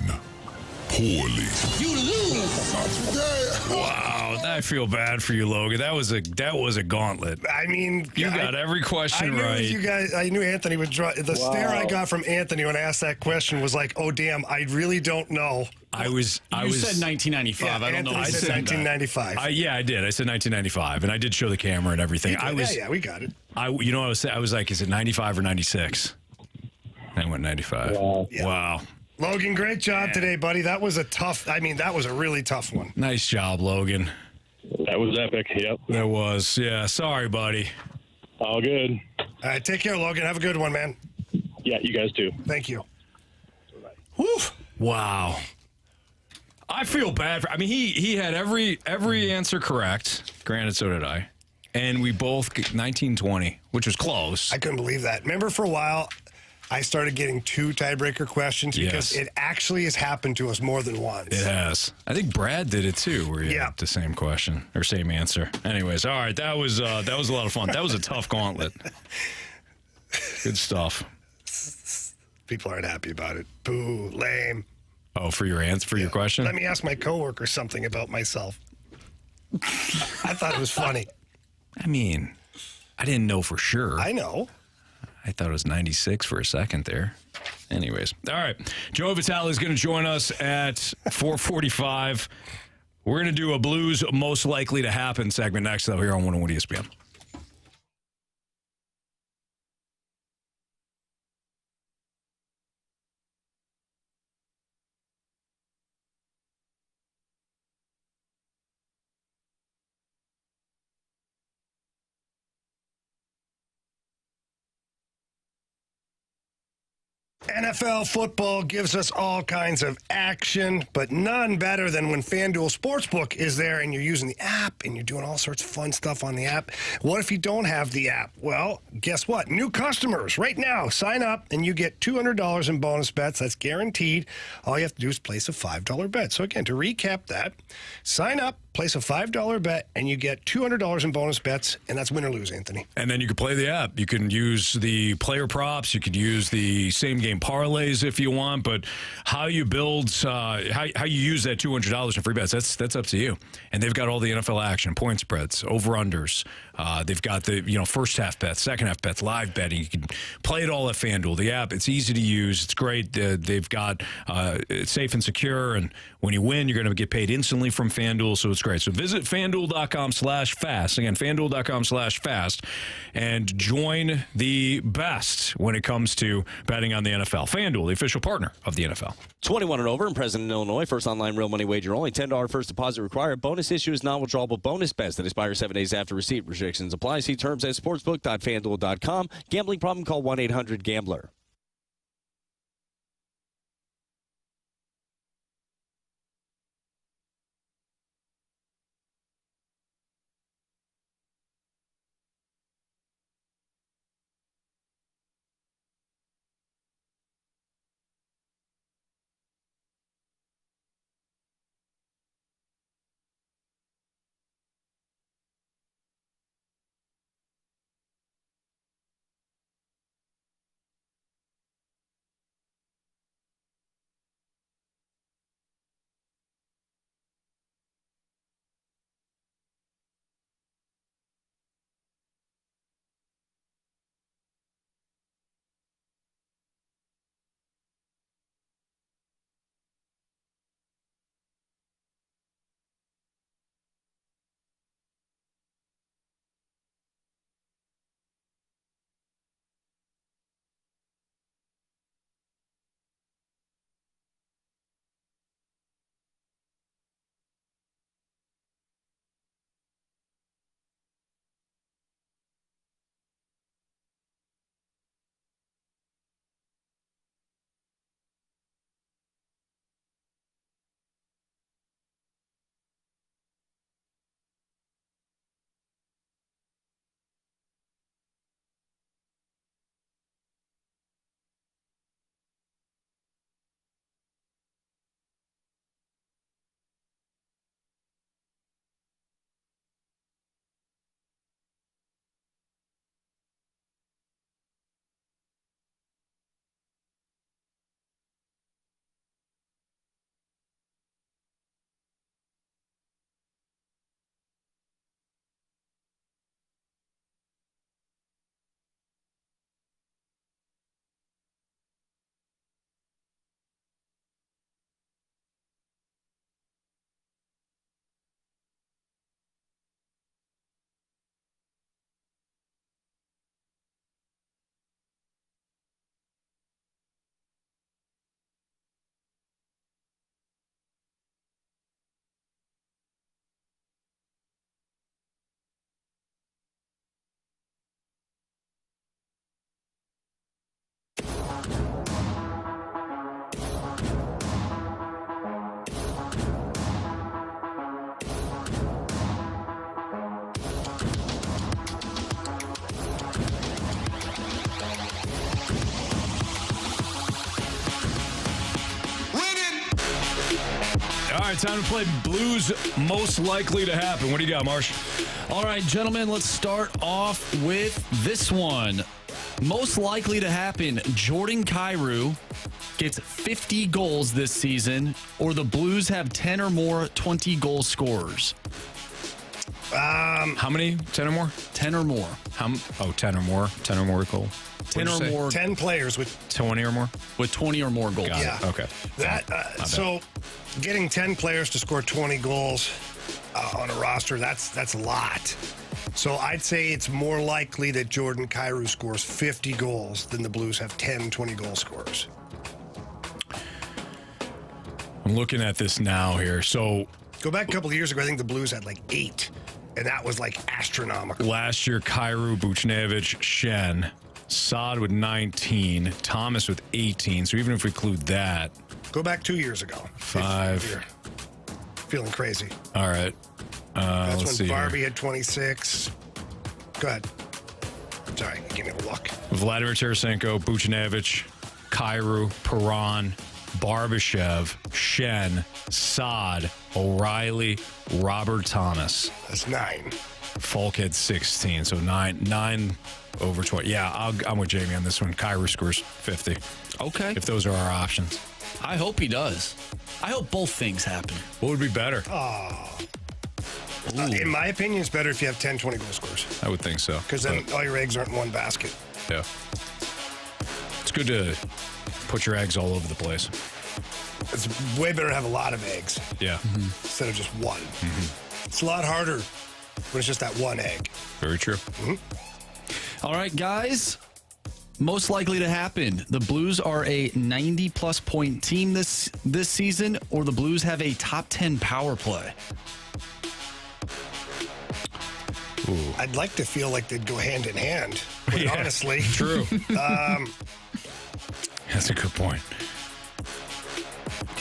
poorly. You lose. Wow, I feel bad for you, Logan. That was a gauntlet. I mean, You got every question right. You guys, I knew Anthony would draw. The stare I got from Anthony when I asked that question was like, "Oh damn, I really don't know." You said 1995. Yeah, I don't know. Anthony said 1995. I did. I said 1995, and I did show the camera and everything. Yeah, we got it. I was like, is it 95 or 96? I went 95. Wow. Logan, great job today, buddy. That was a really tough one. Nice job, Logan. That was epic. Yep. That was. Yeah. Sorry, buddy. All good. All right, take care, Logan. Have a good one, man. Yeah, you guys too. Thank you. Whew. Wow. I feel bad for. I mean, he had every answer correct. Granted, so did I. And we both 1920, which was close. I couldn't believe that. Remember, for a while, I started getting 2 tiebreaker questions because it actually has happened to us more than once. It has. I think Brad did it too, where he had the same question or same answer. Anyways, all right, that was a lot of fun. That was a tough gauntlet. Good stuff. People aren't happy about it. Boo, lame. Oh, for your answer, for your question? Let me ask my coworker something about myself. I thought it was funny. I mean, I didn't know for sure. I know. I thought it was 96 for a second there. Anyways, all right. Joe Vitale is going to join us at 4:45. We're going to do a Blues Most Likely to Happen segment next, though, here on 101 ESPN. NFL football gives us all kinds of action, but none better than when FanDuel Sportsbook is there and you're using the app and you're doing all sorts of fun stuff on the app. What if you don't have the app? Well, guess what? New customers right now, sign up and you get $200 in bonus bets. That's guaranteed. All you have to do is place a $5 bet. So again, to recap that, sign up, place a $5 bet, and you get $200 in bonus bets, and that's win or lose, Anthony. And then you can play the app. You can use the player props. You could use the same game parlays if you want. But how you build, how you use that $200 in free bets, that's up to you. And they've got all the NFL action, point spreads, over-unders. They've got the first half bets, second half bets, live betting. You can play it all at FanDuel. The app, it's easy to use. It's great. They've got it's safe and secure. And when you win, you're going to get paid instantly from FanDuel. So it's great. So visit FanDuel.com/fast. Again, FanDuel.com/fast. And join the best when it comes to betting on the NFL. FanDuel, the official partner of the NFL. 21 and over in President, Illinois. First online real money wager only. $10 first deposit required. Bonus issue is non-withdrawable bonus bets that expire 7 days after receipt. Restrictions apply. See terms at sportsbook.fanduel.com. Gambling problem? Call 1-800-GAMBLER. right, time to play Blues most likely to happen. What do you got, Marsh? All right, gentlemen, let's start off with this one. Most likely to happen, Jordan Kyrou gets 50 goals this season, or the Blues have 10 or more 20-goal scorers. How many? 10 or more? 10 or more. 10 or more. 10 or more goal. 10 or more. 10 players with 20 or more? With 20 or more goals. Yeah. Okay. So getting 10 players to score 20 goals on a roster, that's a lot. So I'd say it's more likely that Jordan Kyrou scores 50 goals than the Blues have 10 20-goal scorers. I'm looking at this now here. So go back a couple of years ago, I think the Blues had like 8, and that was like astronomical. Last year, Kyrou, Buchnevich, Shen, Saad with 19, Thomas with 18. So even if we include that. Go back 2 years ago. 5. Feeling crazy. All right. That's let's when see Barbie here. had 26. Go ahead. Sorry, give me a look. Vladimir Tarasenko, Buchnevich, Kyrou, Perron, Barbashev, Shen, Saad, O'Reilly, Robert Thomas. That's 9. Falk had 16, so 9 over 20. Yeah, I'm with Jamie on this one. Kyrou scores 50. Okay. If those are our options. I hope he does. I hope both things happen. What would be better? In my opinion, it's better if you have 10 20-goal scores. I would think so. Because then all your eggs aren't in one basket. Yeah. It's good to put your eggs all over the place. It's way better to have a lot of eggs. Yeah. Instead of just one. It's a lot harder when it's just that one egg. Very true. All right, guys. Most likely to happen, the Blues are a 90-plus point team this season, or the Blues have a top 10 power play. Ooh. I'd like to feel like they'd go hand in hand, but honestly. True. That's a good point.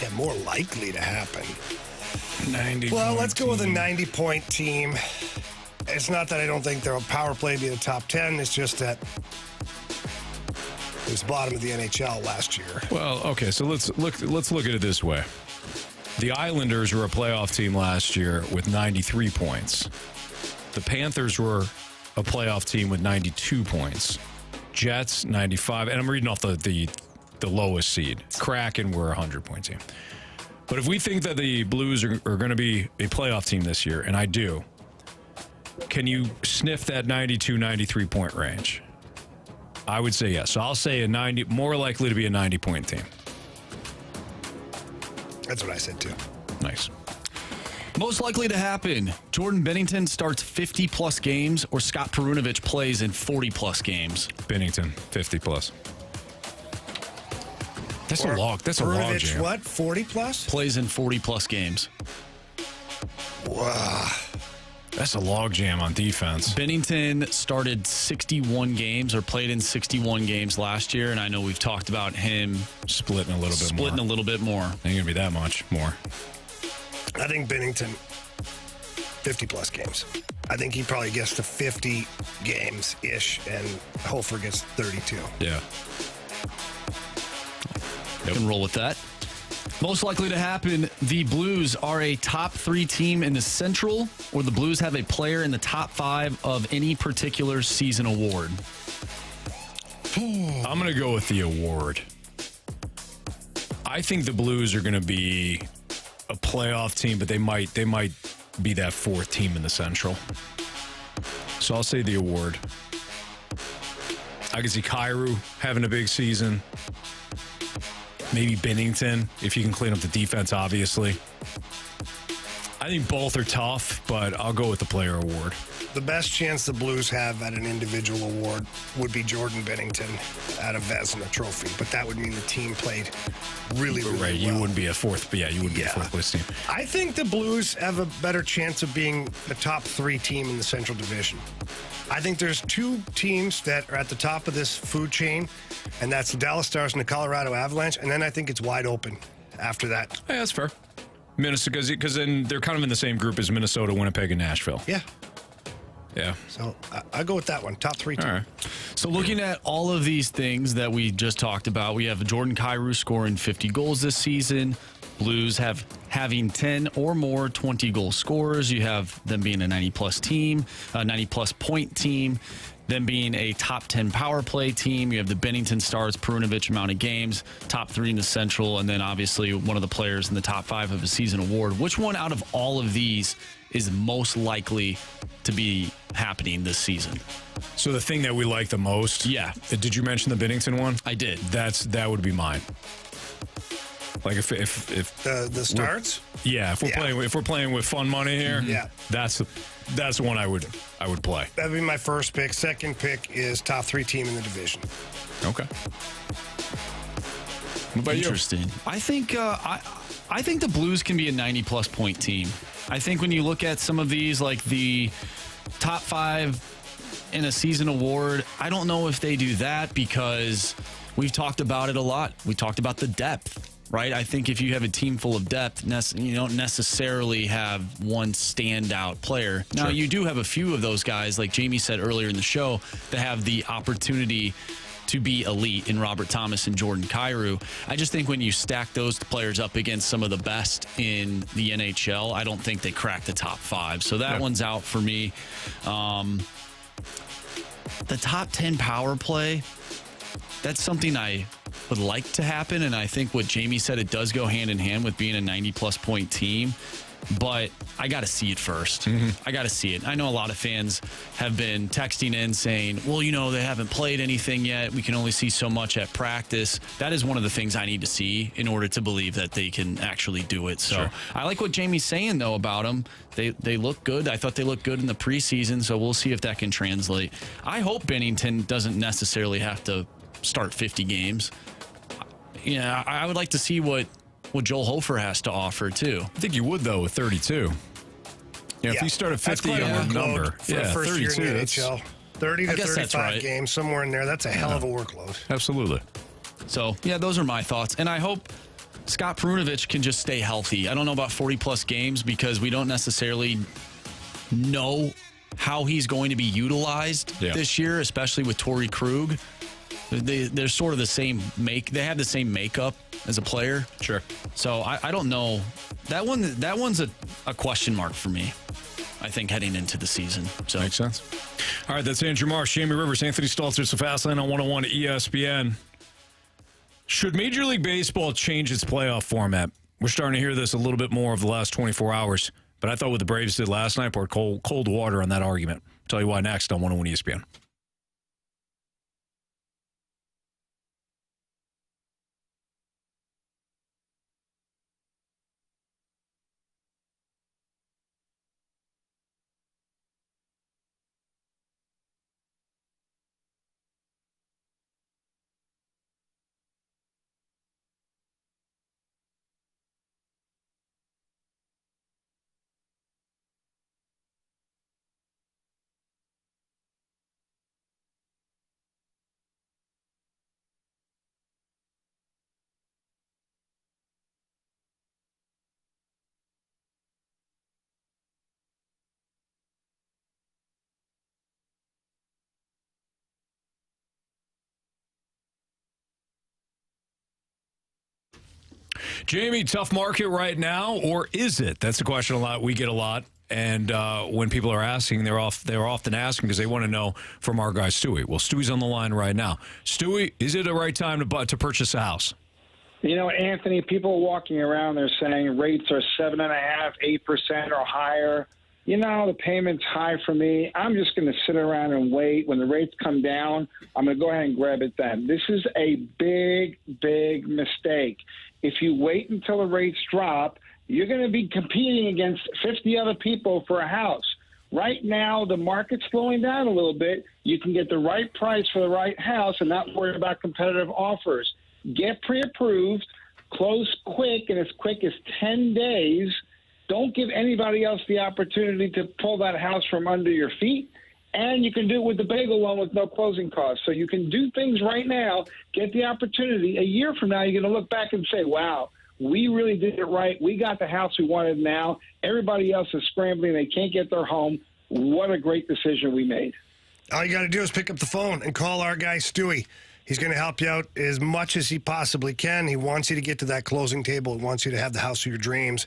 Yeah, more likely to happen. 90. Well, let's go with a 90-point team. It's not that I don't think their power play be the top 10. It's just that it was bottom of the NHL last year. Well, okay, so let's look at it this way. The Islanders were a playoff team last year with 93 points. The Panthers were a playoff team with 92 points. Jets, 95. And I'm reading off the lowest seed. Kraken were a 100-point team. But if we think that the Blues are going to be a playoff team this year, and I do, can you sniff that 92, 93-point range? I would say yes. So I'll say more likely to be a 90-point team. That's what I said, too. Nice. Most likely to happen, Jordan Binnington starts 50-plus games, or Scott Perunovich plays in 40-plus games. Binnington, 50-plus. That's a log jam. What, 40-plus? Plays in 40-plus games. Wow. That's a log jam on defense. Binnington started 61 games or played in 61 games last year, and I know we've talked about him splitting a little bit more. Ain't going to be that much more. I think Binnington, 50-plus games. I think he probably gets to 50 games-ish, and Hofer gets 32. Yeah. Yep. Can roll with that. Most likely to happen, the Blues are a top 3 team in the Central, or the Blues have a player in the top 5 of any particular season award. I'm going to go with the award. I think the Blues are going to be a playoff team, but they might be that 4th team in the Central. So I'll say the award. I can see Kyrou having a big season. Maybe Binnington, if you can clean up the defense, obviously. I think both are tough, but I'll go with the player award. The best chance the Blues have at an individual award would be Jordan Binnington at a Vezina trophy, but that would mean the team played really right. well. You wouldn't be a fourth, but you would be a fourth place team. I think the Blues have a better chance of being a top 3 team in the Central Division. I think there's 2 teams that are at the top of this food chain, and that's the Dallas Stars and the Colorado Avalanche, and then I think it's wide open after that. Yeah, that's fair. Minnesota, because then they're kind of in the same group as Minnesota, Winnipeg, and Nashville. Yeah. Yeah. So I go with that one. Top 3 team. All right. So looking at all of these things that we just talked about, we have Jordan Kyrou scoring 50 goals this season. Blues having 10 or more 20-goal scorers. You have them being a 90-plus team, a 90-plus point team, them being a top 10 power play team. You have the Bennington Stars, Perunovic amount of games, top 3 in the Central, and then obviously one of the players in the top 5 of a season award. Which one out of all of these is most likely to be happening this season? So the thing that we like the most? Yeah. Did you mention the Bennington one? I did. That would be mine. Like if the starts? If we're playing with fun money here, that's the one I would play. That'd be my first pick. Second pick is top 3 team in the division. Okay. What about Interesting. You? I think I think the Blues can be a 90-plus point team. I think when you look at some of these, like the top 5 in a season award, I don't know if they do that because we've talked about it a lot. We talked about the depth. Right, I think if you have a team full of depth, you don't necessarily have one standout player. Now, you do have a few of those guys, like Jamie said earlier in the show, that have the opportunity to be elite in Robert Thomas and Jordan Kyrou. I just think when you stack those players up against some of the best in the NHL, I don't think they crack the top 5. So that one's out for me. The top 10 power play, that's something I would like to happen, and I think what Jamie said, it does go hand in hand with being a 90-plus point team, but I got to see it first. I got to see it. I know a lot of fans have been texting in saying, well, they haven't played anything yet. We can only see so much at practice. That is one of the things I need to see in order to believe that they can actually do it. So I like what Jamie's saying, though, about them. They look good. I thought they looked good in the preseason, so we'll see if that can translate. I hope Bennington doesn't necessarily have to start 50 games. I would like to see what Joel Hofer has to offer, too. I think you would, though, with 32. If you start at 50 on that number. For the first 32, year in the NHL. 30 to 35 games, somewhere in there. That's a hell of a workload. Absolutely. So, those are my thoughts. And I hope Scott Perunovic can just stay healthy. I don't know about 40-plus games because we don't necessarily know how he's going to be utilized this year, especially with Torrey Krug. They're sort of the same they have the same makeup as a player. Sure. So I don't know. That one's a question mark for me, I think, heading into the season. So makes sense. All right, that's Andrew Marsh, Jamie Rivers, Anthony Stalter, so Fastlane on 101 ESPN. Should Major League Baseball change its playoff format? We're starting to hear this a little bit more over the last 24 hours, but I thought what the Braves did last night poured cold water on that argument. I'll tell you why next on 101 ESPN. Jamie, tough market right now, or is it? That's a question we get a lot. And when people are asking, they're often asking because they want to know from our guy Stewie. Well, Stewie's on the line right now. Stewie, is it the right time to purchase a house? Anthony, people walking around, they're saying rates are 7.5%, 8% or higher. The payment's high for me. I'm just going to sit around and wait. When the rates come down, I'm going to go ahead and grab it then. This is a big, big mistake. If you wait until the rates drop, you're going to be competing against 50 other people for a house. Right now, the market's slowing down a little bit. You can get the right price for the right house and not worry about competitive offers. Get pre-approved, close quick, and as quick as 10 days. Don't give anybody else the opportunity to pull that house from under your feet. And you can do it with the bagel loan with no closing costs. So you can do things right now, get the opportunity. A year from now, you're going to look back and say, wow, we really did it right. We got the house we wanted now. Everybody else is scrambling. They can't get their home. What a great decision we made. All you got to do is pick up the phone and call our guy Stewie. He's going to help you out as much as he possibly can. He wants you to get to that closing table. He wants you to have the house of your dreams.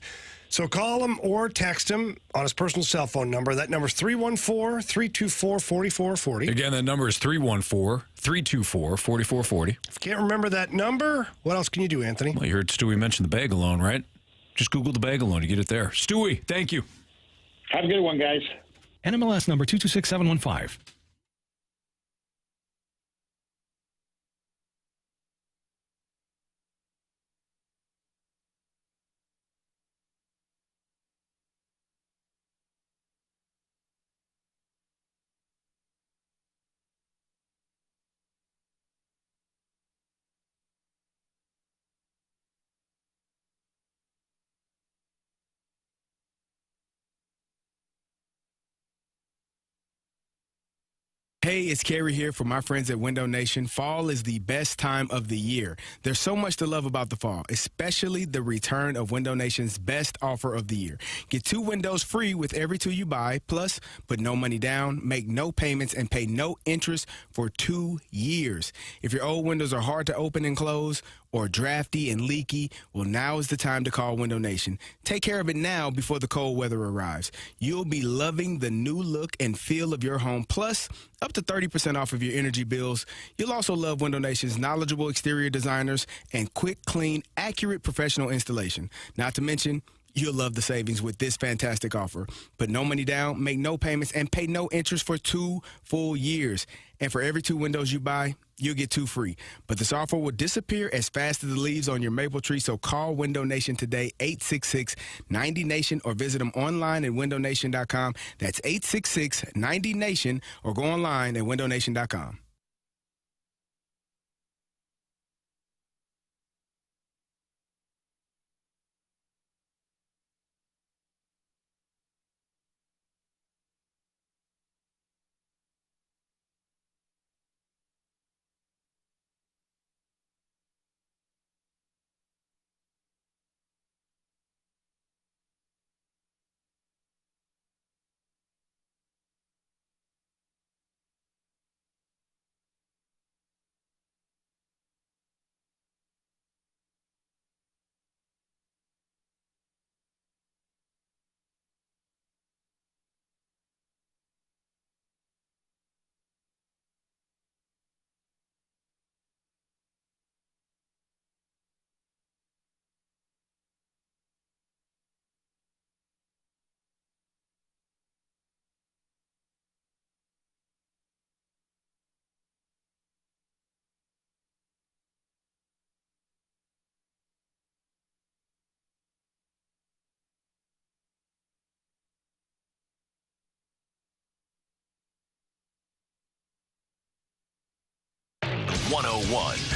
So call him or text him on his personal cell phone number. That number is 314-324-4440. Again, that number is 314-324-4440. If you can't remember that number, what else can you do, Anthony? Well, you heard Stewie mention the bag alone, right? Just Google the bag alone. You get it there. Stewie, thank you. Have a good one, guys. NMLS number 226715. Hey, it's Kerry here from my friends at Window Nation. Fall is the best time of the year. There's so much to love about the fall, especially the return of Window Nation's best offer of the year. Get 2 windows free with every 2 you buy, plus put no money down, make no payments, and pay no interest for 2 years. If your old windows are hard to open and close or drafty and leaky, well, now is the time to call Window Nation. Take care of it now before the cold weather arrives. You'll be loving the new look and feel of your home, plus up to 30% off of your energy bills. You'll also love Window Nation's knowledgeable exterior designers and quick, clean, accurate professional installation. Not to mention, you'll love the savings with this fantastic offer. Put no money down, make no payments, and pay no interest for 2 full years. And for every 2 windows you buy, you'll get 2 free. But this offer will disappear as fast as the leaves on your maple tree, so call Window Nation today, 866-90NATION, or visit them online at windownation.com. That's 866-90NATION, or go online at windownation.com.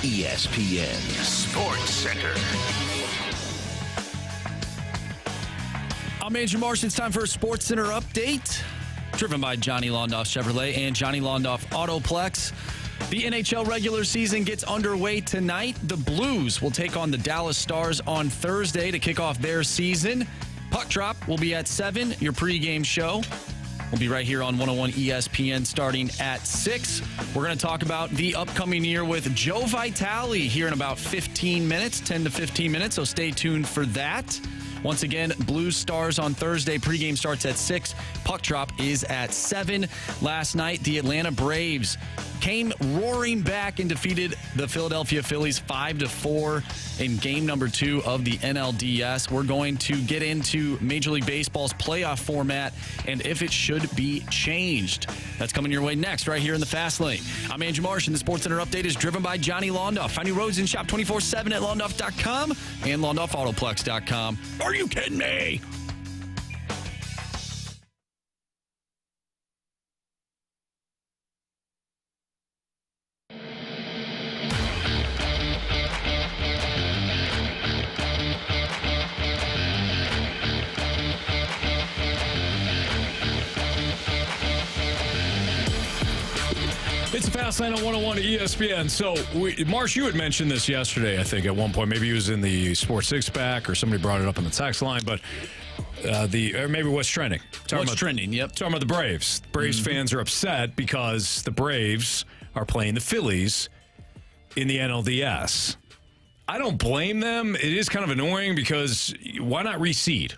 ESPN Sports Center. I'm Andrew Marsh. It's time for a Sports Center update, driven by Johnny Londoff Chevrolet and Johnny Londoff Autoplex. The NHL regular season gets underway tonight. The Blues will take on the Dallas Stars on Thursday to kick off their season. Puck Drop will be at 7, your pregame show. We'll be right here on 101 ESPN starting at 6. We're going to talk about the upcoming year with Joe Vitale here in about 15 minutes, 10 to 15 minutes, so stay tuned for that. Once again, Blues Stars on Thursday. Pregame starts at 6. Puck Drop is at 7. Last night, the Atlanta Braves came roaring back and defeated the Philadelphia Phillies 5-4 in game number 2 of the NLDS. We're going to get into Major League Baseball's playoff format and if it should be changed. That's coming your way next, right here in the Fast Lane. I'm Andrew Marsh, and the Sports Center update is driven by Johnny Londoff. Find new roads and shop 24/7 at londoff.com and londoffautoplex.com. Are you kidding me? It's a Fast Lane on 101 at ESPN. So, Marsh, you had mentioned this yesterday, I think, at one point. Maybe it was in the Sports Six-Pack or somebody brought it up on the text line, but or maybe what's trending. What's trending, yep. Talking about the Braves. Braves fans are upset because the Braves are playing the Phillies in the NLDS. I don't blame them. It is kind of annoying because why not reseed?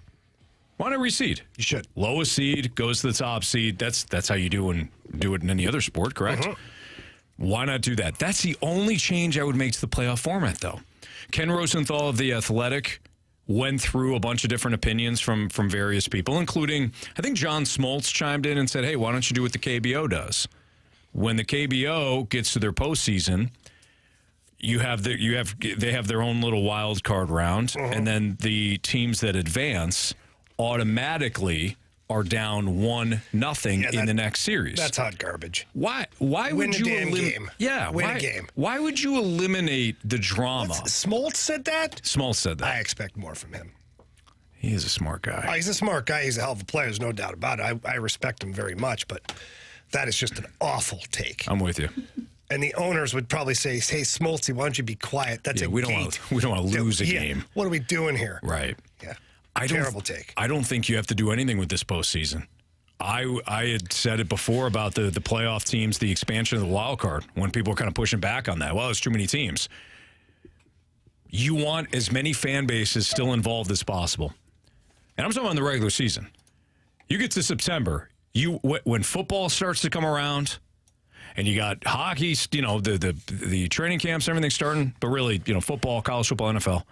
Why not reseed? You should. Lowest seed goes to the top seed. That's how you do it in any other sport, correct? Why not do that? That's the only change I would make to the playoff format, though. Ken Rosenthal of The Athletic went through a bunch of different opinions from various people, including, I think John Smoltz chimed in and said, hey, why don't you do what the KBO does? When the KBO gets to their postseason, they have their own little wild card round, and then the teams that advance automatically are down 1-0 in the next series. That's hot garbage. Why would you game? Yeah, win a game. Why would you eliminate the drama? Smoltz said that? Smoltz said that. I expect more from him. He is a smart guy. Oh, he's a smart guy. He's a hell of a player. There's no doubt about it. I respect him very much, but that is just an awful take. I'm with you. And the owners would probably say, hey, Smoltzy, why don't you be quiet? That's we don't want to lose a game. What are we doing here? Right. Yeah. Terrible take. I don't think you have to do anything with this postseason. I had said it before about the playoff teams, the expansion of the wild card, when people were kind of pushing back on that. Well, there's too many teams. You want as many fan bases still involved as possible. And I'm talking about the regular season. You get to September, when football starts to come around, and you got hockey, the training camps, everything starting, but really, football, college football, NFL.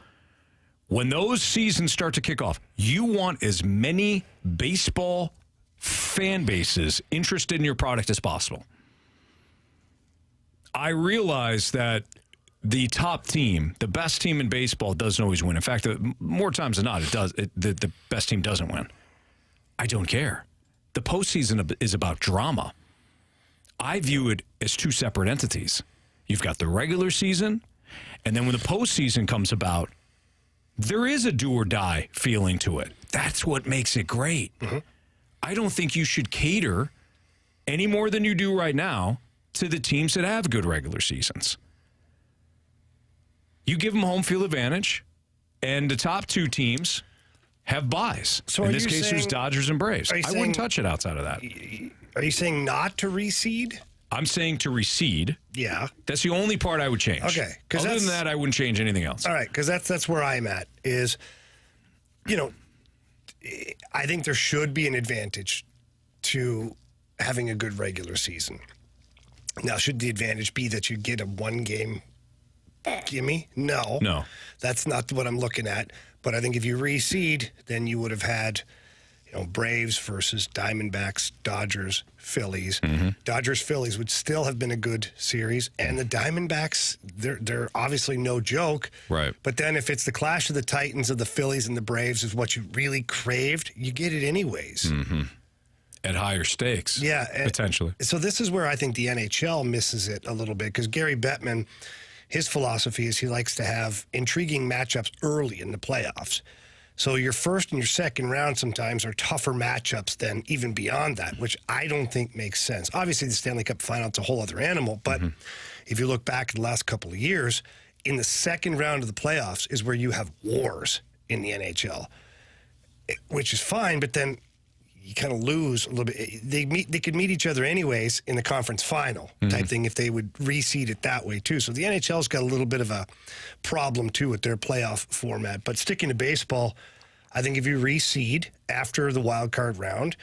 When those seasons start to kick off, you want as many baseball fan bases interested in your product as possible. I realize that the top team, the best team in baseball, doesn't always win. In fact, more times than not, the best team doesn't win. I don't care. The postseason is about drama. I view it as two separate entities. You've got the regular season, and then when the postseason comes about, there is a do or die feeling to it. That's what makes it great. I don't think you should cater any more than you do right now to the teams that have good regular seasons. You give them home field advantage, and the top two teams have buys. So in this case, it was Dodgers and Braves. I wouldn't touch it outside of that. Are you saying not to reseed? I'm saying to reseed. Yeah. That's the only part I would change. Okay. Other than that, I wouldn't change anything else. All right, because that's where I'm at is, I think there should be an advantage to having a good regular season. Now, should the advantage be that you get a one-game gimme? No. That's not what I'm looking at. But I think if you reseed, then you would have had Braves versus Diamondbacks, Dodgers, Phillies. Dodgers, Phillies would still have been a good series. And the Diamondbacks, they're obviously no joke. Right. But then if it's the clash of the Titans of the Phillies and the Braves is what you really craved, you get it anyways. At higher stakes. Yeah. Potentially. So this is where I think the NHL misses it a little bit because Gary Bettman, his philosophy is he likes to have intriguing matchups early in the playoffs. So your first and your second round sometimes are tougher matchups than even beyond that, which I don't think makes sense. Obviously, the Stanley Cup final, it's a whole other animal. But if you look back at the last couple of years, in the second round of the playoffs is where you have wars in the NHL, which is fine. But then you kind of lose a little bit. They could meet each other anyways in the conference final type thing if they would reseed it that way too. So the NHL's got a little bit of a problem too with their playoff format. But sticking to baseball, I think if you reseed after the wild card round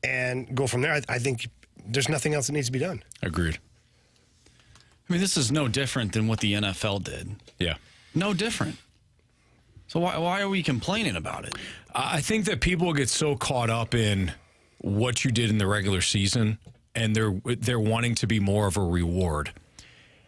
and go from there, I think there's nothing else that needs to be done. Agreed. I mean, this is no different than what the NFL did. Yeah. No different. So why are we complaining about it? I think that people get so caught up in what you did in the regular season, and they're wanting to be more of a reward.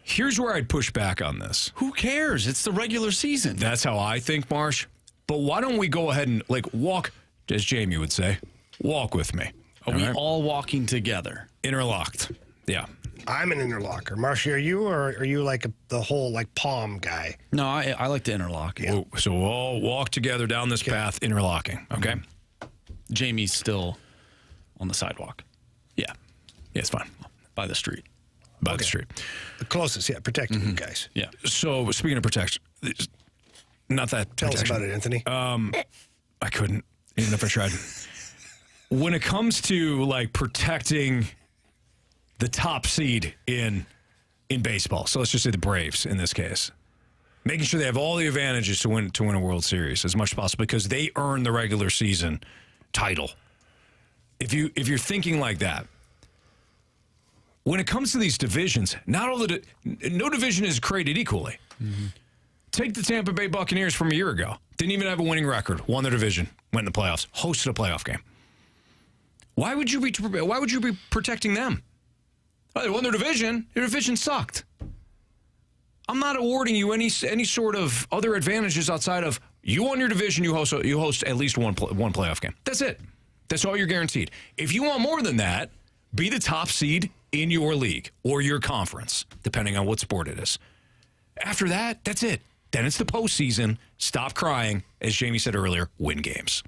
Here's where I'd push back on this. Who cares? It's the regular season. That's how I think, Marsh. But why don't we go ahead and walk, as Jamie would say, walk with me. Are we all walking together? Interlocked. Yeah. I'm an interlocker. Marshy, are you, or are you like the whole palm guy? No, I like to interlock. Yeah. So we'll all walk together down this path, interlocking. Okay. Jamie's still on the sidewalk. Yeah. Yeah, it's fine. By the street. By the street. The closest, protecting you guys. Yeah. So speaking of protection, not that Tell protection. us about it, Anthony. I couldn't, even if I tried. When it comes to protecting the top seed in in baseball. So let's just say the Braves in this case. Making sure they have all the advantages to win a World Series as much as possible because they earn the regular season title. If you're thinking like that, when it comes to these divisions, no division is created equally. Mm-hmm. Take the Tampa Bay Buccaneers from a year ago. Didn't even have a winning record. Won their division. Went in the playoffs. Hosted a playoff game. Why would you be protecting them? Oh, they won their division. Their division sucked. I'm not awarding you any sort of other advantages outside of you won your division. You host at least one playoff game. That's it. That's all you're guaranteed. If you want more than that, be the top seed in your league or your conference, depending on what sport it is. After that, that's it. Then it's the postseason. Stop crying. As Jamie said earlier, win games.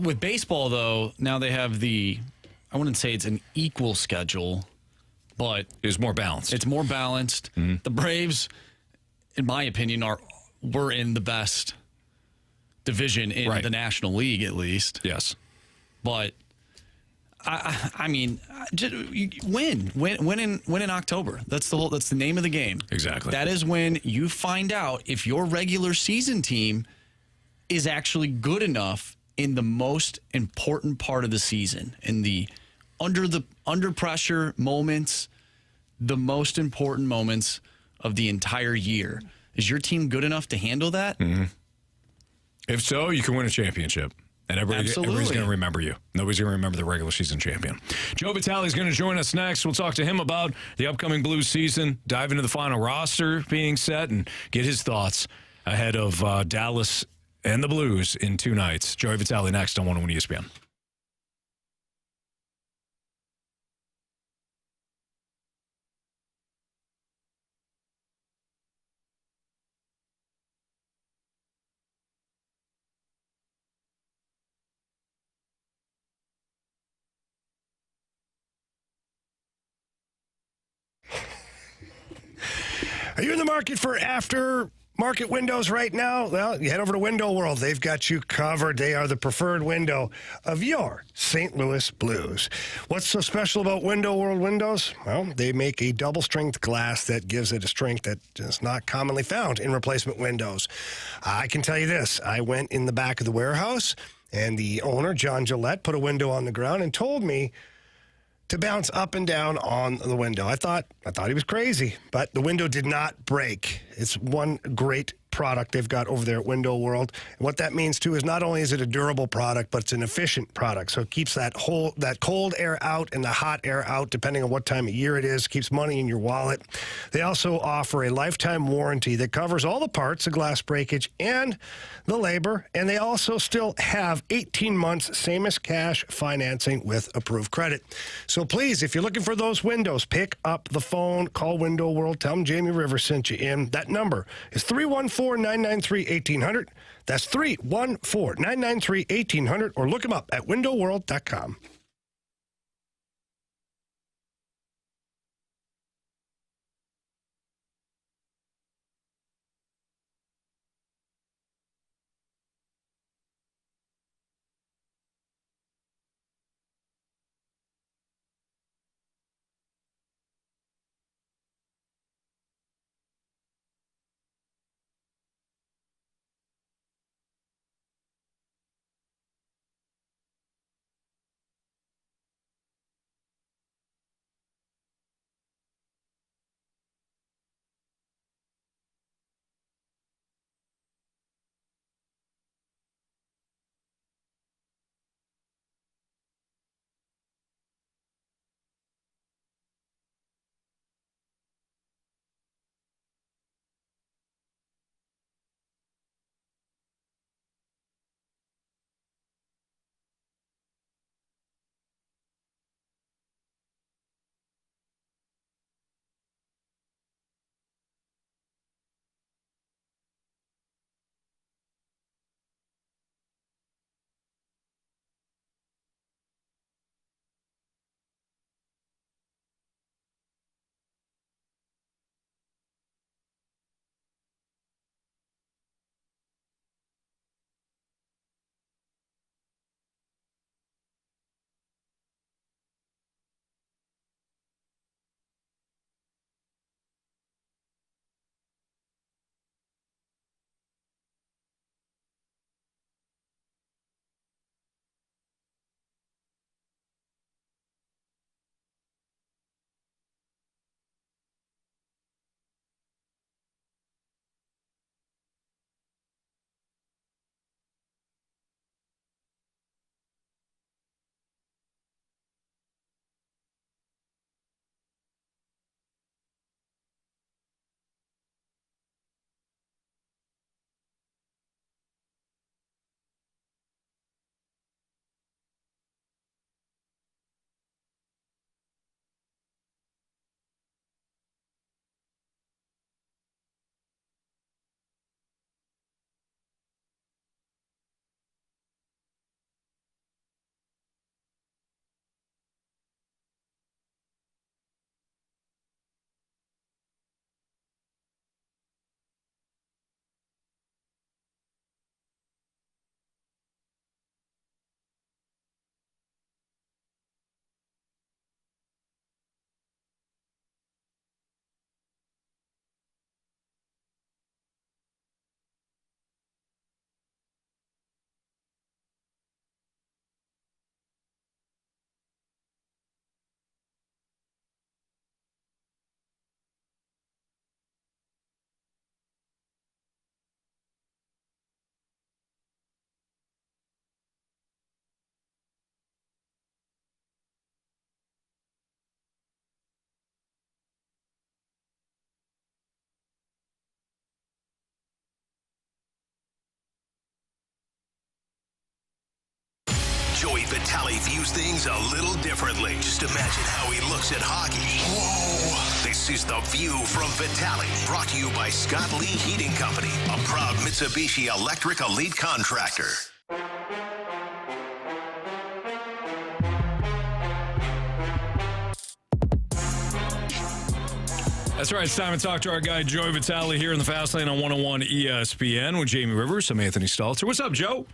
With baseball, though, now they have I wouldn't say it's an equal schedule, but it's more balanced. It's more balanced. Mm-hmm. The Braves, in my opinion, were in the best division in the National League, at least. Yes. But I mean, just win in October. That's the name of the game. Exactly. That is when you find out if your regular season team is actually good enough in the most important part of the season, in the under pressure moments, the most important moments of the entire year. Is your team good enough to handle that? Mm-hmm. If so, you can win a championship. And everybody's going to remember you. Nobody's going to remember the regular season champion. Joe Vitale is going to join us next. We'll talk to him about the upcoming Blues season, dive into the final roster being set, and get his thoughts ahead of Dallas and the Blues in 2 nights. Joey Vitale next on 101 ESPN. Are you in the market for after-market windows right now? Well, you head over to Window World. They've got you covered. They are the preferred window of your St. Louis Blues. What's so special about Window World windows? Well, they make a double-strength glass that gives it a strength that is not commonly found in replacement windows. I can tell you this. I went in the back of the warehouse, and the owner, John Gillette, put a window on the ground and told me to bounce up and down on the window. I thought he was crazy, but the window did not break. It's one great product they've got over there at Window World. And what that means, too, is not only is it a durable product, but it's an efficient product. So it keeps that cold air out and the hot air out, depending on what time of year it is, keeps money in your wallet. They also offer a lifetime warranty that covers all the parts of glass breakage and the labor. And they also still have 18 months same-as-cash financing with approved credit. So please, if you're looking for those windows, pick up the phone, call Window World, tell them Jamie Rivers sent you in. That number is 314-993-1800. That's 314-993-1800, or look them up at windowworld.com. Joey Vitale views things a little differently. Just imagine how he looks at hockey. Whoa. This is The View from Vitale, brought to you by Scott Lee Heating Company, a proud Mitsubishi Electric Elite contractor. That's right. It's time to talk to our guy, Joey Vitale, here in the Fast Lane on 101 ESPN with Jamie Rivers. I'm Anthony Stalter. What's up, Joe?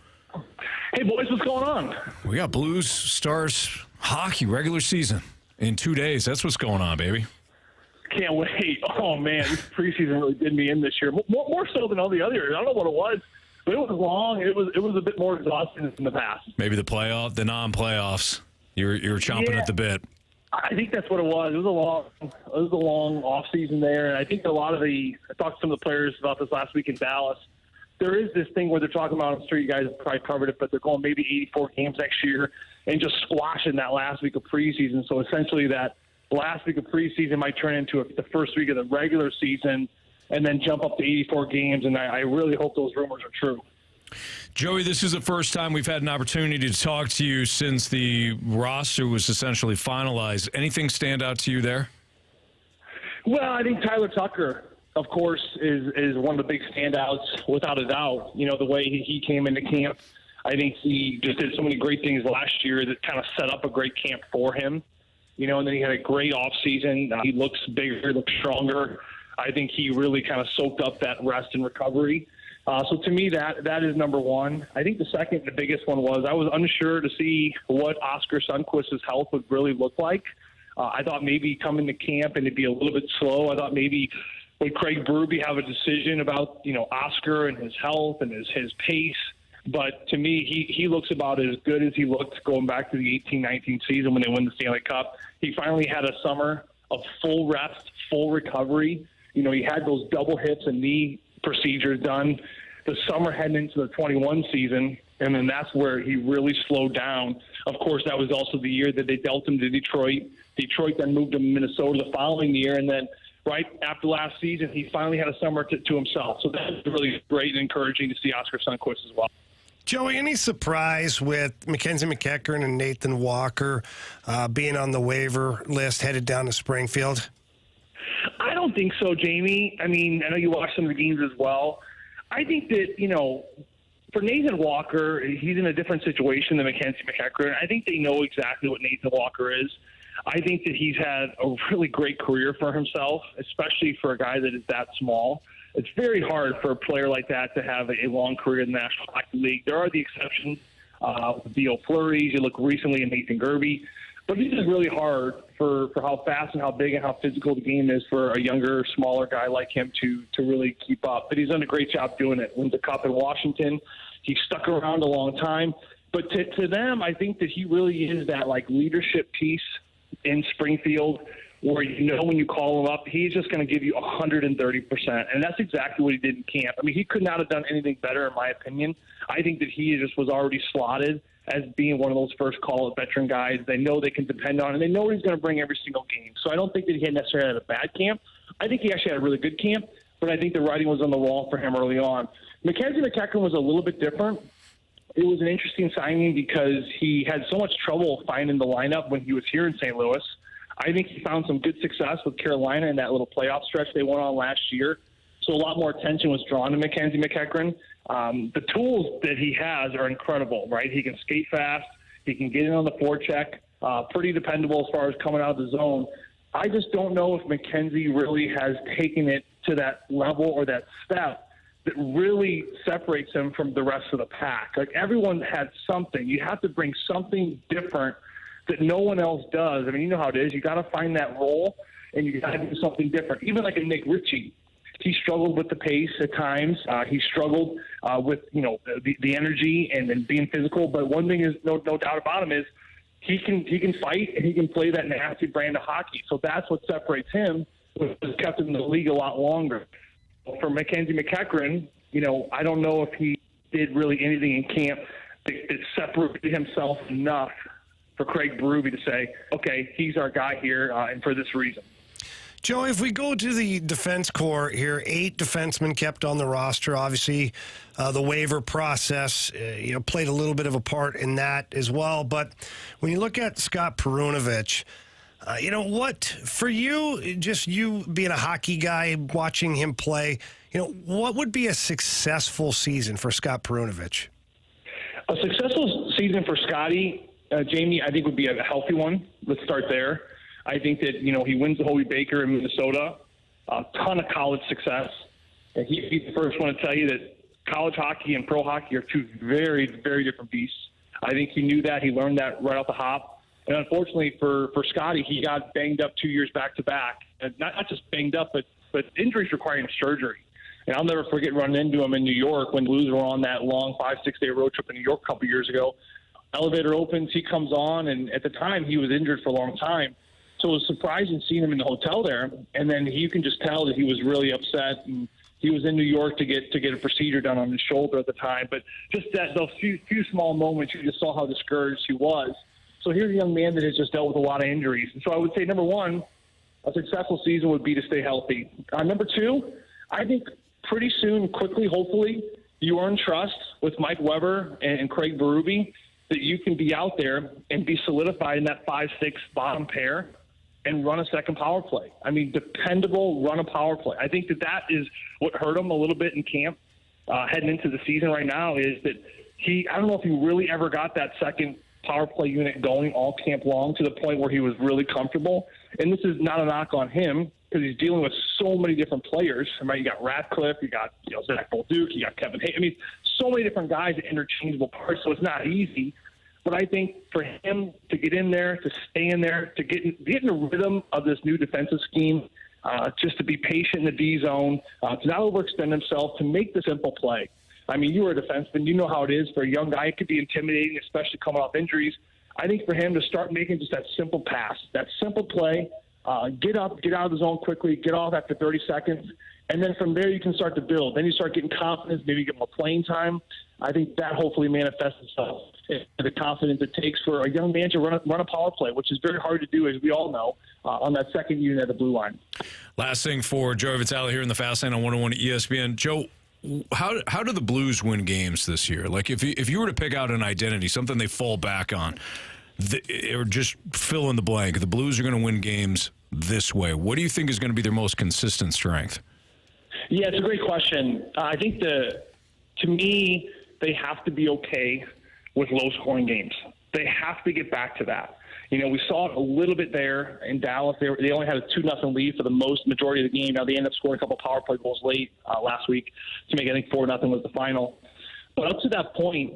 Hey, boys, what's going on? We got Blues Stars hockey regular season in 2 days. That's what's going on, baby. Can't wait. Oh, man, this preseason really did me in this year. More so than all the other years. I don't know what it was, but it was long. It was a bit more exhausting than the past. Maybe the non-playoffs. You're chomping at the bit. I think that's what it was. It was a long off season there, and I think I talked to some of the players about this last week in Dallas. There is this thing where they're talking about, I'm sure you guys have probably covered it, but they're going maybe 84 games next year and just squashing that last week of preseason. So essentially that last week of preseason might turn into the first week of the regular season and then jump up to 84 games, and I really hope those rumors are true. Joey, this is the first time we've had an opportunity to talk to you since the roster was essentially finalized. Anything stand out to you there? Well, I think Tyler Tucker, of course, is one of the big standouts, without a doubt. You know, the way he came into camp, I think he just did so many great things last year that kind of set up a great camp for him. You know, and then he had a great offseason. He looks bigger, looks stronger. I think he really kind of soaked up that rest and recovery. So to me, that is number one. I think the second, the biggest one was I was unsure to see what Oscar Sundqvist's health would really look like. I thought maybe coming to camp and it'd be a little bit slow. I thought maybe would Craig Berube have a decision about, Oscar and his health and his pace. But to me, he looks about as good as he looked going back to the 18-19 season when they won the Stanley Cup. He finally had a summer of full rest, full recovery. He had those double hips and knee procedures done the summer heading into the 21 season, and then that's where he really slowed down. Of course, that was also the year that they dealt him to Detroit. Detroit then moved him to Minnesota the following year, and then right after last season, he finally had a summer to himself. So that was really great and encouraging to see Oscar Sundqvist as well. Joey, any surprise with Mackenzie McEachern and Nathan Walker being on the waiver list headed down to Springfield? I don't think so, Jamie. I mean, I know you watched some of the games as well. I think that, for Nathan Walker, he's in a different situation than Mackenzie McEachern. I think they know exactly what Nathan Walker is. I think that he's had a really great career for himself, especially for a guy that is that small. It's very hard for a player like that to have a long career in the National Hockey League. There are the exceptions. Theo Fleury, you look recently at Nathan Gerbe. But this is really hard for how fast and how big and how physical the game is for a younger, smaller guy like him to really keep up. But he's done a great job doing it. Wins the Cup in Washington. He stuck around a long time. But to them, I think that he really is that, leadership piece in Springfield where when you call him up, he's just going to give you 130%. And that's exactly what he did in camp. I mean, he could not have done anything better, in my opinion. I think that he just was already slotted as being one of those first call veteran guys they know they can depend on, and they know what he's going to bring every single game. So I don't think that he had necessarily had a bad camp. I think he actually had a really good camp, but I think the writing was on the wall for him early on. Mackenzie McEachern was a little bit different. It was an interesting signing because he had so much trouble finding the lineup when he was here in St. Louis. I think he found some good success with Carolina in that little playoff stretch they went on last year. So a lot more attention was drawn to Mackenzie McEachern. The tools that he has are incredible, right? He can skate fast. He can get in on the forecheck. Pretty dependable as far as coming out of the zone. I just don't know if Mackenzie really has taken it to that level or that step that really separates him from the rest of the pack. Everyone had something. You have to bring something different that no one else does. I mean, you know how it is. You got to find that role, and you got to do something different. Even like a Nick Ritchie. He struggled with the pace at times. He struggled with, the energy and being physical. But one thing is no doubt about him is he can fight and he can play that nasty brand of hockey. So that's what separates him, which has kept him in the league a lot longer. For Mackenzie McEachern, I don't know if he did really anything in camp that separated himself enough for Craig Berube to say, okay, he's our guy here, and for this reason. Joe, if we go to the defense corps here, 8 defensemen kept on the roster. Obviously, the waiver process played a little bit of a part in that as well. But when you look at Scott Perunovich, what, for you, just you being a hockey guy, watching him play, what would be a successful season for Scott Perunovich? A successful season for Scotty, Jamie, I think would be a healthy one. Let's start there. I think that, he wins the Hobey Baker in Minnesota, a ton of college success. And he'd be the first one to tell you that college hockey and pro hockey are two very, very different beasts. I think he knew that. He learned that right off the hop. And unfortunately for Scotty, he got banged up 2 years back-to-back. And not just banged up, but injuries requiring surgery. And I'll never forget running into him in New York when the Blues were on that long 5-6 day road trip in New York a couple years ago. Elevator opens, he comes on, and at the time he was injured for a long time. So it was surprising seeing him in the hotel there, and then you can just tell that he was really upset. And he was in New York to get a procedure done on his shoulder at the time. But just those few small moments, you just saw how discouraged he was. So here's a young man that has just dealt with a lot of injuries. And so I would say, number one, a successful season would be to stay healthy. Number two, I think pretty soon, quickly, hopefully, you earn trust with Mike Weber and Craig Berube that you can be out there and be solidified in that 5-6 bottom pair and run a second power play. I mean, dependable, run a power play. I think that is what hurt him a little bit in camp heading into the season right now is that I don't know if he really ever got that second power play unit going all camp long to the point where he was really comfortable. And this is not a knock on him because he's dealing with so many different players. Right? You got Ratcliffe, you got Zach Bolduc, you got Kevin Hayes. I mean, so many different guys at interchangeable parts, so it's not easy. But I think for him to get in there, to stay in there, to get in the rhythm of this new defensive scheme, just to be patient in the D zone, to not overextend himself, to make the simple play. I mean, you were a defenseman. You know how it is for a young guy. It could be intimidating, especially coming off injuries. I think for him to start making just that simple pass, that simple play, get up, get out of the zone quickly, get off after 30 seconds, and then from there you can start to build. Then you start getting confidence, maybe get more playing time. I think that hopefully manifests itself in the confidence it takes for a young man to run a power play, which is very hard to do, as we all know, on that second unit of the blue line. Last thing for Joey Vitale here in the Fast Lane on 101 at ESPN. Joe, how do the Blues win games this year? Like if you were to pick out an identity, something they fall back on, or just fill in the blank, the Blues are going to win games this way. What do you think is going to be their most consistent strength? Yeah, it's a great question. I think to me, they have to be okay with low-scoring games. They have to get back to that. We saw it a little bit there in Dallas. They only had a 2-0 lead for the majority of the game. Now they ended up scoring a couple power play goals late last week to make, I think, 4-0 was the final. But up to that point,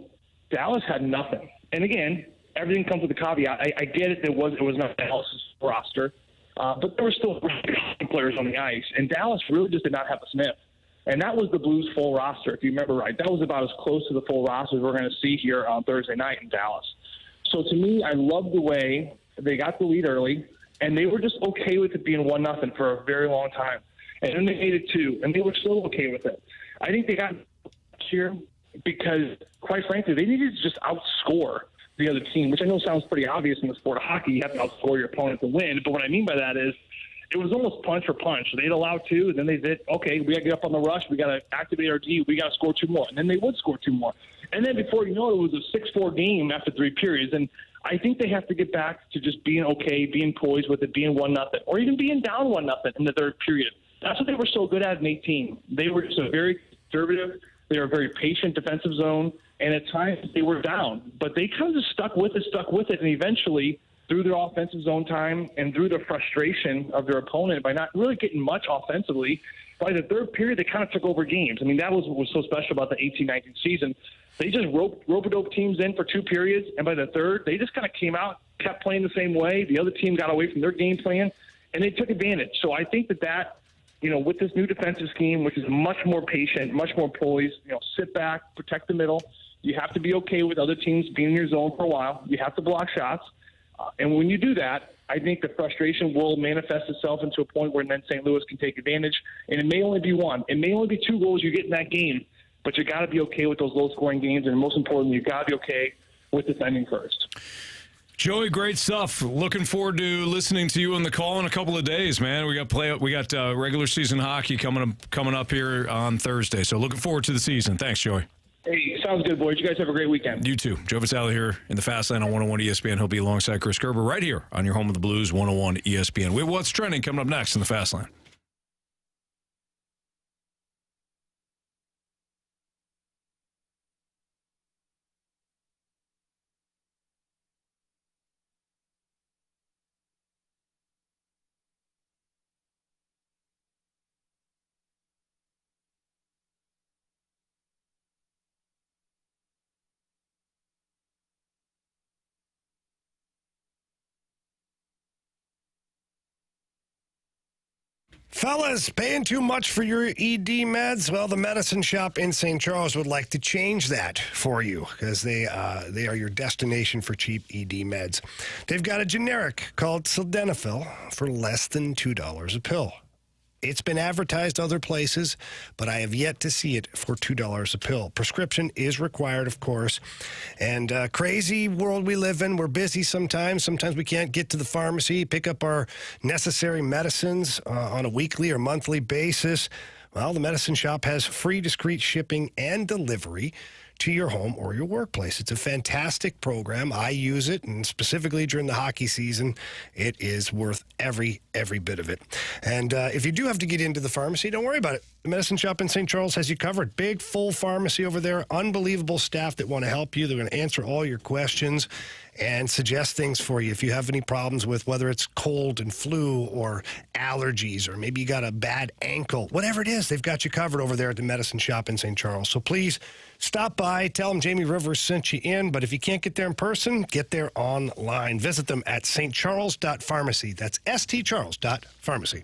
Dallas had nothing. And again, everything comes with a caveat. I get it. It was not Dallas's roster, but there were still players on the ice, and Dallas really just did not have a sniff. And that was the Blues' full roster, if you remember right. That was about as close to the full roster as we're going to see here on Thursday night in Dallas. So to me, I love the way they got the lead early, and they were just okay with it being 1-0 for a very long time. And then they made it 2, and they were still okay with it. I think they got here because, quite frankly, they needed to just outscore the other team, which I know sounds pretty obvious in the sport of hockey. You have to outscore your opponent to win. But what I mean by that is it was almost punch for punch. They'd allow 2, and then they said, okay, we got to get up on the rush. We got to activate our D. We got to score 2 more. And then they would score 2 more. And then before you know it, it was a 6-4 game after 3 periods. And I think they have to get back to just being okay, being poised with it, being 1-0, or even being down 1-0 in the third period. That's what they were so good at in 18. They were just a very conservative, they were a very patient defensive zone, and at times they were down. But they kind of just stuck with it, and eventually through their offensive zone time and through the frustration of their opponent by not really getting much offensively, by the third period, they kind of took over games. I mean, that was what was so special about the 18-19 season. They just rope-a-dope teams in for 2 periods, and by the third, they just kind of came out, kept playing the same way. The other team got away from their game plan, and they took advantage. So I think that with this new defensive scheme, which is much more patient, much more poised, sit back, protect the middle. You have to be okay with other teams being in your zone for a while. You have to block shots. And when you do that, I think the frustration will manifest itself into a point where then St. Louis can take advantage. And it may only be 1. It may only be 2 goals you get in that game, but you got to be okay with those low-scoring games. And most importantly, you got to be okay with defending first. Joey, great stuff. Looking forward to listening to you on the call in a couple of days, man. We got regular season hockey coming up here on Thursday. So looking forward to the season. Thanks, Joey. Hey, sounds good, boys. You guys have a great weekend. You too. Joe Vitale here in the Fast Lane on 101 ESPN. He'll be alongside Chris Gerber right here on your home of the Blues, 101 ESPN. We have What's Trending coming up next in the Fast Lane. Fellas, paying too much for your ED meds? Well, the medicine shop in St. Charles would like to change that for you because they are your destination for cheap ED meds. They've got a generic called Sildenafil for less than $2 a pill. It's been advertised other places, but I have yet to see it for $2 a pill. Prescription is required, of course. And crazy world we live in. We're busy sometimes. Sometimes we can't get to the pharmacy, pick up our necessary medicines on a weekly or monthly basis. Well, the medicine shop has free discreet shipping and delivery to your home or your workplace. It's a fantastic program. I use it, and specifically during the hockey season, it is worth every bit of it. And if you do have to get into the pharmacy, don't worry about it. The medicine shop in St. Charles has you covered. Big, full pharmacy over there. Unbelievable staff that want to help you. They're going to answer all your questions and suggest things for you if you have any problems with whether it's cold and flu or allergies or maybe you got a bad ankle. Whatever it is, they've got you covered over there at the medicine shop in St. Charles. So please stop by. Tell them Jamie Rivers sent you in. But if you can't get there in person, get there online. Visit them at stcharles.pharmacy. That's stcharles.pharmacy.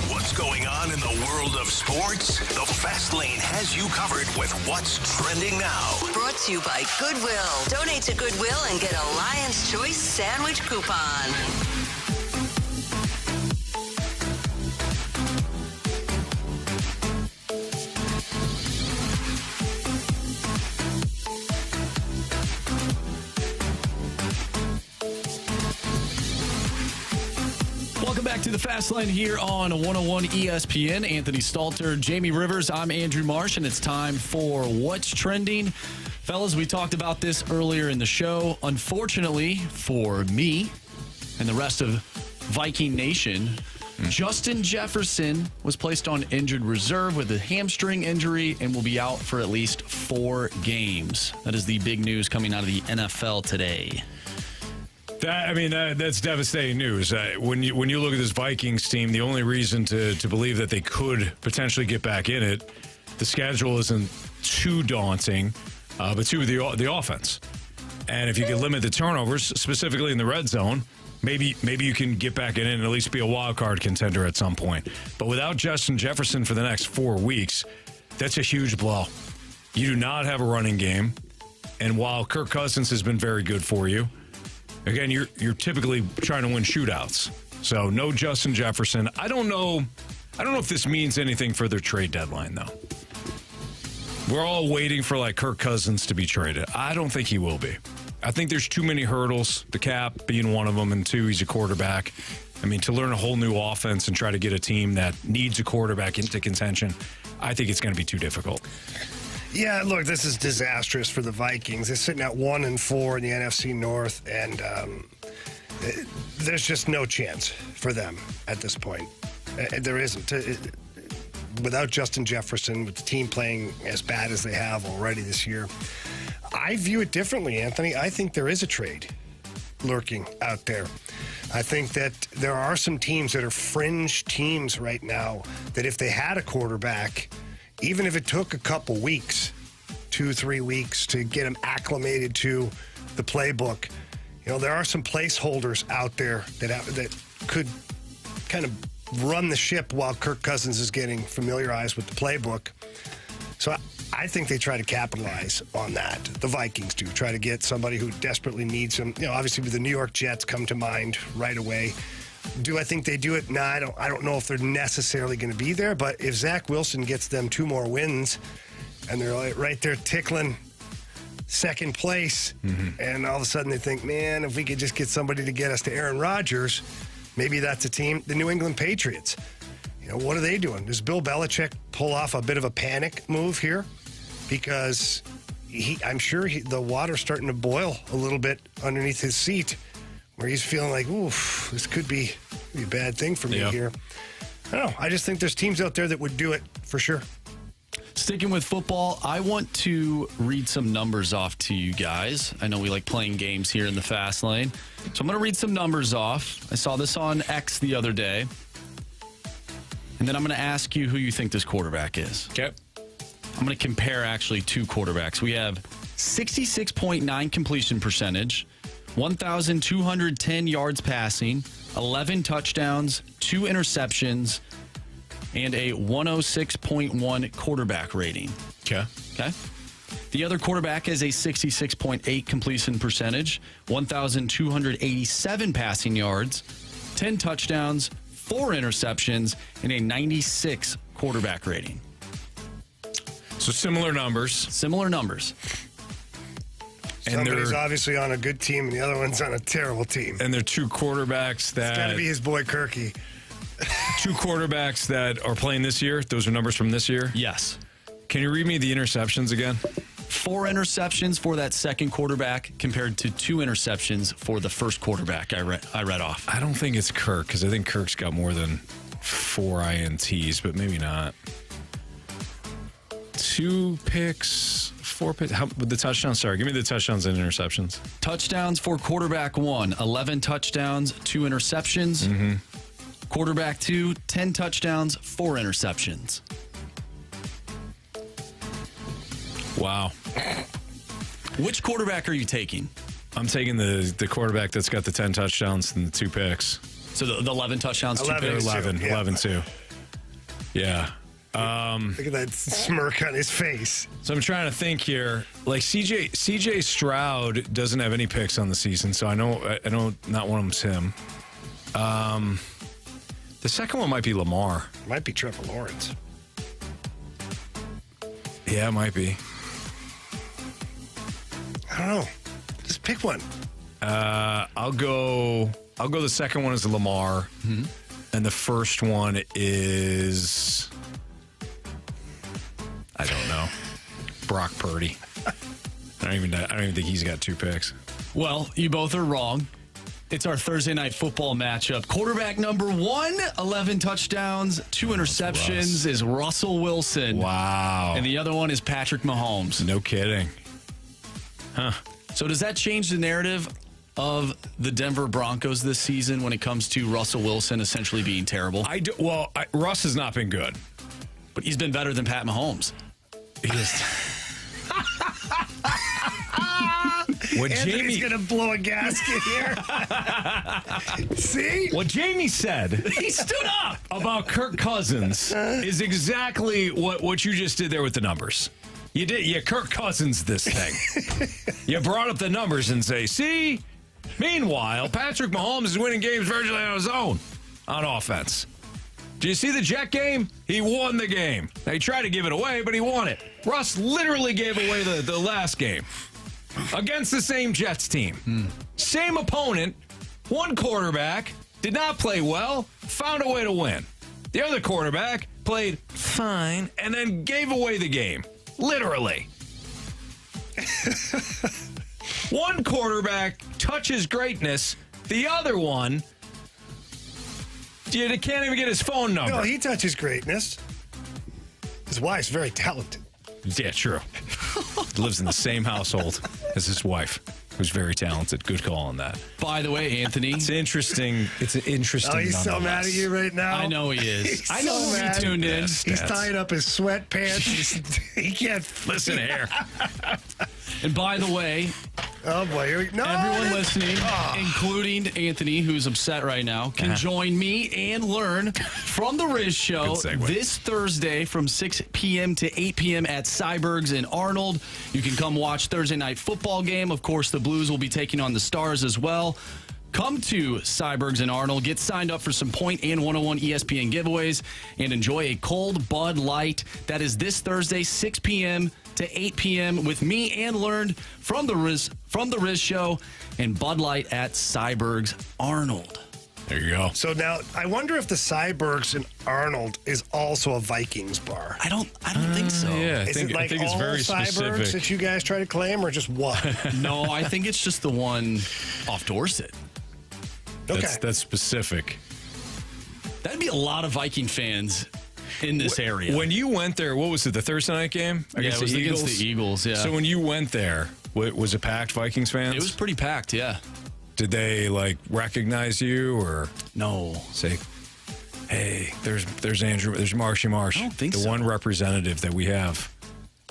What's going on in the world of sports? The Fast Lane has you covered with what's trending now. Brought to you by Goodwill. Donate to Goodwill and get a Lion's Choice sandwich coupon. Welcome back to the Fast Lane here on 101 ESPN. Anthony Stalter, Jamie Rivers, I'm Andrew Marsh, and it's time for What's Trending. Fellas, we talked about this earlier in the show. Unfortunately for me and the rest of Viking Nation, Justin Jefferson was placed on injured reserve with a hamstring injury and will be out for at least 4 games. That is the big news coming out of the NFL today. That's devastating news. When you look at this Vikings team, the only reason to believe that they could potentially get back in it, the schedule isn't too daunting, but too the offense. And if you can limit the turnovers, specifically in the red zone, maybe you can get back in it and at least be a wild card contender at some point. But without Justin Jefferson for the next 4 weeks, that's a huge blow. You do not have a running game, and while Kirk Cousins has been very good for you, again, you're typically trying to win shootouts. So no Justin Jefferson. I don't know if this means anything for their trade deadline, though. We're all waiting for Kirk Cousins to be traded. I don't think he will be. I think there's too many hurdles, the cap being one of them, and 2, he's a quarterback. To learn a whole new offense and try to get a team that needs a quarterback into contention, I think it's going to be too difficult. Yeah, look, this is disastrous for the Vikings. They're sitting at 1-4 in the NFC North, and there's just no chance for them at this point. There isn't. Without Justin Jefferson, with the team playing as bad as they have already this year, I view it differently, Anthony. I think there is a trade lurking out there. I think that there are some teams that are fringe teams right now that if they had a quarterback, even if it took a couple weeks, 2-3 weeks to get him acclimated to the playbook, there are some placeholders out there that could kind of run the ship while Kirk Cousins is getting familiarized with the playbook. So I think they try to capitalize on that. The Vikings do try to get somebody who desperately needs him. Obviously the New York Jets come to mind right away. Do I think they do it? No, I don't know if they're necessarily going to be there, but if Zach Wilson gets them 2 more wins and they're right there tickling second place, and all of a sudden they think, man, if we could just get somebody to get us to Aaron Rodgers, maybe that's a team. The New England Patriots, what are they doing? Does Bill Belichick pull off a bit of a panic move here? Because I'm sure the water's starting to boil a little bit underneath his seat, where he's feeling like, oof, this could be a bad thing for me here. I don't know. I just think there's teams out there that would do it for sure. Sticking with football, I want to read some numbers off to you guys. I know we like playing games here in the Fast Lane. So I'm going to read some numbers off. I saw this on X the other day. And then I'm going to ask you who you think this quarterback is. Okay. I'm going to compare actually 2 quarterbacks. We have 66.9 completion percentage, 1,210 yards passing, 11 touchdowns, 2 interceptions, and a 106.1 quarterback rating. Okay. The other quarterback has a 66.8 completion percentage, 1,287 passing yards, 10 touchdowns, 4 interceptions, and a 96 quarterback rating. So similar numbers. Somebody's obviously on a good team, and the other one's on a terrible team. And they're 2 quarterbacks that... It's got to be his boy Kirky. 2 quarterbacks that are playing this year. Those are numbers from this year? Yes. Can you read me the interceptions again? 4 interceptions for that second quarterback compared to 2 interceptions for the first quarterback I read off. I don't think it's Kirk, because I think Kirk's got more than 4 INTs, but maybe not. 2 picks, 4 picks. With the touchdowns? Sorry, give me the touchdowns and interceptions. Touchdowns for quarterback 1, 11 touchdowns, 2 interceptions. Quarterback 2, 10 touchdowns, 4 interceptions. Wow. Which quarterback are you taking? I'm taking the quarterback that's got the 10 touchdowns and the 2 picks. So the 11 touchdowns, 2 picks? 11, 2. Yeah. Look at that smirk on his face. So I'm trying to think here. Like CJ Stroud doesn't have any picks on the season, so I know not one of them's him. The second one might be Lamar. Might be Trevor Lawrence. Yeah, it might be. I don't know. Just pick one. I'll go the second one is Lamar. And the first one is, I don't know, Brock Purdy. I don't even think he's got 2 picks. Well, you both are wrong. It's our Thursday night football matchup. Quarterback number 1, 11 touchdowns, 2 interceptions is Russell Wilson. Wow. And the other one is Patrick Mahomes. No kidding. Huh. So does that change the narrative of the Denver Broncos this season when it comes to Russell Wilson essentially being terrible? Russ has not been good. But he's been better than Pat Mahomes. He is. What Anthony's going to blow a gasket here. See? What Jamie said He stood up about Kirk Cousins is exactly what you just did there with the numbers. You Kirk Cousins this thing. You brought up the numbers and say, see? Meanwhile, Patrick Mahomes is winning games virtually on his own on offense. Do you see the Jet game? He won the game. Now, he tried to give it away, but he won it. Russ literally gave away the last game against the same Jets team. Same opponent, one quarterback, did not play well, found a way to win. The other quarterback played fine and then gave away the game. Literally. One quarterback touches greatness. The other one, you can't even get his phone number. No, he touches greatness. His wife's very talented. Yeah, true. Lives in the same household as his wife, who's very talented. Good call on that. By the way, Anthony. It's interesting. It's interesting. Oh, he's so mad at you right now. I know he is. I know so he tuned in. He's tying up his sweatpants. He can't listen here. And by the way, oh boy, everyone listening, including Anthony, who's upset right now, can join me and learn from the Riz Show this Thursday from 6 p.m. to 8 p.m. at Cyberg's in Arnold. You can come watch Thursday night football game. Of course, the Blues will be taking on the Stars as well. Come to Cyberg's in Arnold, get signed up for some Point and 101 ESPN giveaways, and enjoy a cold Bud Light. That is this Thursday, 6 p.m. to 8 p.m. with me and learned from the Riz Show and Bud Light at Cyberg's Arnold. There you go. So now I wonder if the Cyberg's in Arnold is also a Vikings bar. I don't think so. Yeah, I think it's all very Cyberg's specific that you guys try to claim, or just one? No, I think it's just the one off Dorset. Okay. That's specific. That'd be a lot of Viking fans in this area. When you went there, what was it, the Thursday night game? It was against the Eagles, yeah. So when you went there, was it packed, Vikings fans? It was pretty packed, yeah. Did they, recognize you or? No. Say, hey, there's Andrew, there's Marshy Marsh. I don't think the so. one representative that we have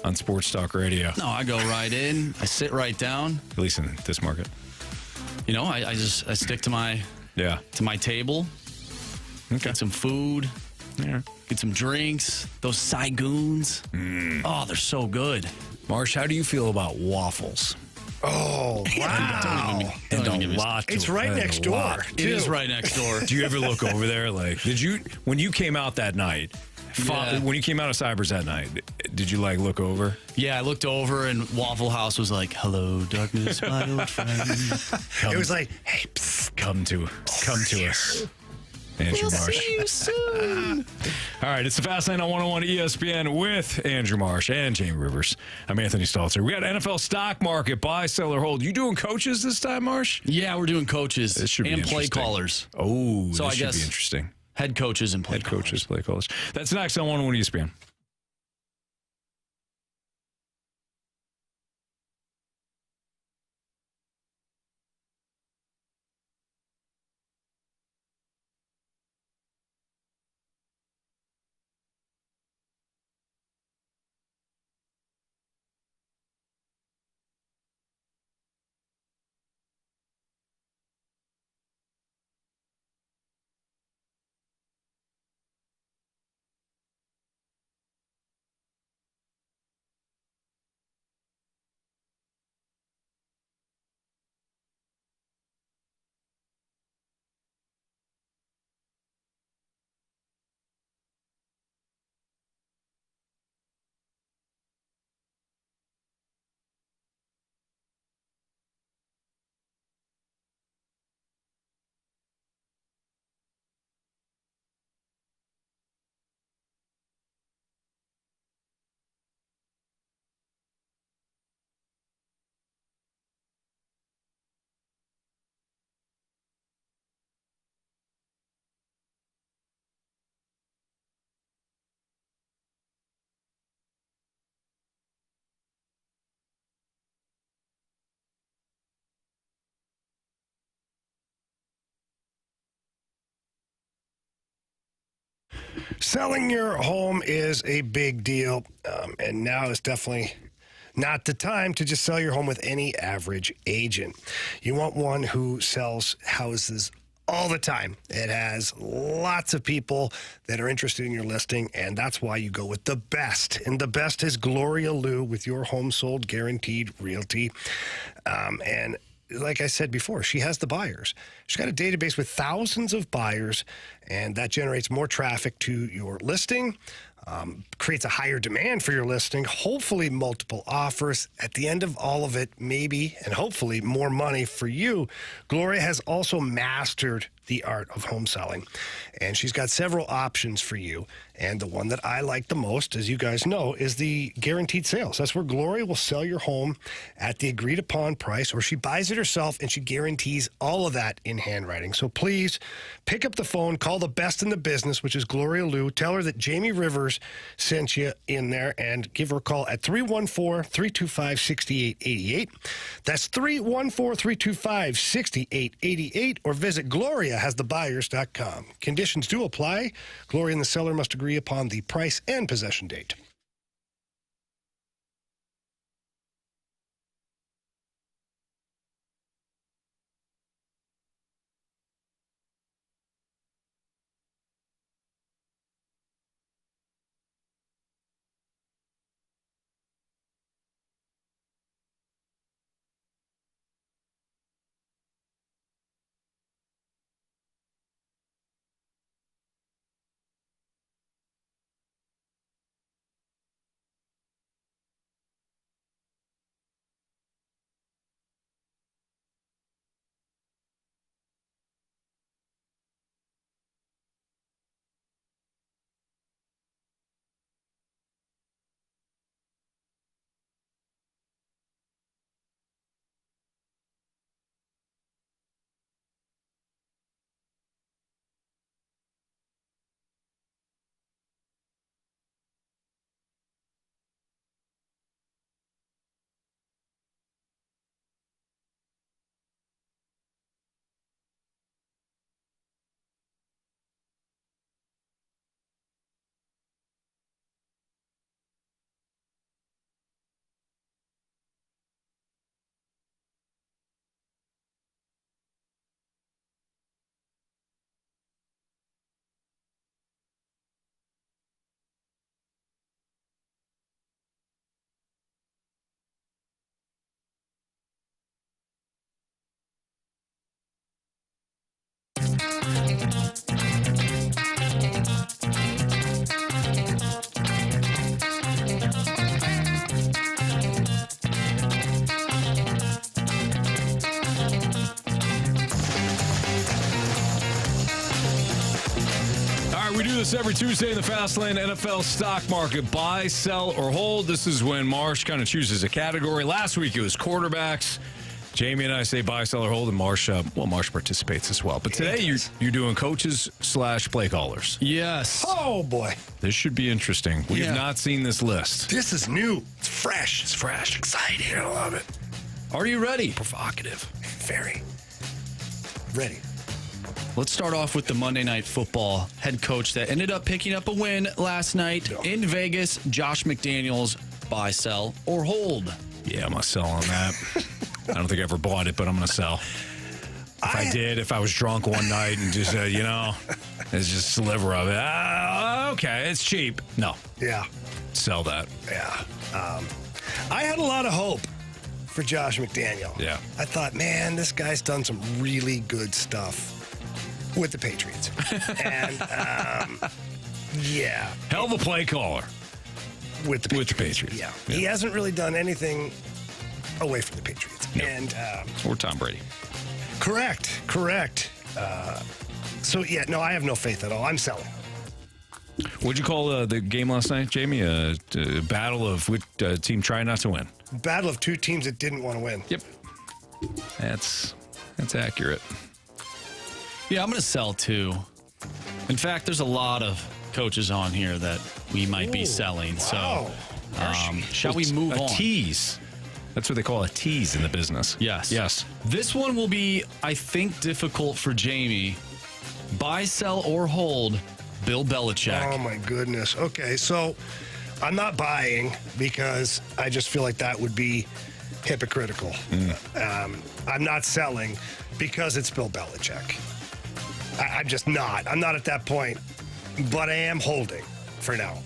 on Sports Talk Radio. No, I go right in. I sit right down. At least in this market. I stick to my table. Okay. Get some food. Yeah. Get some drinks. Those Saigoons. Oh, they're so good. Marsh, how do you feel about waffles? Oh, wow. It's right next door. It is right next door. Do you ever look over there? When you came out that night, when you came out of Cyber's that night, did you look over? Yeah, I looked over and Waffle House was like, "Hello, darkness, my old friend." It was like, "Hey, psst, come to us." Andrew Marsh. See you soon. All right, it's the Fast Lane on 101 ESPN with Andrew Marsh and Jamie Rivers. I'm Anthony Stalter. We got NFL stock market, buy, sell, or hold. You doing coaches this time, Marsh? Yeah, we're doing coaches This should be and play interesting. callers. Oh, So this I should guess be interesting. Head coaches and play Head callers. coaches, play callers. That's next on 101 ESPN. Selling your home is a big deal, and now is definitely not the time to just sell your home with any average agent. You want one who sells houses all the time. It has lots of people that are interested in your listing, and that's why you go with the best. And the best is Gloria Liu with Your Home Sold Guaranteed Realty. And like I said before, she has the buyers. She's got a database with thousands of buyers, and that generates more traffic to your listing, creates a higher demand for your listing, hopefully multiple offers. At the end of all of it, maybe and hopefully more money for you. Gloria has also mastered the art of home selling, and she's got several options for you. And the one that I like the most, as you guys know, is the guaranteed sales. That's where Gloria will sell your home at the agreed upon price, or she buys it herself and she guarantees all of that in handwriting. So please pick up the phone, call the best in the business, which is Gloria Liu. Tell her that Jamie Rivers sent you in there, and give her a call at 314-325-6888. That's 314-325-6888, or visit GloriaHasTheBuyers.com. Conditions do apply. Gloria and the seller must agree upon the price and possession date. We do this every Tuesday in the Fast Lane NFL stock market. Buy, sell, or hold. This is when Marsh kind of chooses a category. Last week it was quarterbacks. Jamie and I say buy, sell, or hold, and Marsh participates as well. But today you're doing coaches / play callers. Yes. Oh, boy. This should be interesting. We have not seen this list. This is new. It's fresh. It's fresh. Exciting. I love it. Are you ready? Provocative. Very. Ready. Let's start off with the Monday Night Football head coach that ended up picking up a win last night in Vegas, Josh McDaniels. Buy, sell, or hold? Yeah, I'm going to sell on that. I don't think I ever bought it, but I'm going to sell. If I was drunk one night and just said, it's just a sliver of it. Okay, it's cheap. No. Yeah. Sell that. Yeah. I had a lot of hope for Josh McDaniel. Yeah. I thought, man, this guy's done some really good stuff with the Patriots. And, yeah. Hell of a play caller. With the Patriots. Yeah. He hasn't really done anything away from the Patriots. No. And or Tom Brady. Correct. I have no faith at all. I'm selling. What'd you call the game last night, Jamie? A battle of which team trying not to win? Battle of two teams that didn't want to win. Yep. That's accurate. Yeah, I'm going to sell too. In fact, there's a lot of coaches on here that we might be selling. Wow. So, shall we move on? A tease. That's what they call a tease in the business. Yes. This one will be, I think, difficult for Jamie. Buy, sell, or hold Bill Belichick. Oh, my goodness. Okay, so I'm not buying because I just feel like that would be hypocritical. I'm not selling because it's Bill Belichick. I'm just not. I'm not at that point, but I am holding for now.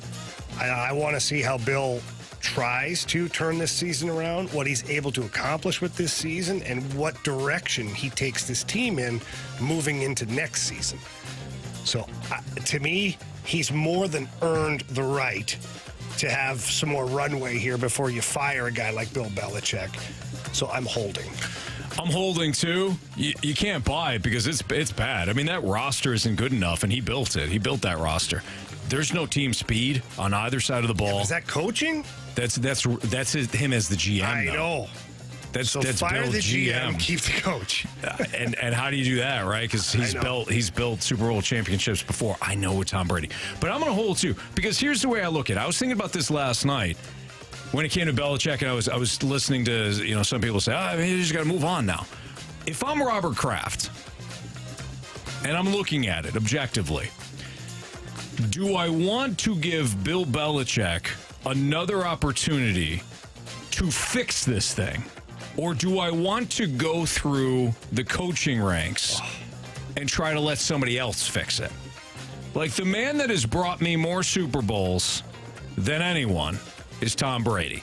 I want to see how Bill tries to turn this season around, what he's able to accomplish with this season, and what direction he takes this team in moving into next season. So, to me, he's more than earned the right to have some more runway here before you fire a guy like Bill Belichick. So I'm holding. I'm holding too. You can't buy it because it's bad. I mean, that roster isn't good enough, and he built it. He built that roster. There's no team speed on either side of the ball. Is that coaching? That's him as the GM. I know. That's fire Bill the GM, keep the coach. and how do you do that, right? Because he's built Super Bowl championships before. I know with Tom Brady, but I'm going to hold too because here's the way I look at it. I was thinking about this last night when it came to Belichick, and I was listening to some people say, you just got to move on now. If I'm Robert Kraft and I'm looking at it objectively, do I want to give Bill Belichick another opportunity to fix this thing? Or do I want to go through the coaching ranks and try to let somebody else fix it? Like, the man that has brought me more Super Bowls than anyone is Tom Brady.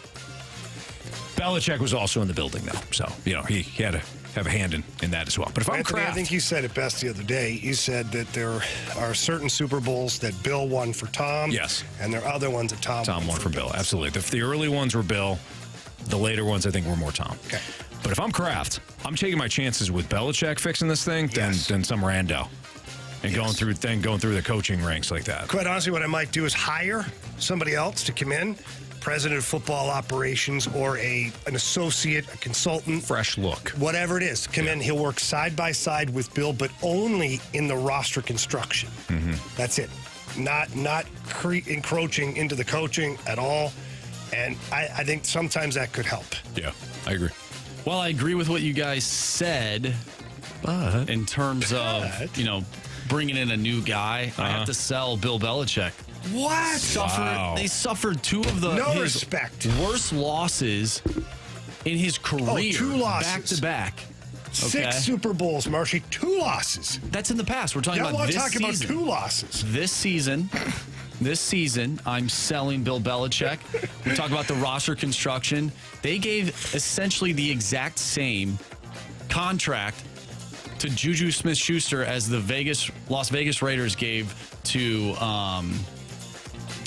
Belichick was also in the building, though. So, he had to have a hand in that as well. But if I'm Anthony, Kraft, I think you said it best the other day. You said that there are certain Super Bowls that Bill won for Tom. Yes. And there are other ones that Tom won for Bill. Absolutely. The early ones were Bill. The later ones, I think, were more Tom. Okay. But if I'm Kraft, I'm taking my chances with Belichick fixing this thing than some rando and going through the coaching ranks like that. Quite honestly, what I might do is hire somebody else to come in, president of football operations or an associate, a consultant. Fresh look. Whatever it is. Come in, he'll work side by side with Bill, but only in the roster construction. Mm-hmm. That's it. Not encroaching into the coaching at all. And I think sometimes that could help. Yeah, I agree. Well, I agree with what you guys said, but in terms of, bringing in a new guy, I have to sell Bill Belichick. What? They suffered two of his worst losses in his career. Oh, 2 losses. Back to back. 6 Super Bowls, Marshy. 2 losses. That's in the past. We're talking about this season. About 2 losses. This season, I'm selling Bill Belichick. We talk about the roster construction. They gave essentially the exact same contract to Juju Smith-Schuster as the Las Vegas Raiders gave to,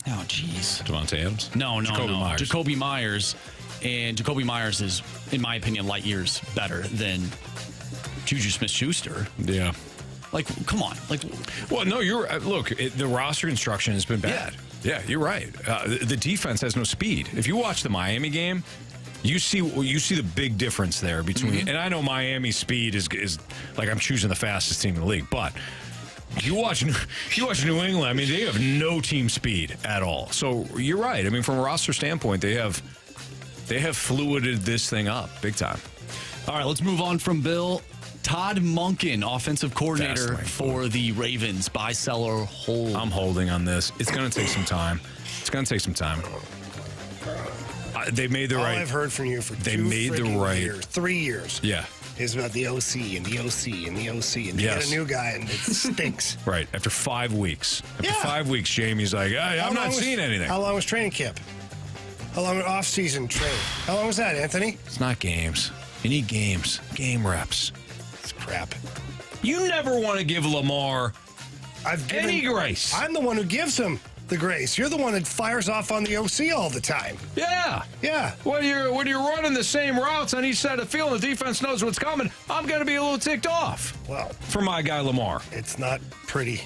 Devontae Adams? No. Myers. Jacoby Myers. And Jacoby Myers is, in my opinion, light years better than Juju Smith-Schuster. Yeah. Like, come on. Well, no, the roster construction has been bad. Yeah, you're right. The defense has no speed. If you watch the Miami game, you see the big difference there between. And I know Miami's speed is like I'm choosing the fastest team in the league, but you watch New England. I mean, they have no team speed at all. So you're right. I mean, from a roster standpoint, they have fluided this thing up big time. All right, let's move on from Bill. Todd Monken, offensive coordinator for the Ravens. Buy, sell, or hold? I'm holding on this. It's going to take some time. They made the right. All I've heard from you for 3 years. Yeah. Is about the OC and the OC and the OC. And you get a new guy and it stinks. Right. After 5 weeks. After 5 weeks, Jamie's like, I'm not seeing anything. How long was training camp? How long was off-season training? How long was that, Anthony? It's not games. You need games. Game reps. Crap. You never want to give Lamar any grace. I'm the one who gives him the grace. You're the one that fires off on the OC all the time. Yeah. When you're running the same routes on each side of the field and the defense knows what's coming, I'm going to be a little ticked off. Well, for my guy Lamar. It's not pretty.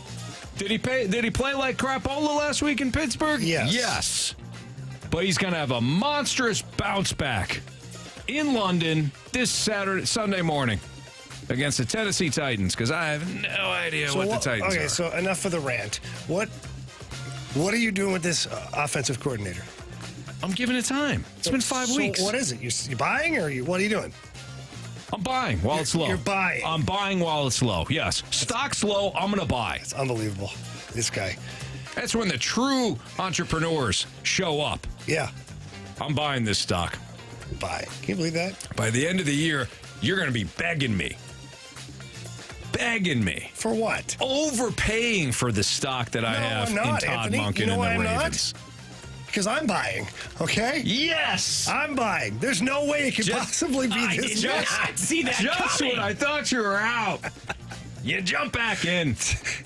Did he play like crapola last week in Pittsburgh? Yes. But he's going to have a monstrous bounce back in London this Sunday morning against the Tennessee Titans, because I have no idea what the Titans are. Okay, so enough of the rant. What are you doing with this offensive coordinator? I'm giving it time. It's been 5 weeks. So what is it? You buying or what are you doing? I'm buying while it's low. You're buying. I'm buying while it's low. Yes. Stock's low. I'm going to buy. It's unbelievable. This guy. That's when the true entrepreneurs show up. Yeah. I'm buying this stock. Buy. Can you believe that? By the end of the year, you're going to be begging me. Begging me. For what? Overpaying for the stock that I have I'm not, in Todd Anthony. Monken You know and why the I'm Ravens. Because I'm buying, okay? Yes! I'm buying. There's no way it could possibly be this bad. See that Just coming. when I thought you were out. You jump back in.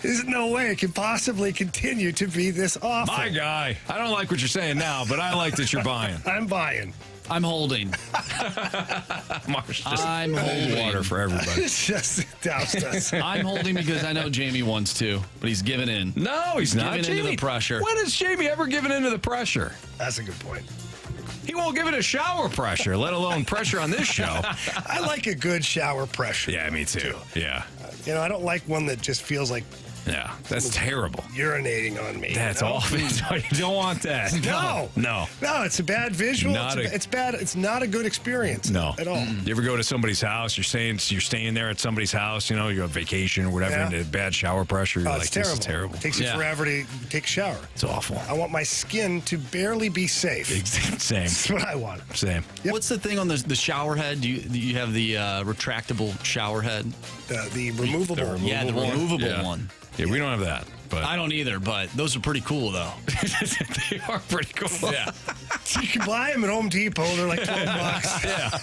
There's no way it can possibly continue to be this awful. My guy. I don't like what you're saying now, but I like that you're buying. I'm buying. I'm holding. Marsh, just I'm holding. water for everybody. It's just doused us. I'm holding because I know Jamie wants to, but he's giving in. No, he's not. Giving into the pressure. When has Jamie ever given into the pressure? That's a good point. He won't give it a shower pressure, let alone pressure on this show. I like a good shower pressure. Yeah, me too. Yeah. You know, I don't like one that just feels like Yeah, that's terrible. Urinating on me. That's awful. You don't want that. No. No. No, it's a bad visual. Not It's bad. It's not a good experience. No. At all. You ever go to somebody's house, you're staying there at somebody's house, you know, you're on vacation or whatever, Yeah. and a bad shower pressure, you're Oh, like, it's this is terrible. terrible. It takes you forever to take a shower. It's awful. I want my skin to barely be safe. Same. That's what I want. Same. What's the thing on the shower head? Do you have the retractable shower head? The removable. Yeah, the removable Yeah. one. Yeah, we don't have that. But I don't either, but those are pretty cool, though. they are pretty cool. Yeah. You can buy them at Home Depot. They're like $12. Yeah.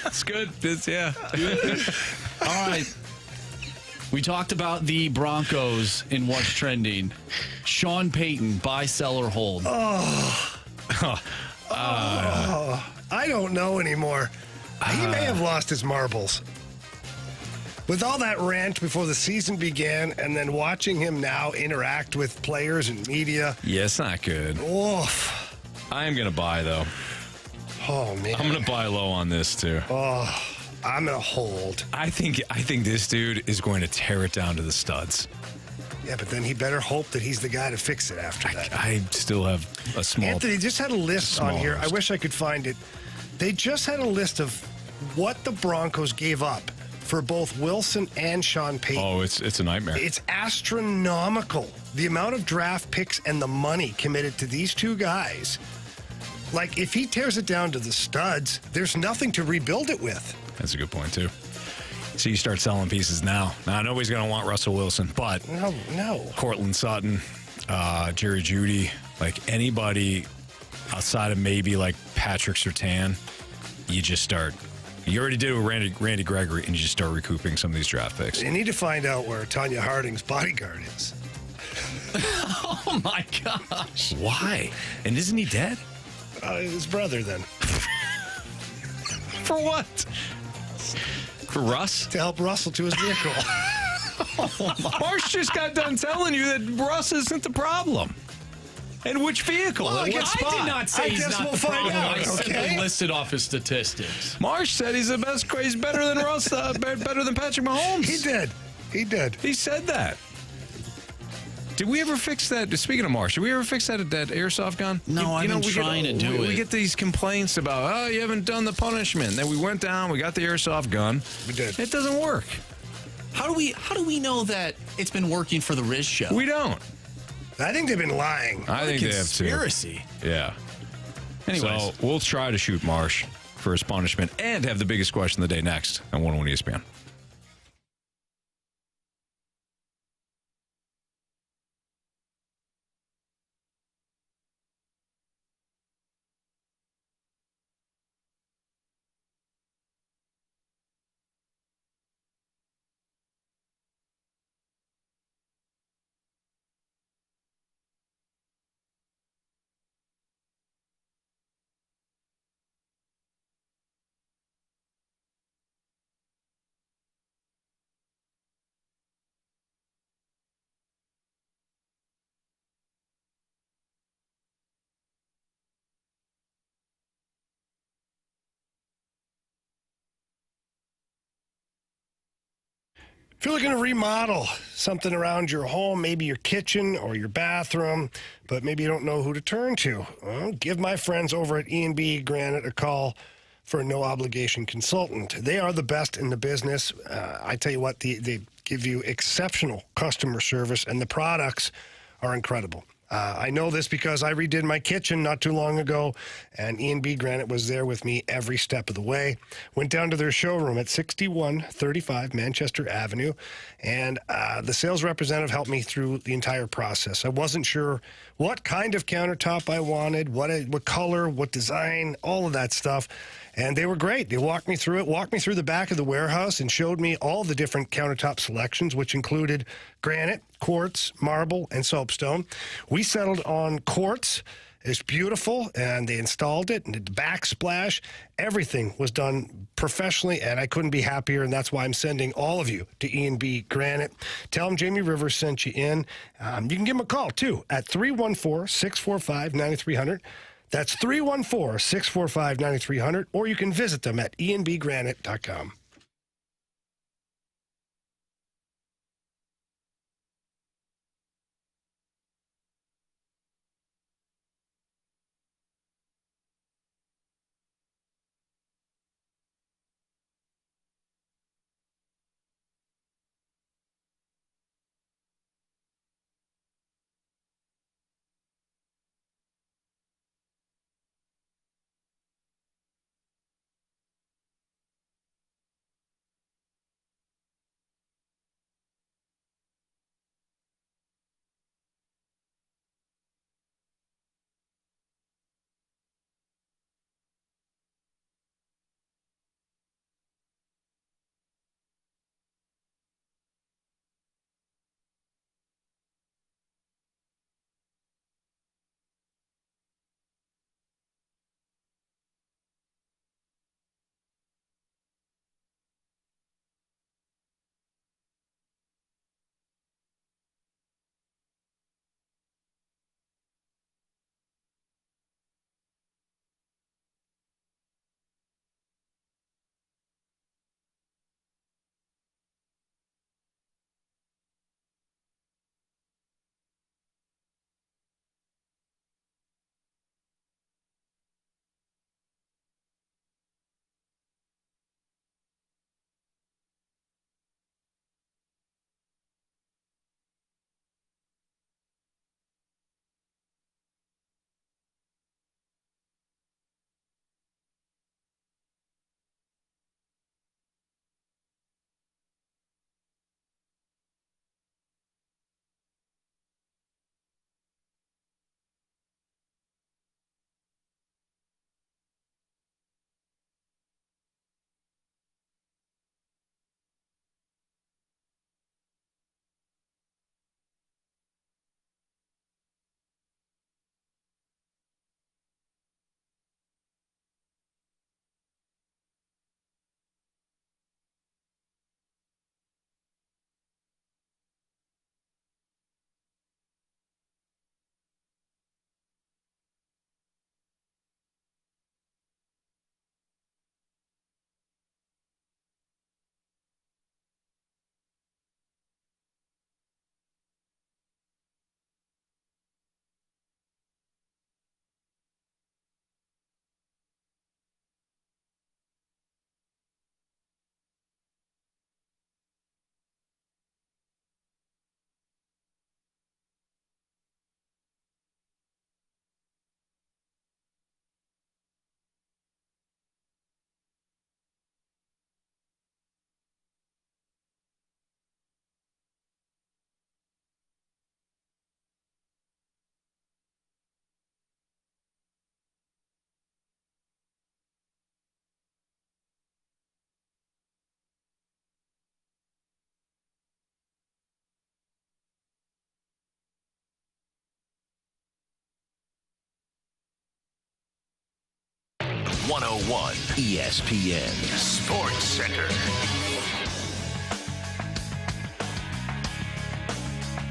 It's good. Yeah. All right. We talked about the Broncos in What's Trending. Sean Payton, buy, sell, or hold. I don't know anymore. He may have lost his marbles. With all that rant before the season began and then watching him now interact with players and media. Yeah, it's not good. Oof. I am going to buy, though. Oh, man. I'm going to buy low on this, too. Oh, I'm going to hold. I think this dude is going to tear it down to the studs. Yeah, but then he better hope that he's the guy to fix it after that. I still have a small... Anthony just had a list on here. list. I wish I could find it. They just had a list of what the Broncos gave up for both Wilson and Sean Payton. Oh, it's a nightmare. It's astronomical. The amount of draft picks and the money committed to these two guys. Like, if he tears it down to the studs, there's nothing to rebuild it with. That's a good point, too. So you start selling pieces now. Now, nobody's going to want Russell Wilson, but... No. Cortland Sutton, Jerry Jeudy, like anybody outside of maybe like Patrick Surtain, you just start... You already did it with Randy Gregory, and you just start recouping some of these draft picks. You need to find out where Tanya Harding's bodyguard is. Oh, my gosh. Why? And isn't he dead? His brother, then. For what? For Russ? To help Russell to his vehicle. Marsh just got done telling you that Russ isn't the problem. And which vehicle? Well, At what spot? I did not say he's not the problem. I simply okay? listed off his statistics. Marsh said he's the best. He's better than Russ. Better than Patrick Mahomes. He did. He said that. Did we ever fix that? Speaking of Marsh, did we ever fix that airsoft gun? No, I've been trying to do it. We get these complaints about, you haven't done the punishment. Then we went down, we got the airsoft gun. We did. It doesn't work. How do we know that it's been working for the Riz show? We don't. I think they've been lying. I think they have too. Conspiracy. Yeah. Anyways. So we'll try to shoot Marsh for his punishment and have the biggest question of the day next on 101 ESPN. If you're looking to remodel something around your home, maybe your kitchen or your bathroom, but maybe you don't know who to turn to, well, give my friends over at E&B Granite a call. for a no-obligation consultant. They are the best in the business. I tell you what, they give you exceptional customer service, and the products are incredible. I know this because I redid my kitchen not too long ago, and E&B Granite was there with me every step of the way. Went down to their showroom at 6135 Manchester Avenue, and the sales representative helped me through the entire process. I wasn't sure what kind of countertop I wanted, what color, what design, all of that stuff. And they were great. They walked me through it, walked me through the back of the warehouse, and showed me all the different countertop selections, which included granite, quartz, marble, and soapstone. We settled on quartz. It's beautiful, and they installed it, and the backsplash. Everything was done professionally, and I couldn't be happier, and that's why I'm sending all of you to E&B Granite. Tell them Jamie Rivers sent you in. You can give them a call, too, at 314-645-9300. That's 314-645-9300, or you can visit them at enbgranite.com. .101 ESPN Sports Center.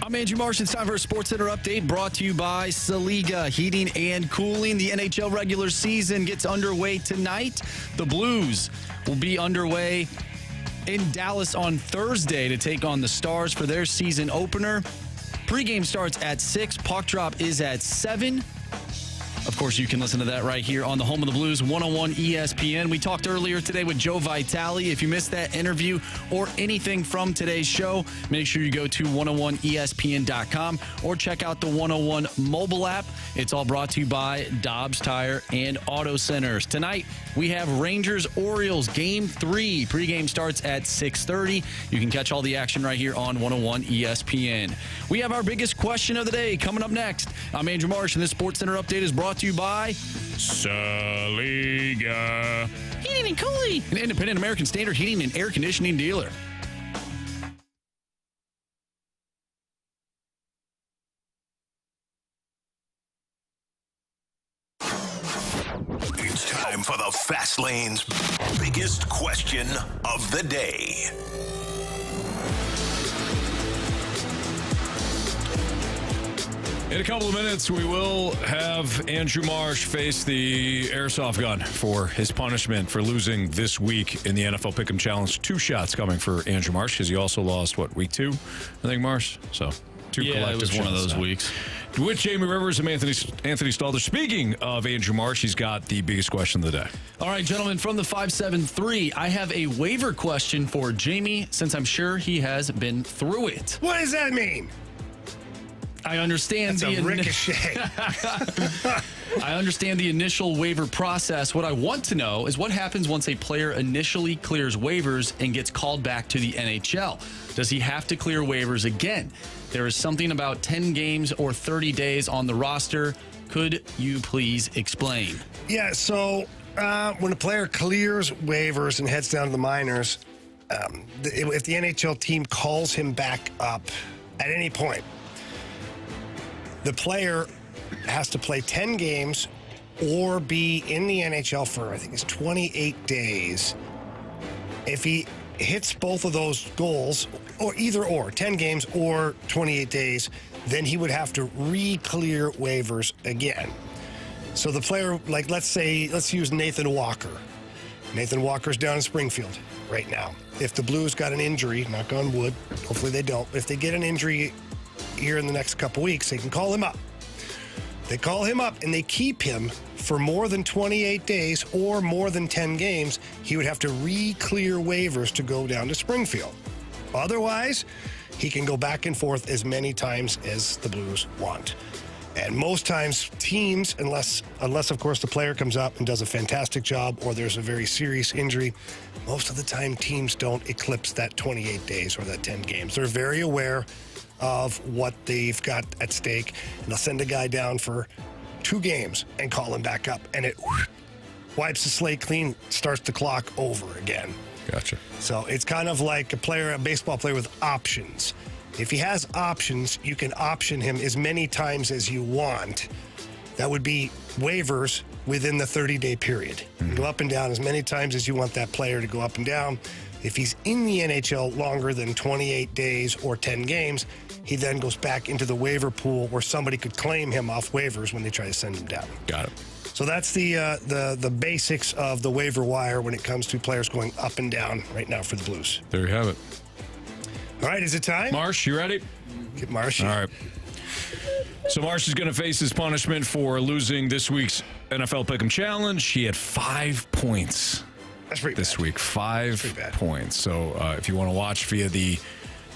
I'm Andrew Marsh. It's time for a Sports Center update brought to you by Saliga Heating and Cooling. The NHL regular season gets underway tonight. The Blues will be underway in Dallas on Thursday to take on the Stars for their season opener. Pregame starts at 6. Puck drop is at 7. Of Of course, you can listen to that right here on the Home of the Blues, 101 ESPN. We talked earlier today with Joe Vitale. If you missed that interview or anything from today's show, make sure you go to 101ESPN.com or check out the 101 mobile app. It's all brought to you by Dobbs Tire and Auto Centers. Tonight, we have Rangers-Orioles Game 3. Pregame starts at 6:30. You can catch all the action right here on 101 ESPN. We have our biggest question of the day coming up next. I'm Andrew Marsh, and this Sports Center update is brought to you by Saliga Heating and Cooling, an independent American Standard heating and air conditioning dealer. It's time for the Fast Lane's biggest question of the day. In a couple of minutes, we will have Andrew Marsh face the airsoft gun for his punishment for losing this week in the NFL Pick'em Challenge. 2 shots coming for Andrew Marsh because he also lost, week 2, I think, Marsh? So, 2 collective it was shots one of those now. weeks. With Jamie Rivers and Anthony Stalter. Speaking of Andrew Marsh, he's got the biggest question of the day. All right, gentlemen, from the 573, I have a waiver question for Jamie, since I'm sure he has been through it. What does that mean? I understand That's a ricochet. I understand the initial waiver process. What I want to know is what happens once a player initially clears waivers and gets called back to the NHL. Does he have to clear waivers again? There is something about 10 games or 30 days on the roster. Could you please explain? Yeah, so when a player clears waivers and heads down to the minors, if the NHL team calls him back up at any point, the player has to play 10 games or be in the NHL for, I think it's 28 days. If he hits both of those goals, or either or, 10 games or 28 days, then he would have to re-clear waivers again. So the player, let's use Nathan Walker. Nathan Walker's down in Springfield right now. If the Blues got an injury, knock on wood, hopefully they don't, if they get an injury here in the next couple weeks, they can call him up. They call him up and they keep him for more than 28 days or more than 10 games. He would have to re-clear waivers to go down to Springfield. Otherwise, he can go back and forth as many times as the Blues want. And most times, teams, unless of course the player comes up and does a fantastic job or there's a very serious injury, most of the time teams don't eclipse that 28 days or that 10 games. They're very aware of what they've got at stake, and they'll send a guy down for 2 games and call him back up, and it wipes the slate clean, starts the clock over again. Gotcha. So it's kind of like a baseball player with options. If he has options, you can option him as many times as you want. That would be waivers within the 30-day period. You go up and down as many times as you want that player to go up and down. If he's in the NHL longer than 28 days or 10 games, he then goes back into the waiver pool where somebody could claim him off waivers when they try to send him down. Got it. So that's the basics of the waiver wire when it comes to players going up and down right now for the Blues. There you have it. All right, is it time? Marsh, you ready? Get Marsh. All right. So Marsh is going to face his punishment for losing this week's NFL Pick'em Challenge. He had 5 points. That's pretty this bad. week. 5 points. So if you want to watch via the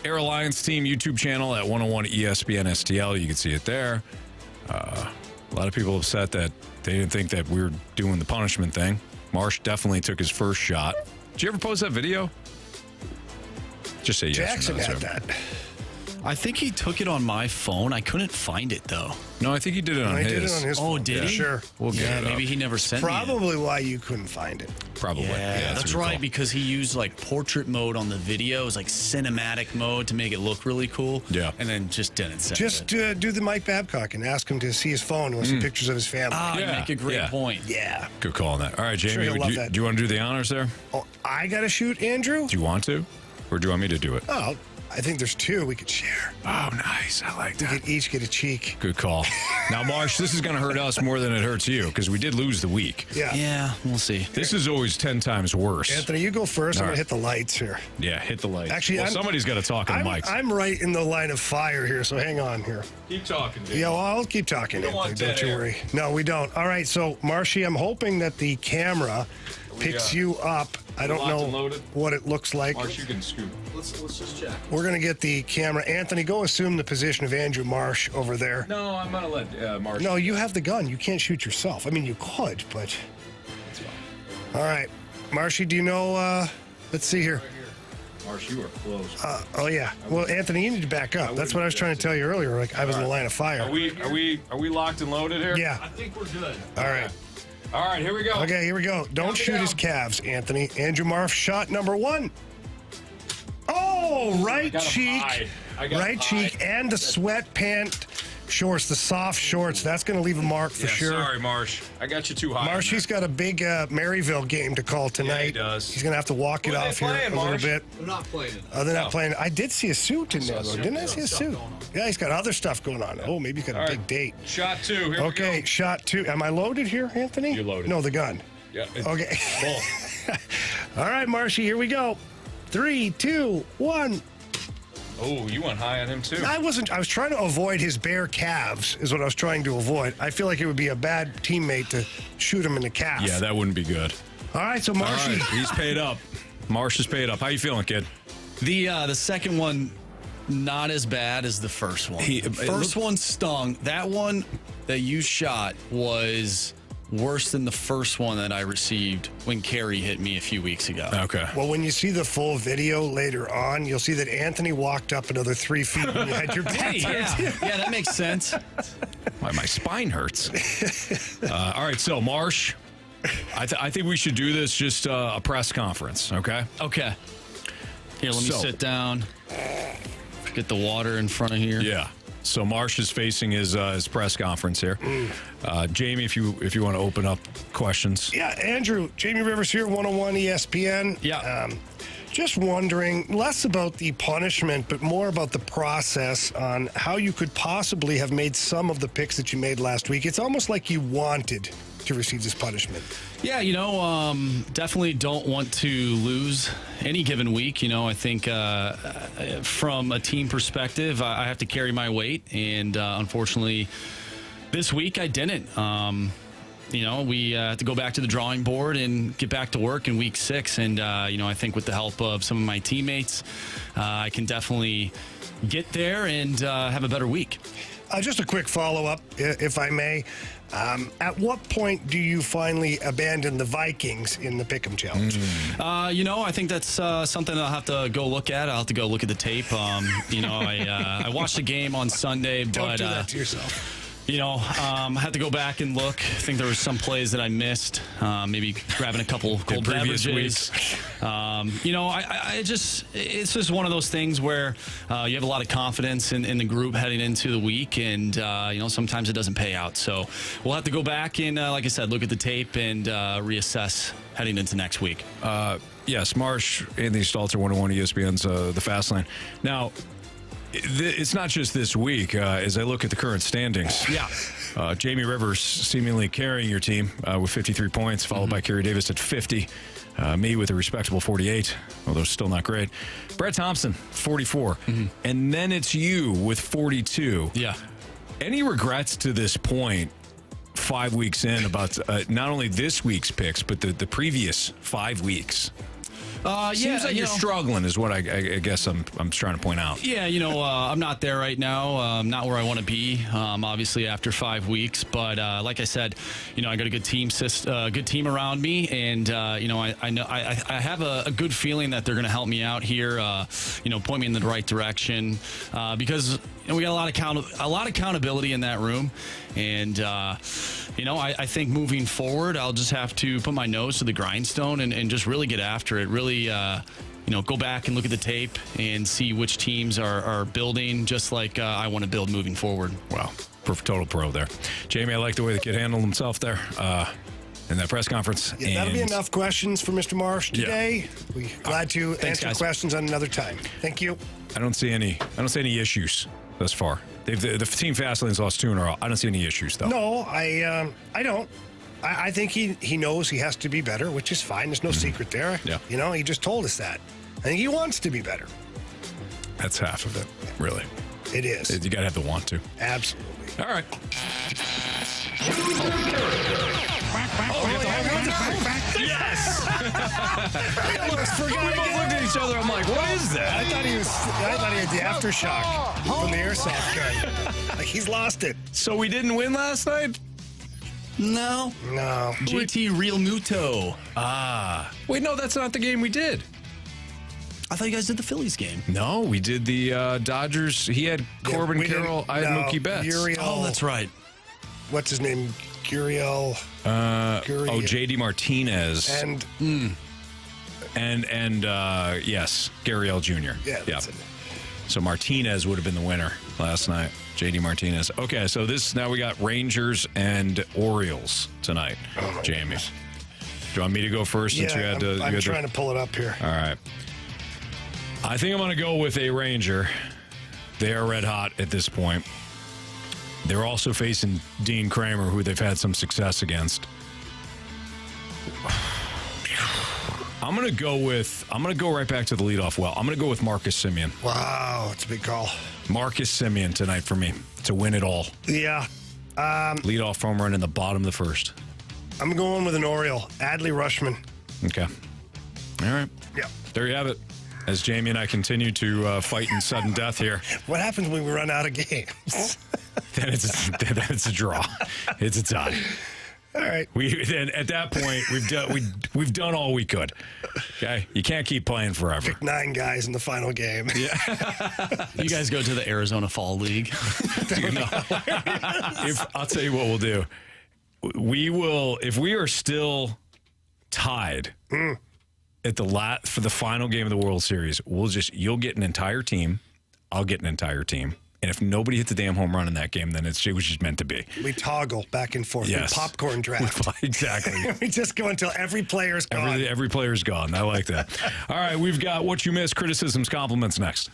Air Alliance Team YouTube channel at 101 ESPN STL, you can see it there. A lot of people upset that they didn't think that we were doing the punishment thing. Marsh definitely took his first shot. Did you ever post that video? Just say yes. Jackson or no, had sir. that. I think he took it on my phone. I couldn't find it, though. No, I think he did it on his. He did it on his Oh, phone. did he? Sure. We'll get it up. Maybe he never sent me it. Probably why you couldn't find it. Probably. Yeah, that's a good right, call. because he used portrait mode on the video. It was cinematic mode to make it look really cool. Yeah. And then just didn't send Just it. do the Mike Babcock and ask him to see his phone and see pictures of his family. You make a great point. Yeah. Good call on that. All right, Jamie, Sure, he'll love that. do you want to do the honors there? Oh, I got to shoot Andrew? Do you want to? Or do you want me to do it? Oh, I think there's 2 we could share. Oh, nice. I like that. We could each get a cheek. Good call. Now, Marsh, this is going to hurt us more than it hurts you because we did lose the week. Yeah, we'll see. This is always 10 times worse. Anthony, you go first. I'm going to hit the lights here. Yeah, hit the lights. Actually, somebody's got to talk on the mics. I'm right in the line of fire here, so hang on here. Keep talking, dude. Yeah, well, I'll keep talking, Anthony. Don't you worry. No, we don't. All right, so, Marshy, I'm hoping that the camera picks you up. I don't know what it looks like. Marsh, you can scoop. Let's just check. We're going to get the camera. Anthony, go assume the position of Andrew Marsh over there. No, I'm going to let Marsh. No, you have the gun. You can't shoot yourself. I mean, you could, but... That's fine. All right. Marshy, do you know... let's see here. Right here. Marsh, you are close. Oh, yeah. Well, Anthony, you need to back up. That's what I was trying to tell you earlier. Like, I was in the line of fire. Are we locked and loaded here? Yeah. I think we're good. All right. All right, here we go. Okay, here we go. Don't shoot his calves, Anthony. Andrew Marsh, shot number 1. Oh, right cheek. Right cheek and the sweatpant shorts, the soft shorts. That's going to leave a mark for sure. Sorry, Marsh. I got you too high. Marshy's got a big Maryville game to call tonight. Yeah, he does. He's going to have to walk it off here a little bit. They're not playing it. Oh, they're not playing. I did see a suit in there, though. Didn't I see a suit? Yeah, he's got other stuff going on. Oh, maybe he's got a big date. Shot 2. Here we go. Okay, shot 2. Am I loaded here, Anthony? You're loaded. No, the gun. Yeah. Okay. All right, Marshy, here we go. 3, 2, 1. Oh, you went high on him, too. I was trying to avoid his bare calves, is what I was trying to avoid. I feel like it would be a bad teammate to shoot him in the calf. Yeah, that wouldn't be good. All right, so Marshy. All right, he's paid up. Marsh is paid up. How you feeling, kid? The second one, not as bad as the first one. First one stung. That one that you shot was worse than the first one that I received when Carrie hit me a few weeks ago. Okay. Well, when you see the full video later on, you'll see that Anthony walked up another 3 feet when you had your back. Yeah, that makes sense. My spine hurts. All right, so Marsh, I think we should do this just a press conference, okay? Okay. Here, let me sit down. Get the water in front of here. Yeah. So Marsh is facing his press conference here. Jamie, if you want to open up questions. Yeah, Andrew, Jamie Rivers here, 101 ESPN. Yeah. Just wondering, less about the punishment, but more about the process on how you could possibly have made some of the picks that you made last week. It's almost like you wanted to receive this punishment. Yeah, definitely don't want to lose any given week. I think from a team perspective, I have to carry my weight. And unfortunately, this week I didn't. We have to go back to the drawing board and get back to work in week 6. And, I think with the help of some of my teammates, I can definitely get there and have a better week. Just a quick follow-up, if I may. At what point do you finally abandon the Vikings in the Pick'em Challenge? I think that's something I'll have to go look at. I'll have to go look at the tape. I watched the game on Sunday, but don't do that to yourself. I have to go back and look. I think there were some plays that I missed. Maybe grabbing a couple cold beverages. It's just one of those things where you have a lot of confidence in the group heading into the week, and sometimes it doesn't pay out. So we'll have to go back and, like I said, look at the tape and reassess heading into next week. Yes, Marsh, Anthony Stalter, 101 ESPN's The Fast Lane. Now, it's not just this week. As I look at the current standings, Jamie Rivers seemingly carrying your team with 53 points, followed by Kerry Davis at 50. Me with a respectable 48, although still not great. Brett Thompson, 44. And then it's you with 42. Yeah. Any regrets to this point, 5 weeks in, about not only this week's picks, but the previous 5 weeks? Seems like you're struggling is what I guess I'm trying to point out. Yeah, I'm not there right now. I'm not where I want to be, obviously, after 5 weeks. But like I said, I got a good team around me. And, I know I have a good feeling that they're going to help me out here, point me in the right direction because we got a lot of accountability in that room. And, I think moving forward, I'll just have to put my nose to the grindstone and just really get after it. Really, go back and look at the tape and see which teams are building just like I want to build moving forward. Wow. Total pro there. Jamie, I like the way the kid handled himself there. in that press conference. Yeah, that'll be enough questions for Mr. Marsh today. We're glad to answer questions on another time. Thank you. I don't see any issues thus far. The team Fastlane's lost 2 in a row. I don't see any issues, though. No, I don't. I think he knows he has to be better, which is fine. There's no secret there. Yeah. You know, he just told us that. I think he wants to be better. That's half of it, really. It is. You got to have the want to. Absolutely. All right. Yes! I almost forgot. We both looked at each other. I'm like, what is that? I thought he had the aftershock from the airsoft gun. Like, he's lost it. So we didn't win last night? No. JT Real Muto. Wait, no, that's not the game we did. I thought you guys did the Phillies game. No, we did the Dodgers. He had Corbin Carroll. I had Mookie Betts. Uriel, that's right. What's his name? Gurriel. JD Martinez. And yes, Gurriel Jr. Yeah, that's it. So Martinez would have been the winner last night. JD Martinez. Okay, so now we got Rangers and Orioles tonight. Jamie. Do you want me to go first? Since you had I'm trying to pull it up here. All right. I think I'm going to go with a Ranger. They are red hot at this point. They're also facing Dean Kramer, who they've had some success against. I'm going to go right back to the leadoff well. I'm going to go with Marcus Semien. Wow, it's a big call. Marcus Semien tonight for me to win it all. Yeah. Leadoff home run in the bottom of the first. I'm going with an Oriole, Adley Rutschman. Okay. All right. Yeah. There you have it. As Jamie and I continue to fight in sudden death here. What happens when we run out of games? Then it's a draw. It's a tie. All right. Then at that point we've done all we could. Okay, you can't keep playing forever. Pick 9 guys in the final game. Yeah. You guys go to the Arizona Fall League. I'll tell you what we'll do. We will, if we are still tied at for the final game of the World Series, you'll get an entire team. I'll get an entire team. And if nobody hits the damn home run in that game, then it was just meant to be. We toggle back and forth. Yes. Popcorn draft. Exactly. We just go until every player's gone. Every player's gone. I like that. All right, we've got What You Missed, criticisms, compliments next.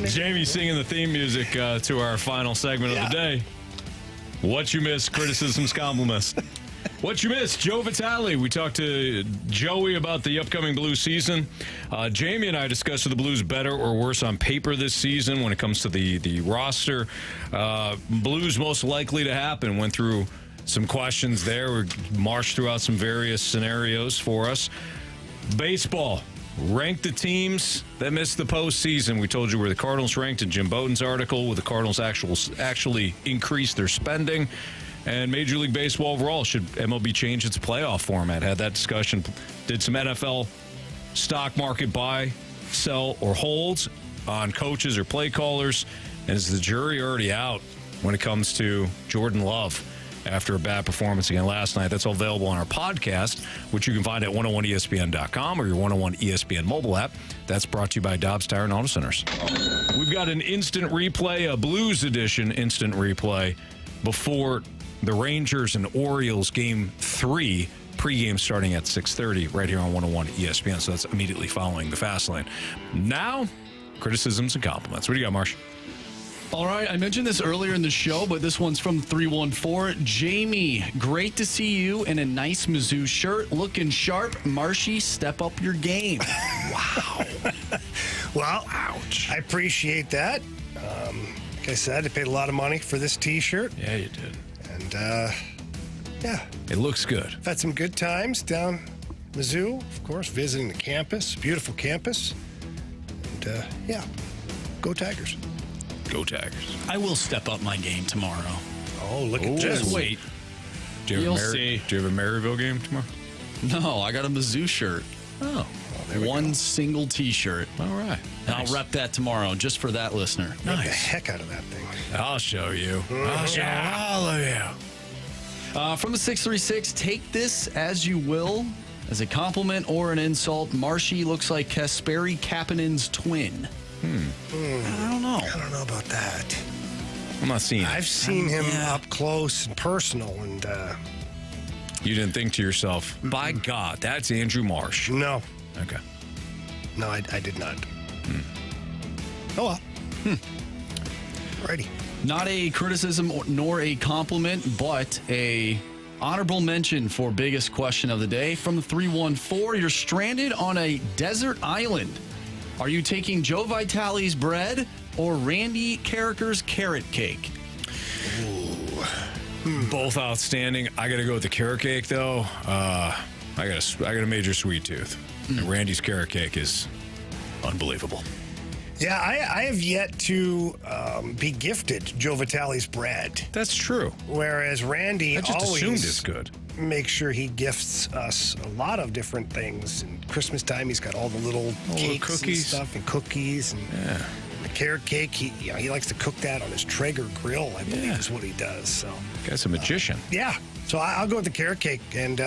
Jamie singing the theme music to our final segment of the day. What you missed, criticisms, compliments. What you missed, Joe Vitale. We talked to Joey about the upcoming Blues season. Jamie and I discussed are the Blues better or worse on paper this season when it comes to the roster. Blues most likely to happen. Went through some questions there. We marched throughout some various scenarios for us. Baseball. Rank the teams that missed the postseason. We told you where the Cardinals ranked in Jim Bowden's article, where the Cardinals actually increased their spending. And Major League Baseball overall, should MLB change its playoff format? Had that discussion. Did some NFL stock market buy, sell, or holds on coaches or play callers. And is the jury already out when it comes to Jordan Love after a bad performance again last night? That's all available on our podcast, which you can find at 101ESPN.com or your 101 ESPN mobile app. That's brought to you by Dobbs Tire and Auto Centers. We've got an instant replay, a Blues edition instant replay before the Rangers and Orioles Game 3, pregame starting at 6:30 right here on 101 ESPN. So that's immediately following the Fast Lane. Now, criticisms and compliments. What do you got, Marsh? All right, I mentioned this earlier in the show, but this one's from 314. Jamie, great to see you in a nice Mizzou shirt. Looking sharp. Marshy, step up your game. Wow. Well, ouch. I appreciate that. Like I said, I paid a lot of money for this T-shirt. Yeah, you did. And, yeah. It looks good. I've had some good times down Mizzou, of course, visiting the campus. Beautiful campus. And, yeah, go Tigers. Go Tigers. I will step up my game tomorrow. Oh, look at this. Just wait. You'll see. Do you have a Maryville game tomorrow? No, I got a Mizzou shirt. Oh. One single T-shirt. All right. And I'll rep that tomorrow just for that listener. Rep the heck out of that thing. I'll show you. I'll show all of you. From the 636, take this as you will, as a compliment or an insult. Marshy looks like Kasperi Kapanen's twin. I don't know. I don't know about that. I'm not seeing it. I've seen him up close and personal, and you didn't think to yourself, by God, that's Andrew Marsh. No. Okay. No, I did not. Oh, well. Alrighty. Not a criticism nor a compliment, but a honorable mention for biggest question of the day. From the 314, you're stranded on a desert island. Are you taking Joe Vitale's bread or Randy Carricker's carrot cake? Both outstanding. I got to go with the carrot cake, though. I got a major sweet tooth. And Randy's carrot cake is unbelievable. Yeah, I have yet to be gifted Joe Vitale's bread. That's true. Whereas Randy I just always assumed it's good. Make sure he gifts us a lot of different things. And Christmas time, he's got all the little cakes cookies. and stuff, and cookies, and the carrot cake. He likes to cook that on his Traeger grill, I believe is what he does. So, guy's a magician. Yeah. So I'll go with the carrot cake. And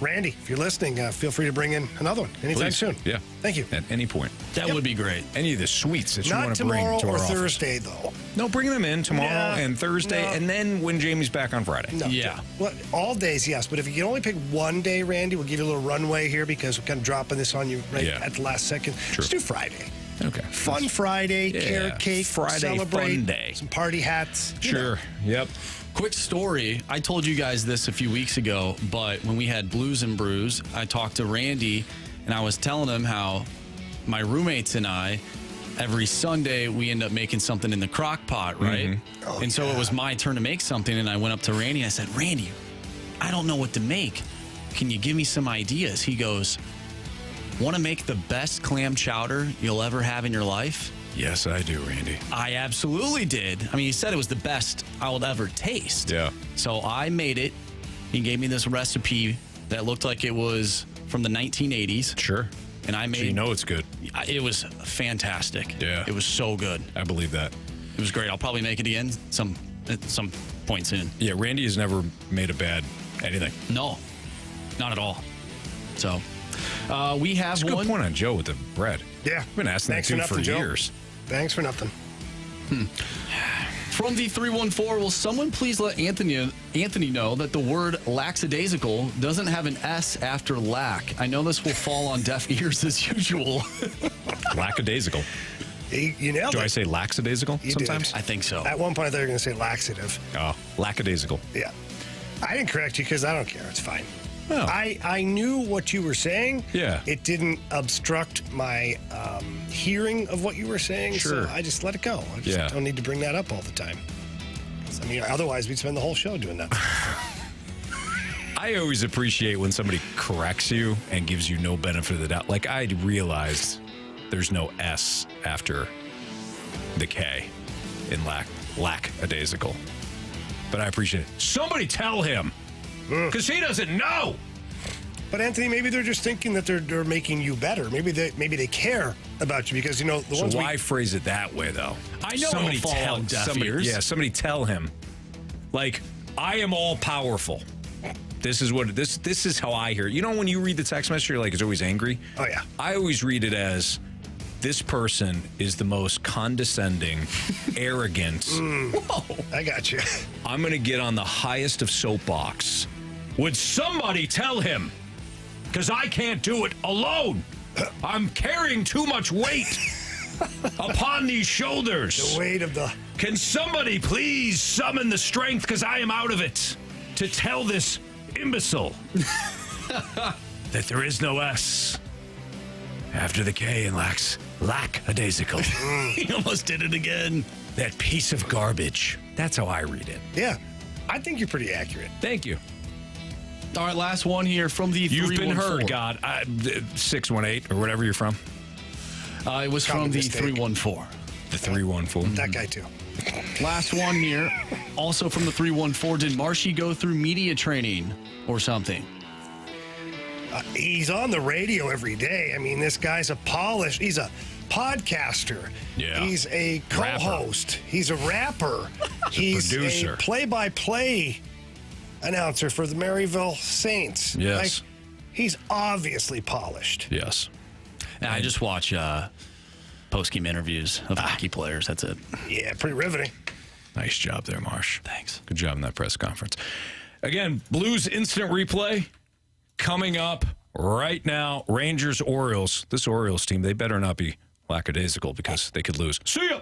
Randy, if you're listening, feel free to bring in another one anytime soon. Yeah. Thank you. At any point. That would be great. Any of the sweets that you want to bring to our Not tomorrow or office. Thursday, though. No, bring them in tomorrow and Thursday, and then when Jamie's back on Friday. No, yeah. Well, all days, yes. But if you can only pick one day, Randy, we'll give you a little runway here because we're kind of dropping this on you at the last second. True. Let's do Friday. Okay. Fun Friday, carrot cake, Friday, celebrate, fun day. some party hats. Sure. Yep. Quick story. I told you guys this a few weeks ago, but when we had Blues and Brews, I talked to Randy, and I was telling him how my roommates and I, every Sunday, we end up making something in the crock pot, right? Mm-hmm. So it was my turn to make something, and I went up to Randy, and I said, Randy, I don't know what to make. Can you give me some ideas? He goes, want to make the best clam chowder you'll ever have in your life? Yes, I do, Randy. I absolutely did. I mean, he said it was the best I would ever taste. Yeah. So I made it. He gave me this recipe that looked like it was from the 1980s. Sure. And I made So you know it's good. It was fantastic. Yeah. It was so good. I believe that. It was great. I'll probably make it again at some point soon. Yeah, Randy has never made a bad anything. No, not at all. So we have That's a good one. point on Joe with the bread. Yeah. I've been asking Thanks that for for nothing, Joe. years. Thanks for nothing. From the 314, will someone please let Anthony know that the word lackadaisical doesn't have an S after lack? I know this will fall on deaf ears as usual. Lackadaisical. You nailed Do it. I say lackadaisical sometimes? I think so. At one point, I thought you were going to say laxative. Oh, lackadaisical. Yeah. I didn't correct you because I don't care. It's fine. Oh. I knew what you were saying. Yeah. It didn't obstruct my hearing of what you were saying. Sure. So I just let it go. I just don't need to bring that up all the time. I mean, otherwise we'd spend the whole show doing that. I always appreciate when somebody corrects you and gives you no benefit of the doubt. Like, I realized there's no S after the K in lackadaisical. But I appreciate it. Somebody tell him, because he doesn't know. But Anthony, maybe they're just thinking that they're making you better. Maybe they care about you because the so ones. Why phrase it that way though? I know somebody tell ears. Yeah, somebody tell him, like, I am all powerful. This is what this is how I hear it. You know, when you read the text message, you're like, it's always angry. Oh yeah. I always read it as, this person is the most condescending, arrogant. Whoa. I got you. I'm going to get on the highest of soapbox. Would somebody tell him? Because I can't do it alone. I'm carrying too much weight upon these shoulders. The weight of the... Can somebody please summon the strength, because I am out of it, to tell this imbecile that there is no S after the K in lackadaisical. He almost did it again. That piece of garbage. That's how I read it. Yeah. I think you're pretty accurate. Thank you. All right, last one here from the You've 314. been heard, God. 618 or whatever you're from. It was from the 314. The 314. That guy, too. Last one here, also from the 314. Did Marshy go through media training or something? He's on the radio every day. I mean, this guy's he's a podcaster. Yeah. He's a co-host. He's a rapper. He's producer. A play-by-play announcer for the Maryville Saints. Yes. He's obviously polished. Yes. And I just watch post-game interviews of hockey players. That's it. Yeah, pretty riveting. Nice job there, Marsh. Thanks. Good job in that press conference. Again, Blues instant replay coming up right now. Rangers, Orioles. This Orioles team, they better not be lackadaisical because they could lose. See ya!